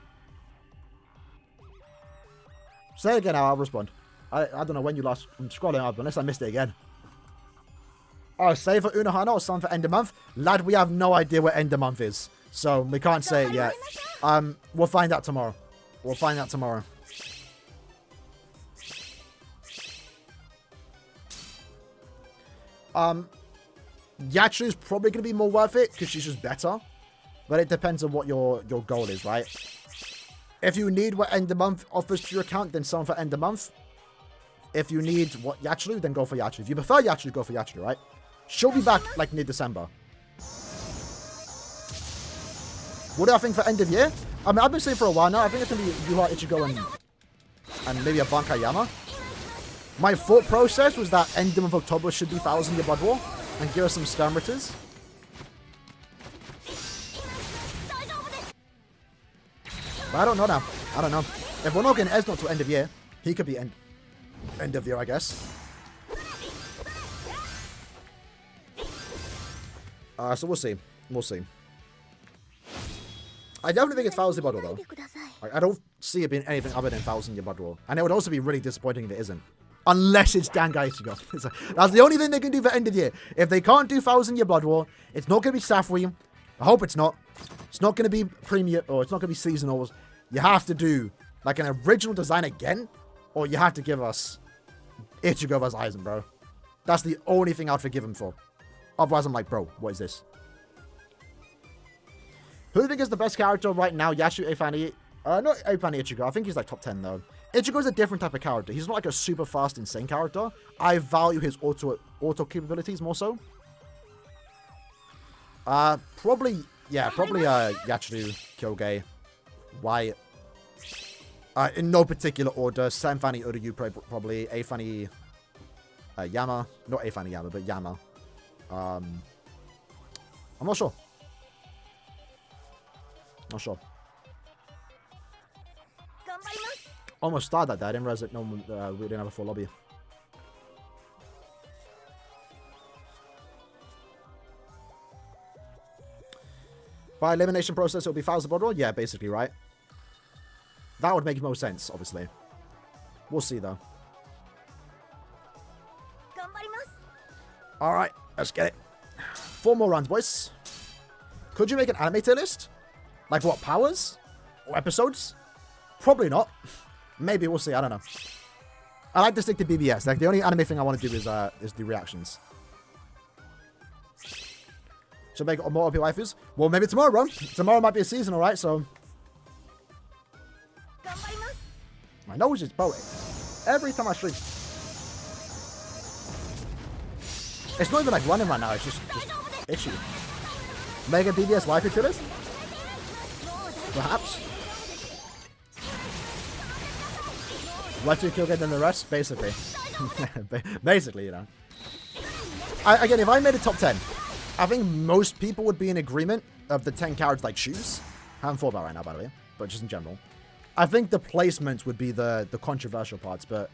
Say it again, I'll respond. I don't know when you last... I'm scrolling up, unless I missed it again. Oh, save for Unohana or something for end of month? Lad, we have no idea what end of month is. So, we can't say it yet. We'll find out tomorrow. Yachiru's probably going to be more worth it because she's just better. But it depends on what your goal is, right? If you need what end of month offers to your account, then someone for end of month. If you need what Yachiru, then go for Yachiru. If you prefer Yachiru, go for Yachiru, right? She'll be back like near December. What do I think for end of year? I mean, I've been saying for a while now. I think it's going to be Yuha, Ichigo, and maybe a Bankayama. My thought process was that end of October should be 1,000 Year Blood War and give us some skirmishes. But I don't know now. I don't know. If we're not getting Esno to end of year, he could be end of year, I guess. So we'll see. We'll see. I definitely think it's 1,000 Year Blood War, though. I don't see it being anything other than 1,000 Year Blood War. And it would also be really disappointing if it isn't. Unless it's Dangai Ichigo. That's the only thing they can do for end of year. If they can't do 1,000 Year Blood War, it's not going to be Safri. I hope it's not. It's not going to be premium, or it's not going to be seasonals. You have to do like an original design again, or you have to give us Ichigo vs Aizen, bro. That's the only thing I'd forgive him for. Otherwise, I'm like, bro, what is this? Who do you think is the best character right now? Yashu, Afani? Not Afani Ichigo. I think he's like top 10 though. Ichigo's a different type of character. He's not like a super fast, insane character. I value his auto capabilities more so. Probably Yachiru, Kyoge, Wyatt. In no particular order. Sanfani, Uryu, probably. Afani, Yama. Not Afani Yama, but Yama. I'm not sure. Not sure. Almost started that. I didn't realize that no one, we didn't have a full lobby. By elimination process, it'll be 1,000 Blood War? Yeah, basically, right? That would make most sense, obviously. We'll see, though. Alright, let's get it. 4 more runs, boys. Could you make an anime tier list? Like what, powers? Or episodes? Probably not. Maybe, we'll see, I don't know. I like to stick to BBS. Like, the only anime thing I want to do is the reactions. Should make more OP waifus? Well, maybe tomorrow, bro. Tomorrow might be a season, alright, so... My nose is blowing. Every time I stream. It's not even like running right now, it's just itchy. Mega BBS waifu to this? Perhaps. What you kill get than the rest? Basically. Basically, you know. Again, if I made a top 10, I think most people would be in agreement of the 10 characters like shoes. I haven't thought about right now, by the way, but just in general. I think the placements would be the controversial parts, but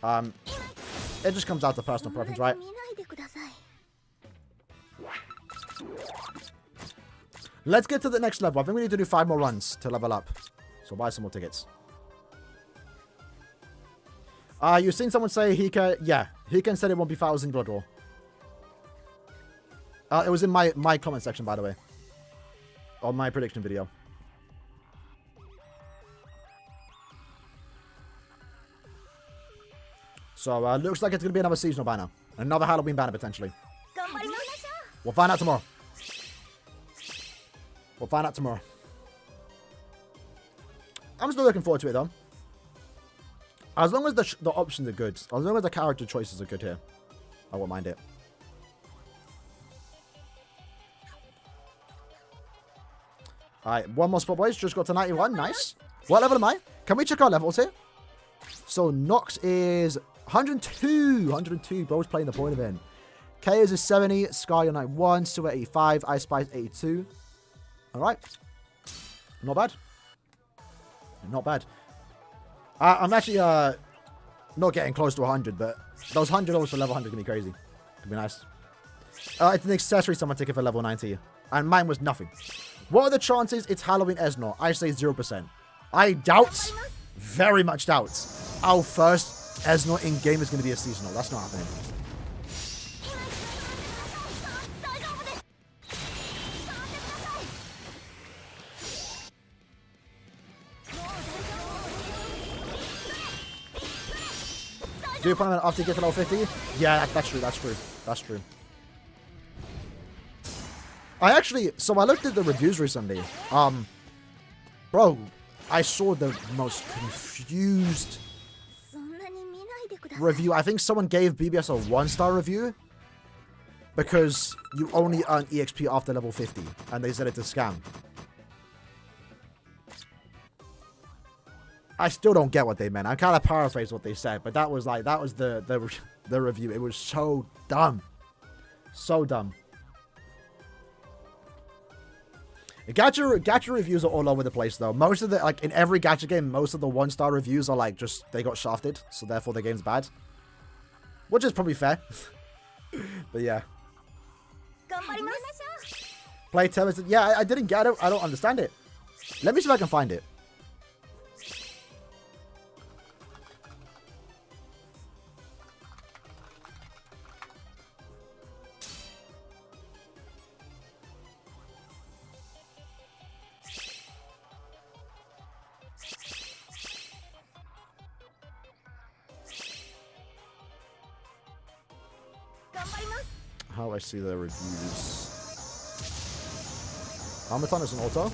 it just comes out to personal preference, right? Let's get to the next level. I think we need to do 5 more runs to level up. So buy some more tickets. You've seen someone say Hika? Yeah, Hika said it won't be 1,000 Blood War. It was in my comment section, by the way. On my prediction video. So, looks like it's going to be another seasonal banner. Another Halloween banner, potentially. We'll find out tomorrow. We'll find out tomorrow. I'm still looking forward to it, though. As long as the options are good. As long as the character choices are good here. I won't mind it. Alright, one more spot, boys. Just got to 91. Nice. What level am I? Can we check our levels here? So, Nox is 102. 102. Bro's playing the point event. Chaos is 70. Sky on 91. Silver 85. Ice Spice 82. Alright. Not bad. Not bad. I'm actually not getting close to 100, but those $100 for level 100 can be crazy. Could be nice. It's an accessory someone ticket for level 90. And mine was nothing. What are the chances it's Halloween Esno? I say 0%. I doubt, very much doubt, our first Esno in-game is going to be a seasonal. That's not happening. Do you plan on after you get to level 50? Yeah, that's true, that's true. That's true. So I looked at the reviews recently. Bro, I saw the most confused review. I think someone gave BBS a 1-star review because you only earn EXP after level 50, and they said it's a scam. I still don't get what they meant. I kind of paraphrased what they said, but that was the review. It was so dumb. So dumb. Gacha reviews are all over the place, though. Most of the, like, in every gacha game, most of the 1-star reviews are, like, just, they got shafted, so therefore the game's bad. Which is probably fair. But yeah. Play tennis. Yeah, I didn't get it. I don't understand it. Let me see if I can find it. How I see the reviews. Harmattan is an auto.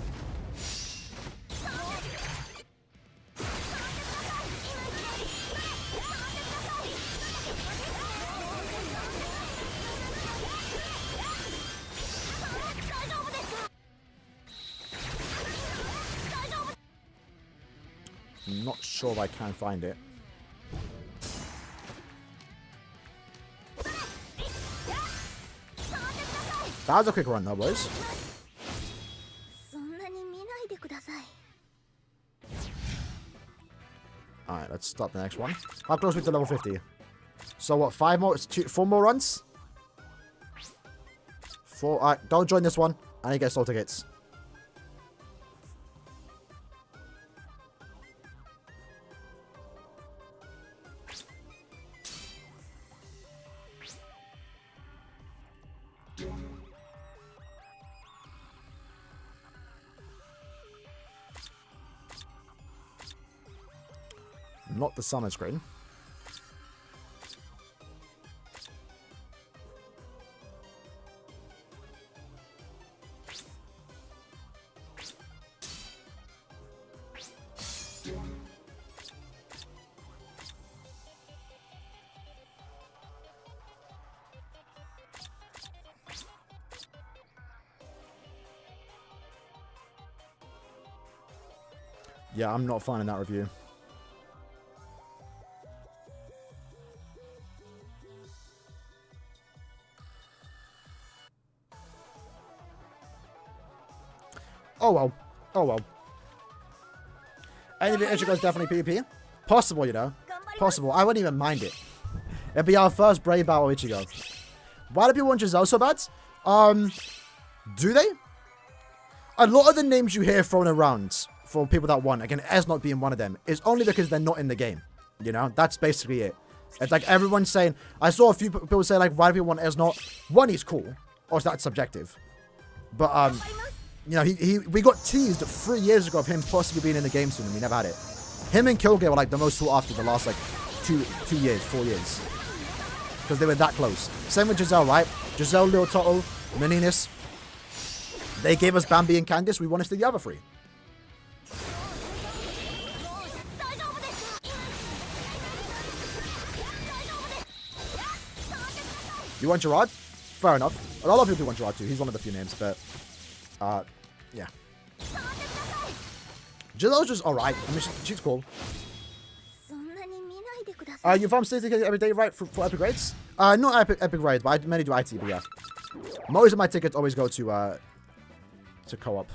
I'm not sure if I can find it. That was a quick run, though, boys. Alright, let's start the next one. How close are we to level 50? So what, 4 more runs? 4. Alright, don't join this one. I need to get soul tickets. Not the summon screen. Yeah, I'm not finding that review. Oh well. Oh well. Any of the Ichigo's definitely PvP? Possible, you know. Possible. I wouldn't even mind it. It'd be our first Brave Battle Ichigo. Why do people want Giselle so bad? Do they? A lot of the names you hear thrown around for people that want, again, Ez not being one of them, is only because they're not in the game. You know, that's basically it. It's like everyone's saying, I saw a few people say, like, why do people want Ez not? One, he's cool. Or is that subjective? But, you know, we got teased 3 years ago of him possibly being in the game soon, and we never had it. Him and Kyoge were like the most sought after the last like 4 years. Because they were that close. Same with Giselle, right? Giselle, Lil Toto, Meninis. They gave us Bambi and Candice. We want to see the other 3. You want Gerard? Fair enough. A lot of people do want Gerard too. He's one of the few names, but yeah. Giselle's just alright. I mean, she's cool. You farm state tickets every day, right, for epic raids? Not epic raids, but I mainly do IT, but yeah. Most of my tickets always go to co-op.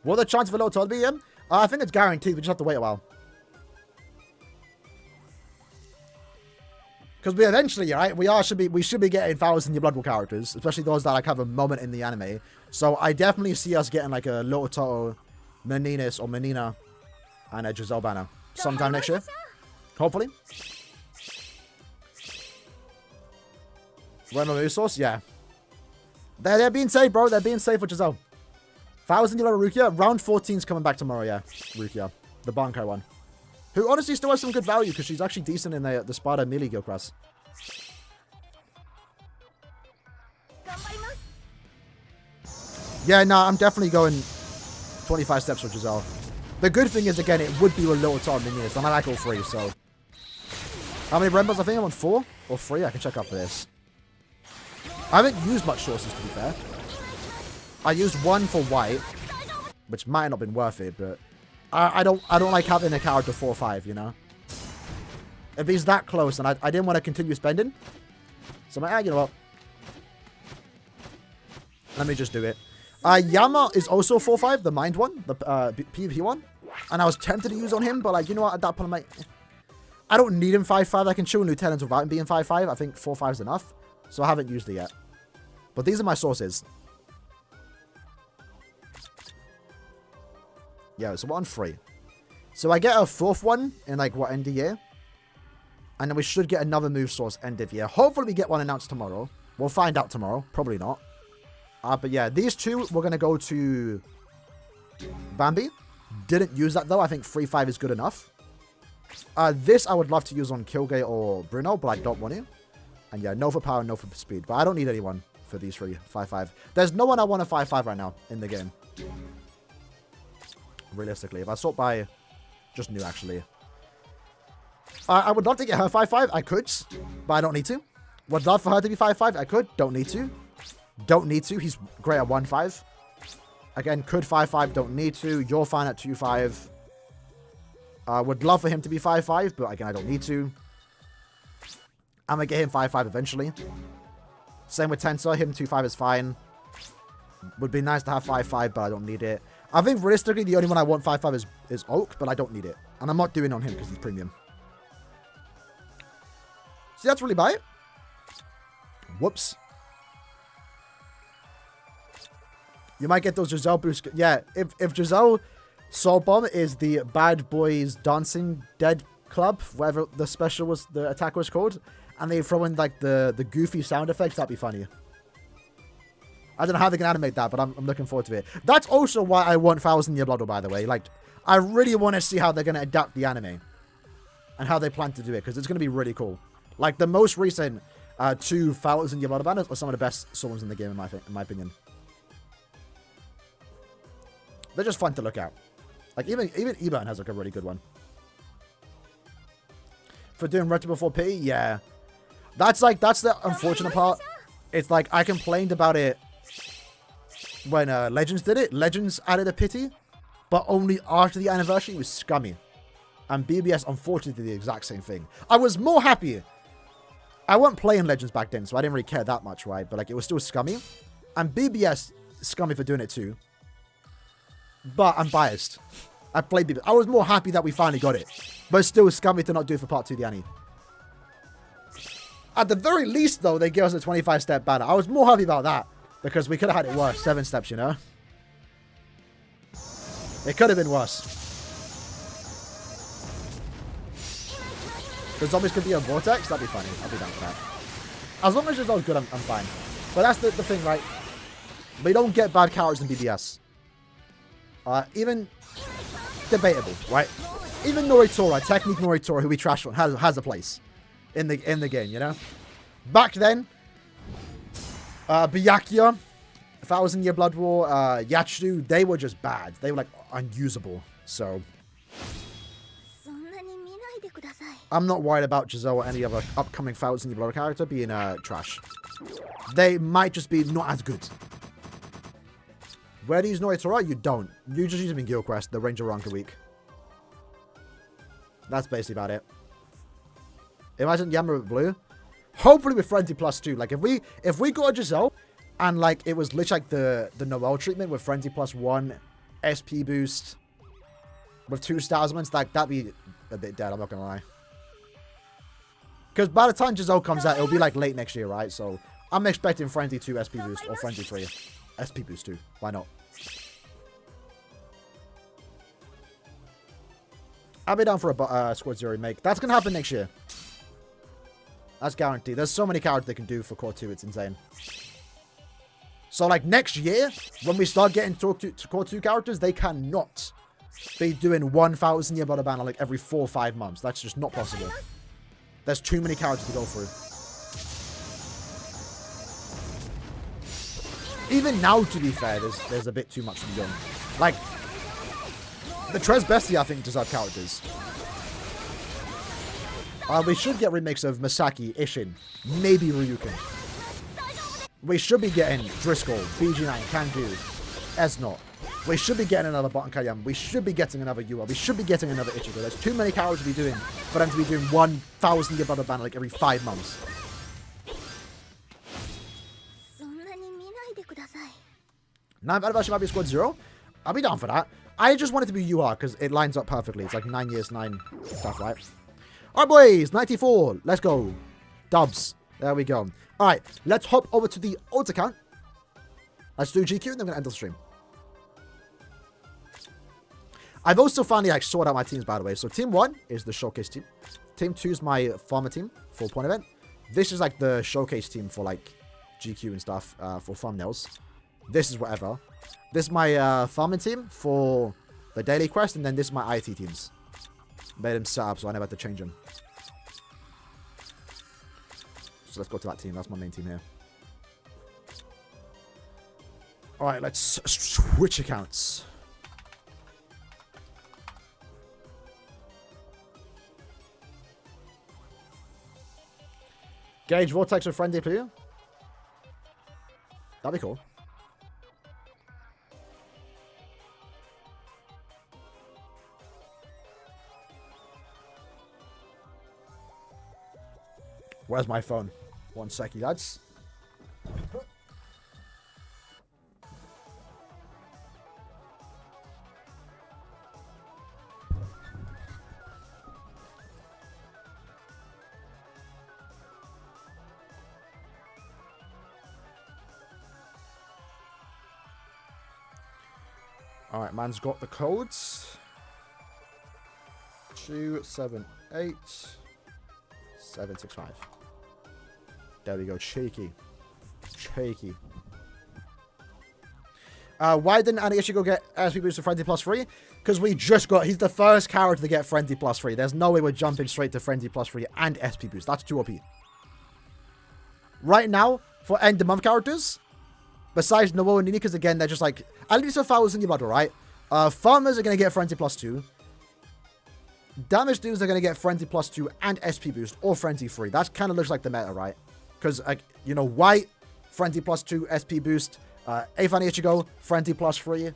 What are the chances of a low total be? I think it's guaranteed. We just have to wait a while. Because we eventually, right, we should be getting 1,000 Blood Bowl characters, especially those that like have a moment in the anime. So I definitely see us getting like a Little Toto, Meninis or Menina, and a Giselle banner sometime next year. Hopefully. Remo Usos, yeah. They're being safe, bro. They're being safe for Giselle. 1,000 Rukia. Round 14's coming back tomorrow, yeah. Rukia. The Bankai one. Who honestly still has some good value because she's actually decent in the Sparta melee guild class. Yeah, no, I'm definitely going 25 steps with Giselle. The good thing is, again, it would be with little Tom minions, and I like all three, so. How many rainbows? I think I'm on 4 or 3. I can check after this. I haven't used much sources, to be fair. I used 1 for white, which might not have been worth it, but I don't like having a character 4 or 5, you know? If he's that close, and I didn't want to continue spending, so I'm like, you know what? Let me just do it. Yama is also 4-5, the mind one, the PvP one. And I was tempted to use on him, but like, you know what, at that point, I'm like, I don't need him 5-5. I can chill in Lieutenant without him being 5-5. I think 4-5 is enough. So I haven't used it yet. But these are my sources. Yeah, so we're on 3. So I get a 4th one in like, what, end of year? And then we should get another move source end of year. Hopefully we get one announced tomorrow. We'll find out tomorrow. Probably not. But yeah, these two, we're going to go to Bambi. Didn't use that, though. I think 3-5 is good enough. This I would love to use on Kilgate or Bruno, but I don't want to. And yeah, no for power, no for speed. But I don't need anyone for these 3, 5-5. There's no one I want a 5-5 right now in the game. Realistically, if I sort by just new, actually. I would love to get her 5-5. I could, but I don't need to. Would love for her to be 5-5. I could. Don't need to. Don't need to. He's great at 1-5. Again, could 5-5. Don't need to. You're fine at 2-5. Would love for him to be 5-5, but again, I don't need to. I'm going to get him 5-5 eventually. Same with Tensor. Him 2-5 is fine. Would be nice to have 5-5, but I don't need it. I think realistically, the only one I want 5-5 is Oak, but I don't need it. And I'm not doing it on him because he's premium. See, that's really about it. Whoops. You might get those Giselle boosts. Yeah, if Giselle Soul Bomb is the Bad Boys Dancing Dead Club, whatever the special was, the attack was called, and they throw in like the goofy sound effects, that'd be funny. I don't know how they can animate that, but I'm looking forward to it. That's also why I want 1000 Year Blood War, by the way. Like, I really want to see how they're going to adapt the anime and how they plan to do it, because it's going to be really cool. Like, the most recent 2000 Year Blood banners are some of the best songs in the game, in my opinion. They're just fun to look at. Like, even Eburn has, like, a really good one. For doing Retro Before Pity, yeah. That's the unfortunate part. It's like, I complained about it when Legends did it. Legends added a pity, but only after the anniversary. It was scummy. And BBS, unfortunately, did the exact same thing. I was more happy. I wasn't playing Legends back then, so I didn't really care that much, right? But, like, it was still scummy. And BBS, scummy for doing it, too. But I'm biased. I played BBS. I was more happy that we finally got it. But it's still scummy to not do it for part 2 of the anime. At the very least, though, they gave us a 25-step banner. I was more happy about that. Because we could have had it worse. 7 steps, you know? It could have been worse. The zombies could be a vortex? That'd be funny. I'll be down for that. As long as it's all good, I'm fine. But that's the thing, right? We don't get bad characters in BBS. Even debatable, right? Even Noritora, Technique Noritora, who we trash on, has a place in the game, you know? Back then, Byakuya, 1000 Year Blood War, Yachiru, they were just bad. They were like unusable. So I'm not worried about Giselle or any other upcoming 1000 Year Blood War character being trash. They might just be not as good. Where do you use Noritora? You don't. You just use them in Guild Quest, the Ranger Rank a week. That's basically about it. Imagine Yama with blue. Hopefully with Frenzy plus 2. Like, if we got a Giselle, and, like, it was literally like the Noelle treatment with Frenzy plus 1, SP boost, with 2 Starsmans, like, that'd be a bit dead, I'm not gonna lie. Because by the time Giselle comes out, it'll be, like, late next year, right? So, I'm expecting Frenzy 2 SP boost, or Frenzy 3. SP boost too. Why not? I'll be down for a Squad Zero remake. That's going to happen next year. That's guaranteed. There's so many characters they can do for Core 2. It's insane. So, like, next year, when we start getting to Core 2 characters, they cannot be doing 1,000 year battle banner like every 4 or 5 months. That's just not possible. There's too many characters to go through. Even now, to be fair, there's a bit too much to be done. Like, the Tres Bestie, I think, deserve characters. We should get remakes of Masaki, Ishin, maybe Ryukin. We should be getting Driscoll, BG9, Kanju, Esnot. We should be getting another Bottom Kayam. We should be getting another Yua. We should be getting another Ichigo. There's too many characters to be doing for them to be doing 1,000 year battle banner like every 5 months. Ninth anniversary might be squad 0. I'll be down for that. I just want it to be UR because it lines up perfectly. It's like 9 years, 9 stuff, right? Alright, boys. 94. Let's go. Dubs. There we go. Alright, let's hop over to the old account. Let's do GQ and then I'm going to end the stream. I've also finally like sorted out my teams, by the way. So team 1 is the showcase team. Team 2 is my farmer team for point event. This is like the showcase team for like GQ and stuff for thumbnails. This is whatever. This is my farming team for the daily quest. And then this is my IT teams. Made them set up so I never had to change them. So let's go to that team. That's my main team here. Alright, let's switch accounts. Gauge Vortex with friendly player. That'd be cool. Where's my phone? 1 second, lads. Alright, man's got the codes. 278 765. There we go. Cheeky. Cheeky. Why didn't Aaroniero get SP boost to Frenzy plus 3? Because we just got... He's the first character to get Frenzy plus 3. There's no way we're jumping straight to Frenzy plus 3 and SP boost. That's too OP. Right now, for end of month characters, besides Noah and Nini, because again, they're just like... At least 1,000 your battle, right? Farmers are going to get Frenzy plus 2. Damage dealers are going to get Frenzy plus 2 and SP boost, or Frenzy 3. That kind of looks like the meta, right? Because, you know, White, Frenzy plus 2, SP boost. Aaroniero, Frenzy plus 3.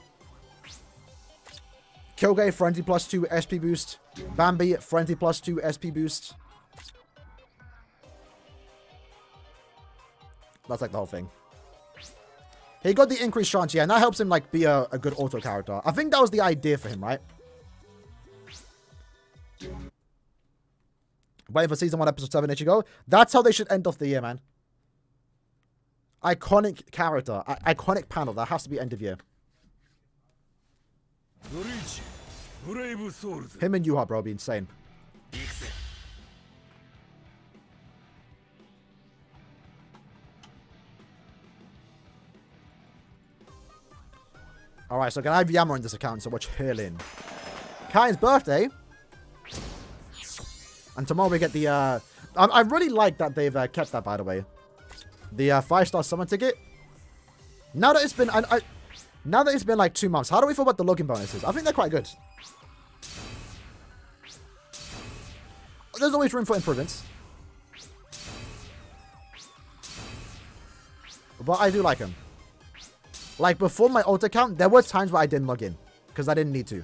Kyoge, Frenzy plus 2, SP boost. Bambi, Frenzy plus 2, SP boost. That's like the whole thing. He got the increased chance, yeah, and that helps him, like, be a good auto character. I think that was the idea for him, right? Waiting for season 1, episode 7, Ichigo. That's how they should end off the year, man. Iconic character. Iconic panel. That has to be end of year. Him and Yuha, bro, be insane. Alright, so can I have Yammer in this account, so we're chilling. Kain's birthday. And tomorrow we get the, I really like that they've kept that, by the way. The 5-star summon ticket. Now that it's been, now that it's been like 2 months, how do we feel about the login bonuses? I think they're quite good. There's always room for improvements. But I do like them. Like, before my old account, there were times where I didn't log in. Because I didn't need to.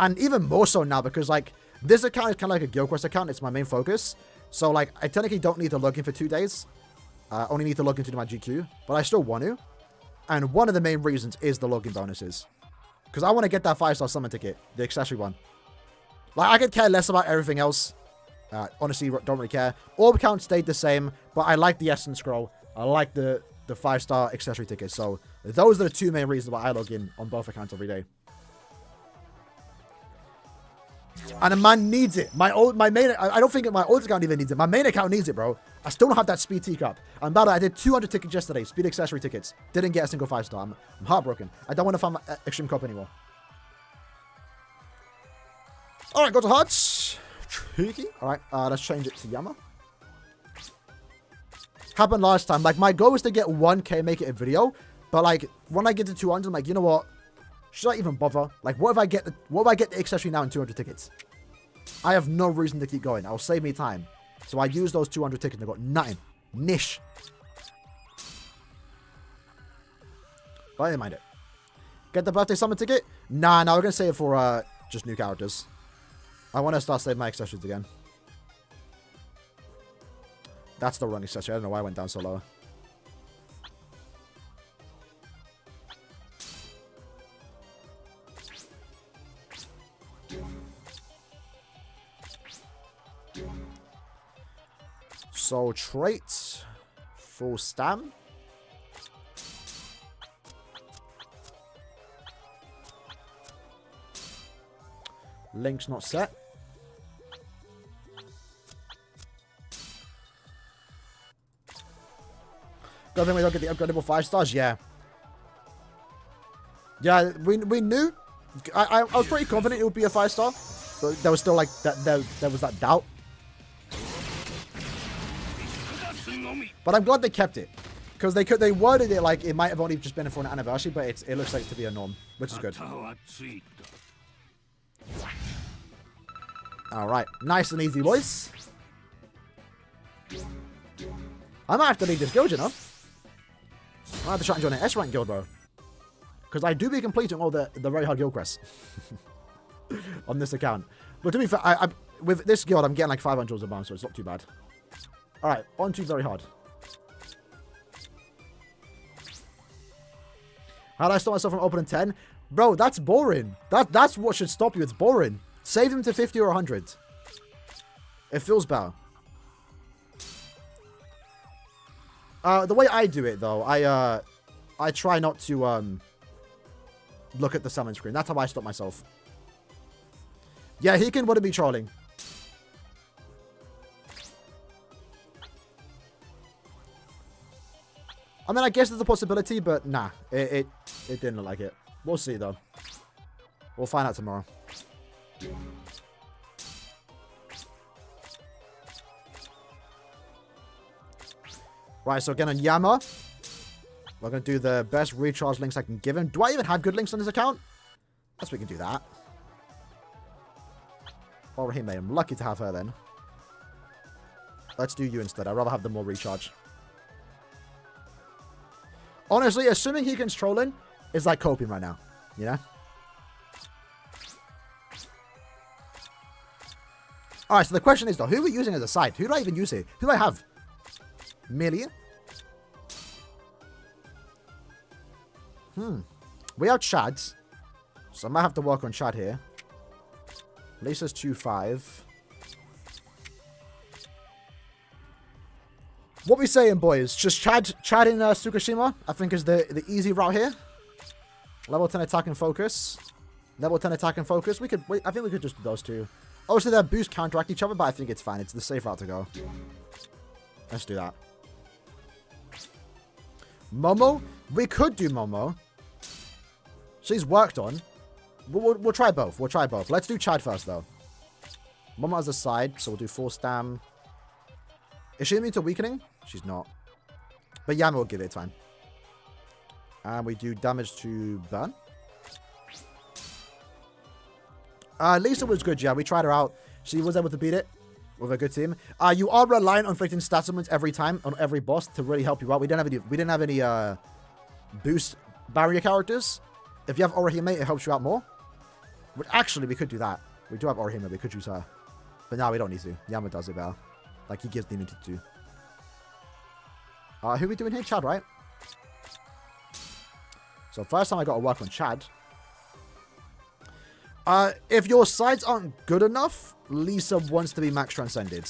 And even more so now, because, like, this account is kind of like a Guild Quest account. It's my main focus. So, like, I technically don't need to log in for 2 days. I only need to log into my GQ. But I still want to. And one of the main reasons is the login bonuses. Because I want to get that 5-star summon ticket. The accessory one. Like, I could care less about everything else. Honestly, don't really care. Orb count stayed the same. But I like the Essence Scroll. I like the 5-star accessory ticket. So, those are the 2 main reasons why I log in on both accounts every day. And a man needs it. I don't think my old account even needs it. My main account needs it, bro. I still don't have that speed teacup. And by the way, I did 200 tickets yesterday. Speed accessory tickets. Didn't get a single 5-star. I'm heartbroken. I don't want to farm Extreme Cup anymore. Alright, got to Hearts. Tricky. Alright, let's change it to Yama. Happened last time. Like, my goal was to get 1k, make it a video. But, like, when I get to 200, I'm like, you know what? Should I even bother? Like, what if I get the accessory now in 200 tickets? I have no reason to keep going. It'll save me time. So I used those 200 tickets and I got nothing. Niche. But I didn't mind it. Get the birthday summon ticket? Nah, we're going to save it for just new characters. I want to start saving my accessories again. That's the wrong accessory. I don't know why I went down so low. So, traits. Full stam. Link's not set. Don't think we don't get the upgradable 5 stars? Yeah. Yeah, we knew. I was pretty confident it would be a 5 star. But there was still like that there was that doubt. But I'm glad they kept it. Because they worded it like it might have only just been for an anniversary, but it looks like it to be a norm, which is good. Alright, nice and easy, boys. I might have to leave this guild, you know. I might have to try and join an S-rank guild, bro. Because I do be completing all the very hard guild quests. On this account. But to be fair, with this guild, I'm getting like 500 a month, so it's not too bad. Alright, on to very hard. How do I stop myself from opening 10? Bro, that's boring. That's what should stop you. It's boring. Save them to 50 or 100. It feels better. The way I do it, though, I try not to look at the summon screen. That's how I stop myself. Yeah, he wouldn't be trolling. I mean, I guess there's a possibility, but nah, it didn't look like it. We'll see, though. We'll find out tomorrow. Right, so again on Yama, we're going to do the best recharge links I can give him. Do I even have good links on this account? Guess we can do that. Aaroniero, I'm lucky to have her then. Let's do you instead. I'd rather have the more recharge. Honestly, assuming he can troll in is like coping right now. You know? Alright, so the question is though, who are we using as a side? Who do I even use here? Who do I have? Million? We have Chads. So I might have to work on Chad here. Lisa's 2-5. What we saying, boys? Just Chad in Tsukishima, I think is the easy route here. Level 10 attack and focus. Level 10 attack and focus. I think we could just do those two. Obviously, their boosts counteract each other, but I think it's fine. It's the safe route to go. Let's do that. Momo? We could do Momo. She's worked on. We'll try both. We'll try both. Let's do Chad first, though. Momo has a side, so we'll do full stam. Is she immune to weakening? She's not. But Yama will give it time. And we do damage to burn. Lisa was good, yeah. We tried her out. She was able to beat it with a good team. You are reliant on inflicting stat summons every time on every boss to really help you out. We didn't have any boost barrier characters. If you have Aaroniero, it helps you out more. But actually, we could do that. We do have Aaroniero. We could use her. But now we don't need to. Yama does it better. Like, he gives the immunity to. Who are we doing here? Chad, right? So, first time I got to work on Chad. If your sides aren't good enough, Lisa wants to be max transcended.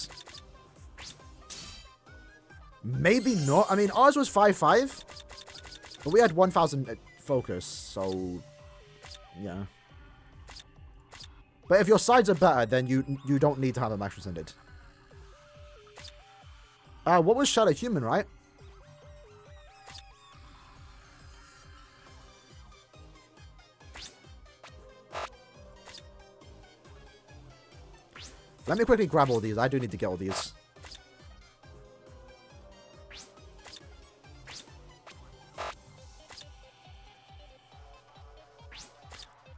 Maybe not. I mean, ours was 5-5. But we had 1,000 focus, so... yeah. But if your sides are better, then you don't need to have a max transcended. What was Shadow Human, right? Let me quickly grab all these. I do need to get all these.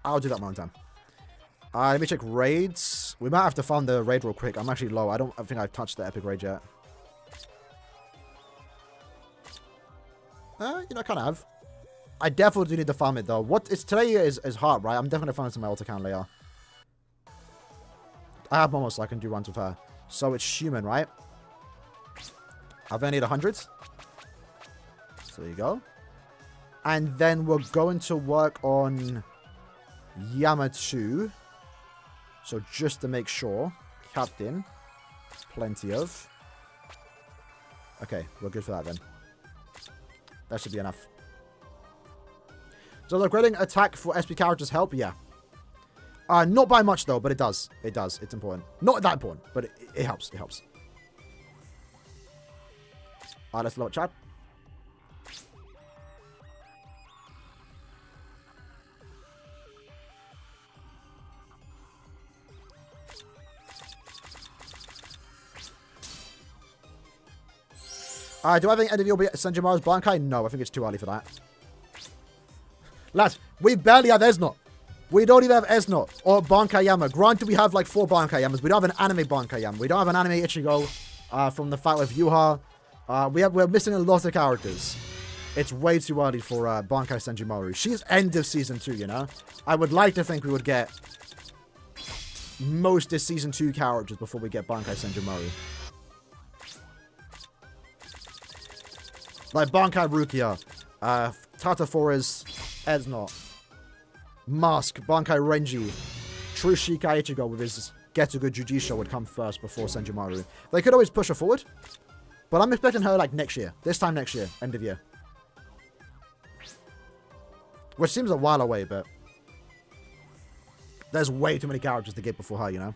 I'll do that one time. Let me check raids. We might have to farm the raid real quick. I'm actually low. I think I've touched the epic raid yet. You know, I kind of have. I definitely do need to farm it, though. Today is hard, right? I'm definitely farming some my ult account later. I have Momo, so I can do runs with her. So it's human, right? I've only need 100. So there you go. And then we're going to work on Yama 2. So just to make sure. Captain. Plenty of. Okay, we're good for that then. That should be enough. So upgrading attack for SP characters help? Yeah. Not by much though, but it does. It does. It's important. Not that important, but it helps. It helps. Let's load chat. Do I think any of you will be Senjumaru's Bankai? No, I think it's too early for that. Lads, we barely have Esnot. We don't even have Esnot or Bankai Yama. Granted, we have like 4 Bankai Yamas. We don't have an anime Bankai Yama. We don't have an anime Ichigo from the fight with Yuha. We're missing a lot of characters. It's way too early for Bankai Senjumaru. She's end of season 2, you know? I would like to think we would get most of season 2 characters before we get Bankai Senjumaru. Like Bankai Rukia, Tata Forest, Esnot, Mask, Bankai Renji, True Shikai Ichigo with his Getuga Jujisho would come first before Senjumaru. They could always push her forward, but I'm expecting her like next year. This time next year, end of year. Which seems a while away, but there's way too many characters to get before her, you know?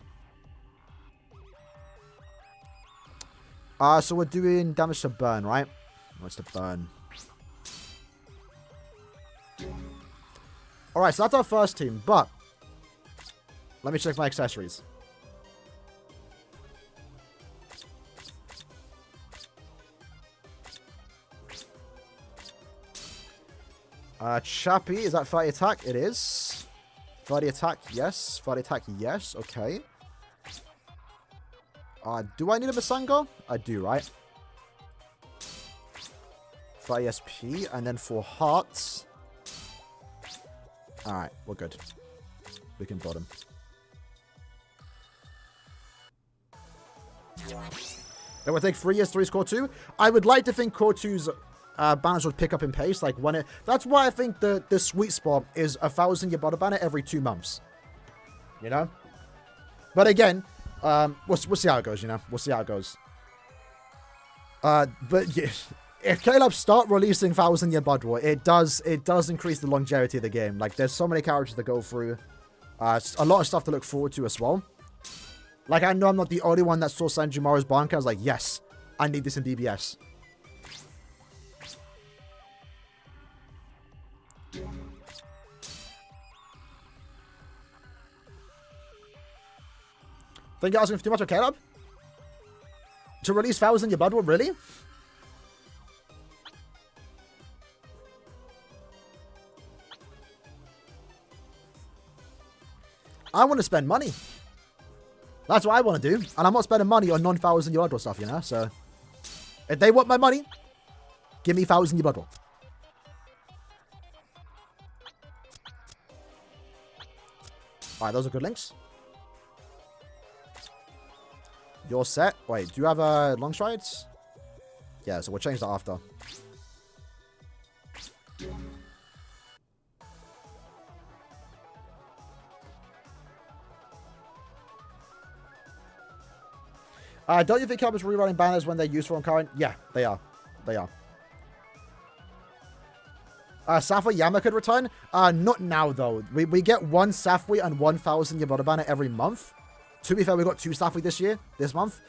So we're doing damage to burn, right? What's the burn? Alright, so that's our first team, but let me check my accessories. Chappie, is that 30 attack? It is. 30 attack, yes. 30 attack, yes. Okay. Do I need a Masanga? I do, right? 30 SP, and then for hearts. Alright, we're good. We can bottom. It will take 3 years to reach Core 2. I would like to think Core 2's banners would pick up in pace. Like when that's why I think the sweet spot is 1,000 Yabata banner every 2 months. You know? But again, we'll see how it goes, you know? We'll see how it goes. But yeah. If Caleb start releasing 1,000 Year Budwar, it does increase the longevity of the game. Like, there's so many characters to go through. A lot of stuff to look forward to as well. Like, I know I'm not the only one that saw Senjumaru's Bankai. I was like, yes, I need this in DBS. Think you're asking for too much of Caleb? To release 1,000 Year Budwar, really? I want to spend money. That's what I want to do. And I'm not spending money on non-1,000 Year Budwar stuff, you know? So, if they want my money, give me 1,000 Year Budwar. Alright, those are good links. You're set. Wait, do you have long strides? Yeah, so we'll change that after. Don't you think Caleb's rerunning banners when they're useful and current? Yeah, they are. They are. Safwi Yama could return? Not now, though. We get 1 Safwi and 1,000 Yabata banner every month. To be fair, we got 2 Safwi this month.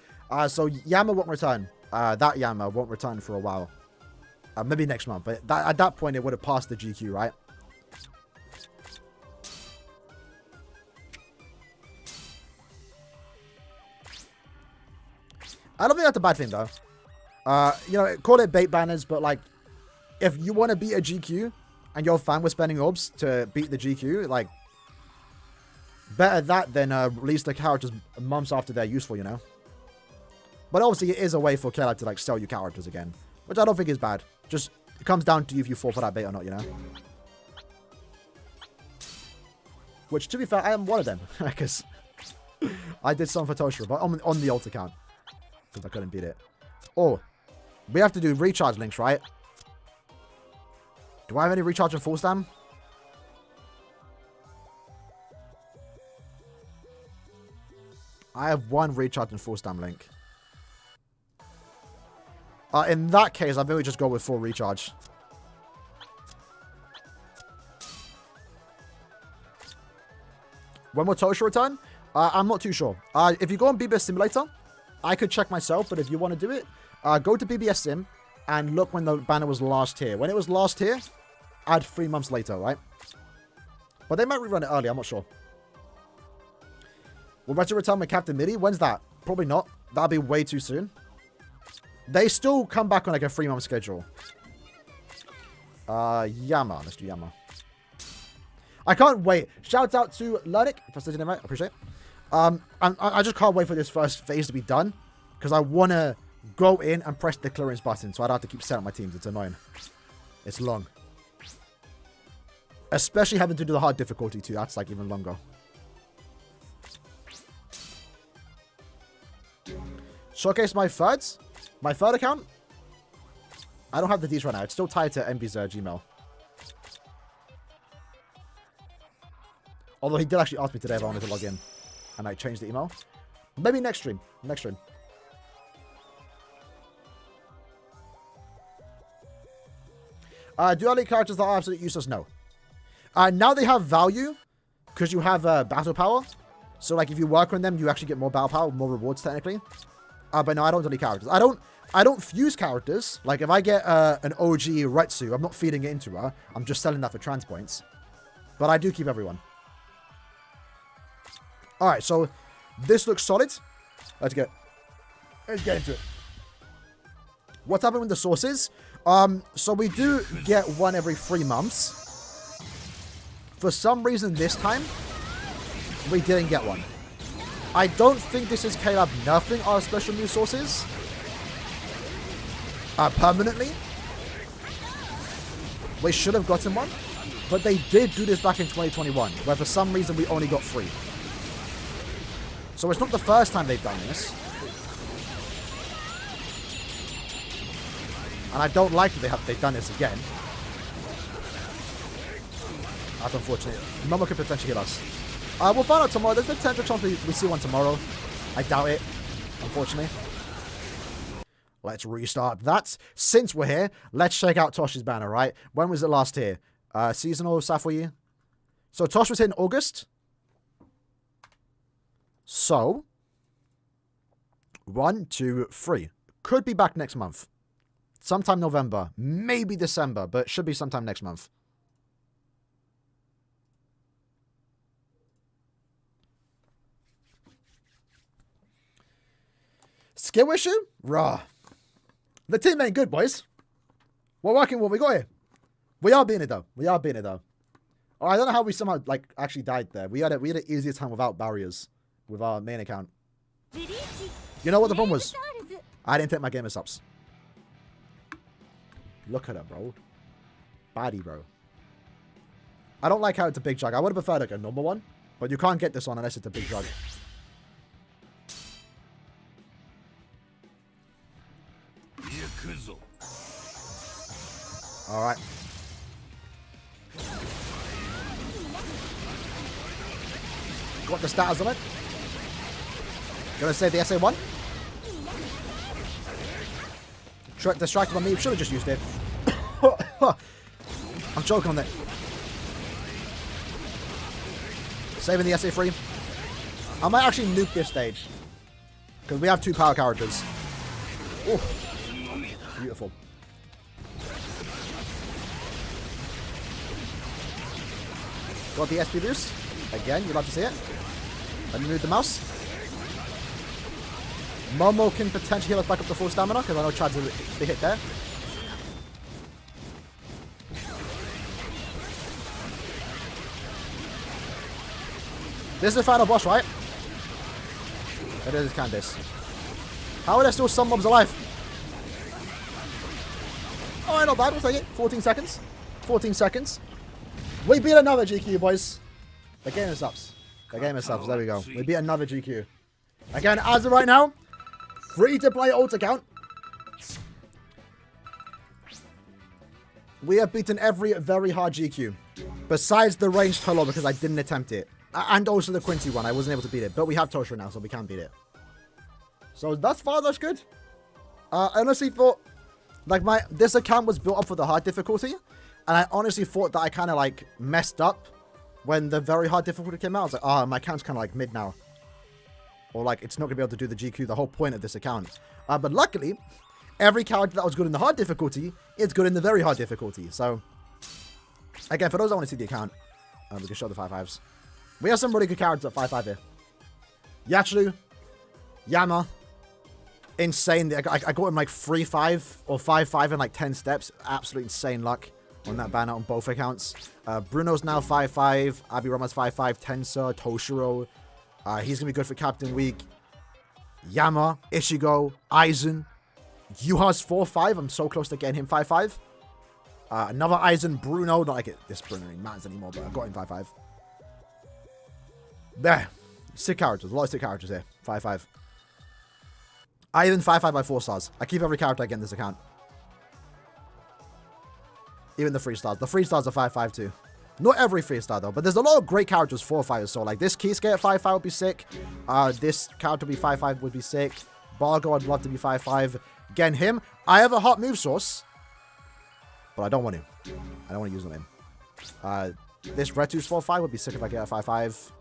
So Yama won't return. That Yama won't return for a while. Maybe next month. But at that point, it would have passed the GQ, right? I don't think that's a bad thing, though. You know, call it bait banners, but, like, if you want to beat a GQ and you're fine with spending orbs to beat the GQ, like, better that than release the characters months after they're useful, you know? But obviously, it is a way for KLab to, like, sell you characters again, which I don't think is bad. Just, it comes down to you if you fall for that bait or not, you know? Which, to be fair, I am one of them, because I did some for Toshiro, but on the alt account, because I couldn't beat it. Oh, we have to do recharge links, right? Do I have any recharge and full stam? I have one recharge and full stam link. In that case, I think we just go with full recharge. When will Toshiro return? I'm not too sure. If you go on BBS Simulator, I could check myself, but if you want to do it, go to BBS Sim and look when the banner was last here. When it was last here, add 3 months later, right? But they might rerun it early, I'm not sure. Will Retro return with Captain Midi? When's that? Probably not. That'll be way too soon. They still come back on like a 3-month schedule. Yama. Let's do Yama. I can't wait. Shout out to Lernick, if I said your name right. I appreciate it. I just can't wait for this first phase to be done, because I want to go in and press the clearance button, so I don't have to keep setting up my teams. It's annoying. It's long. Especially having to do the hard difficulty too. That's like even longer. Showcase my thirds. My third account. I don't have the Ds right now. It's still tied to MB's Gmail. Although he did actually ask me today if I wanted to log in and like change the email. Maybe next stream. Next stream. Do I like characters that are absolutely useless? No. Now they have value because you have battle power. So like if you work on them, you actually get more battle power, more rewards technically. But no, I don't delete characters. I don't fuse characters. Like if I get an OG Retsu, I'm not feeding it into her. I'm just selling that for trans points. But I do keep everyone. Alright, so this looks solid. Let's get into it. What's happening with the sources? So we do get one every 3 months. For some reason this time, we didn't get one. I don't think this is KLab nerfing our special news sources. Permanently. We should have gotten one. But they did do this back in 2021, where for some reason we only got 3. So it's not the first time they've done this. And I don't like that they've done this again. That's unfortunate. Momo could potentially hit us. We'll find out tomorrow. There's a potential chance we see one tomorrow. I doubt it, unfortunately. Let's restart that. Since we're here, let's check out Tosh's banner, right? When was it last here? Seasonal Safway. So Tosh was here in August. So, 1, 2, 3. Could be back next month. Sometime November. Maybe December, but should be sometime next month. Skill issue? Raw. The team ain't good, boys. We're working what we got here. We are being it, though. We are being it, though. Oh, I don't know how we somehow, like, actually died there. We had an easier time without barriers. With our main account. You know what the problem was? I didn't take my gamer subs. Look at her, bro. Baddie, bro. I don't like how it's a big jug. I would have preferred like a normal one. But you can't get this one unless it's a big jug. Alright. Got the status on it. Gonna save the SA1. Distracted by me. Should have just used it. I'm joking on that. Saving the SA3. I might actually nuke this stage. Because we have 2 power characters. Ooh. Beautiful. Got the SP boost. Again, you'd like to see it. Let me move the mouse. Momo can potentially heal us back up to full stamina, because I know Chad's a big hit there. This is the final boss, right? It is Candice. How are there still some mobs alive? Oh, not bad. We'll take it. 14 seconds. 14 seconds. We beat another GQ, boys. The game is up. The game is up. There we go. We beat another GQ. Again, as of right now, free to play alt account. We have beaten every very hard GQ. Besides the ranged hello, because I didn't attempt it. And also the Quincy one. I wasn't able to beat it. But we have Tosha now, so we can beat it. So thus far, that's good. I honestly thought, like, this account was built up for the hard difficulty. And I honestly thought that I kind of, like, messed up when the very hard difficulty came out. I was like, oh, my account's kind of, like, mid now. Or, like, it's not going to be able to do the GQ, the whole point of this account. But luckily, every character that was good in the hard difficulty is good in the very hard difficulty. So, again, for those that want to see the account, we can show the 5-5s. We have some really good characters at 5-5 here. Yachiru, Yama, insane. I got him like 3-5 or 5-5 in like 10 steps. Absolutely insane luck on that banner on both accounts. Bruno's now 5-5. Abirama's 5-5. Tensor, Toshiro. He's going to be good for Captain Week. Yama, Ichigo, Aizen. Yuha's 4-5. I'm so close to getting him 5-5. Another Aizen, Bruno. Not like this Bruno really matters anymore, but I got him 5-5. There. Sick characters. A lot of sick characters here. 5-5. I even 5-5 by 4 stars. I keep every character I get in this account. Even the 3 stars. The 3 stars are 5-5 too. Not every 3 star though, but there's a lot of great characters 4-5 so like this Kisuke at 5-5 would be sick. This character would be 5-5 would be sick. Bargo I'd love to be 5-5. Again, him. I have a hot move source, but I don't want him. I don't want to use him. This Retu's 4-5 would be sick if I get a 5-5.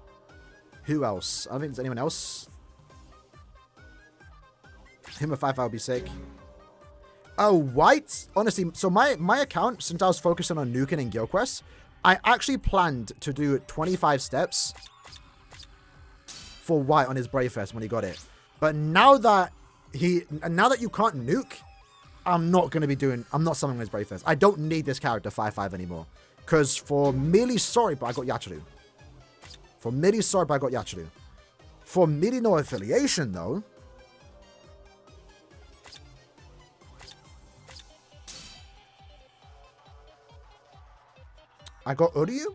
Who else? I don't think there's anyone else. Him at 5-5 would be sick. Oh, White. Honestly, so my account, since I was focusing on nuking and guild quests, I actually planned to do 25 steps for White on his Brave Fest when he got it. But now that you can't nuke, I'm not summoning his Brave Fest. I don't need this character 5-5 anymore. Because for melee, sorry, but I got Yachiru. For melee, sorry, but I got Yachiru. For melee, no affiliation, though. I got Uryu?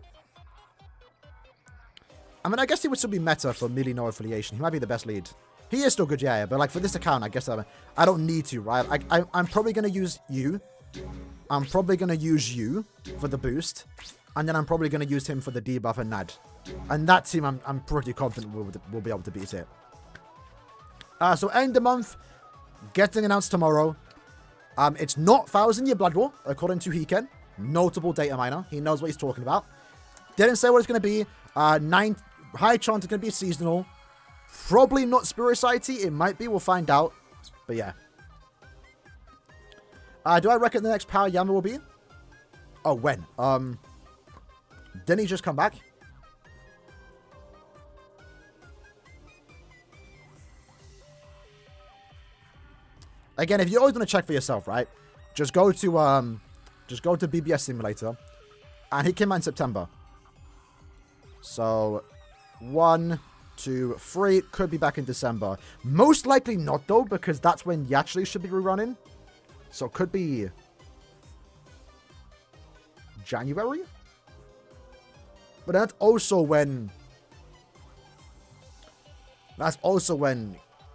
I mean, I guess he would still be meta for melee, no affiliation. He might be the best lead. He is still good, yeah, but like for this account, I guess I don't need to, right? I'm probably going to use you. I'm probably going to use you for the boost. And then I'm probably going to use him for the debuff and Nad. And that team, I'm pretty confident we'll be able to beat it. So end the month, getting announced tomorrow. It's not 1,000-year Blood War, according to Hiken. Notable data miner. He knows what he's talking about. Didn't say what it's going to be. High chance it's going to be seasonal. Probably not Spirit Society. It might be. We'll find out. But yeah. Do I reckon the next Power Yama will be? Oh, when? Didn't he just come back? Again, if you always want to check for yourself, right? Just go to BBS Simulator. And he came out in September. So 1, 2, 3 could be back in December. Most likely not though, because that's when Yachiru should be rerunning. So it could be January. But that's also when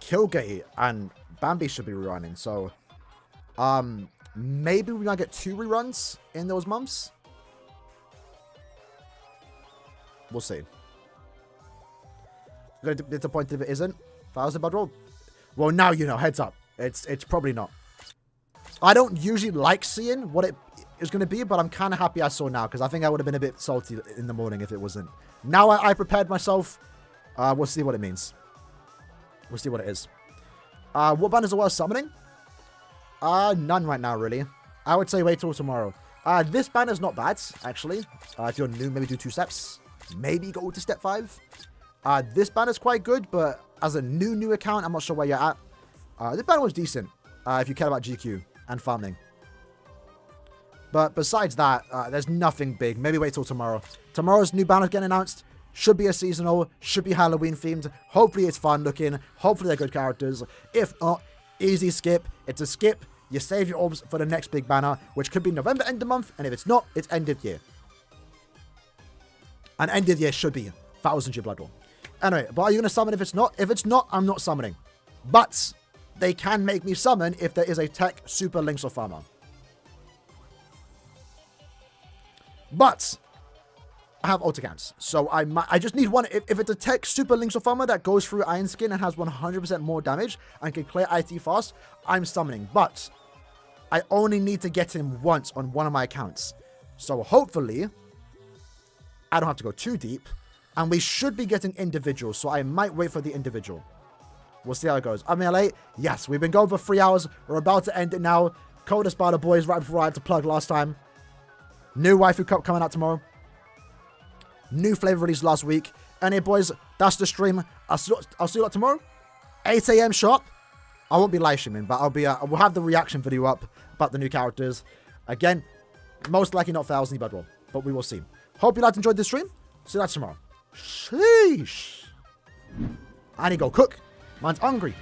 Killgate and Bambi should be rerunning. So maybe we might get 2 reruns in those months. We'll see. Disappointed if it isn't. 1,000 Blood Roll. Well, now you know. Heads up. It's probably not. I don't usually like seeing what it is going to be, but I'm kind of happy I saw now because I think I would have been a bit salty in the morning if it wasn't. Now I prepared myself. We'll see what it means. We'll see what it is. What banners are worth summoning? None right now, really. I would say wait till tomorrow. This banner's not bad, actually. If you're new, maybe do 2 steps. Maybe go to step 5. This banner's quite good, but as a new account, I'm not sure where you're at. This banner was decent if you care about GQ and farming. But besides that, there's nothing big. Maybe wait till tomorrow. Tomorrow's new banner getting announced. Should be a seasonal. Should be Halloween themed. Hopefully it's fun looking. Hopefully they're good characters. If not, easy skip. It's a skip. You save your orbs for the next big banner, which could be November end of month. And if it's not, it's end of year. And end of year should be 1,000 year Blood War. Anyway, but are you going to summon if it's not? If it's not, I'm not summoning. But they can make me summon if there is a tech super Lynx or farmer. But I have Ulticans, so I just need one. If it's a tech super Lynx or farmer that goes through Iron Skin and has 100% more damage and can clear IT fast, I'm summoning. But I only need to get him once on one of my accounts. So hopefully I don't have to go too deep. And we should be getting individuals, so I might wait for the individual. We'll see how it goes. I'm LA. Yes, we've been going for 3 hours. We're about to end it now. Coldest by the boys right before I had to plug last time. New Waifu Cup coming out tomorrow. New flavor released last week. Anyway, boys, that's the stream. I'll see you lot tomorrow. 8 a.m. sharp. I won't be live streaming, but we'll have the reaction video up about the new characters. Again, most likely not 1,000 Blood War, but we will see. Hope you guys enjoyed this stream. See you guys tomorrow. Sheesh. I need to go cook. Mine's hungry.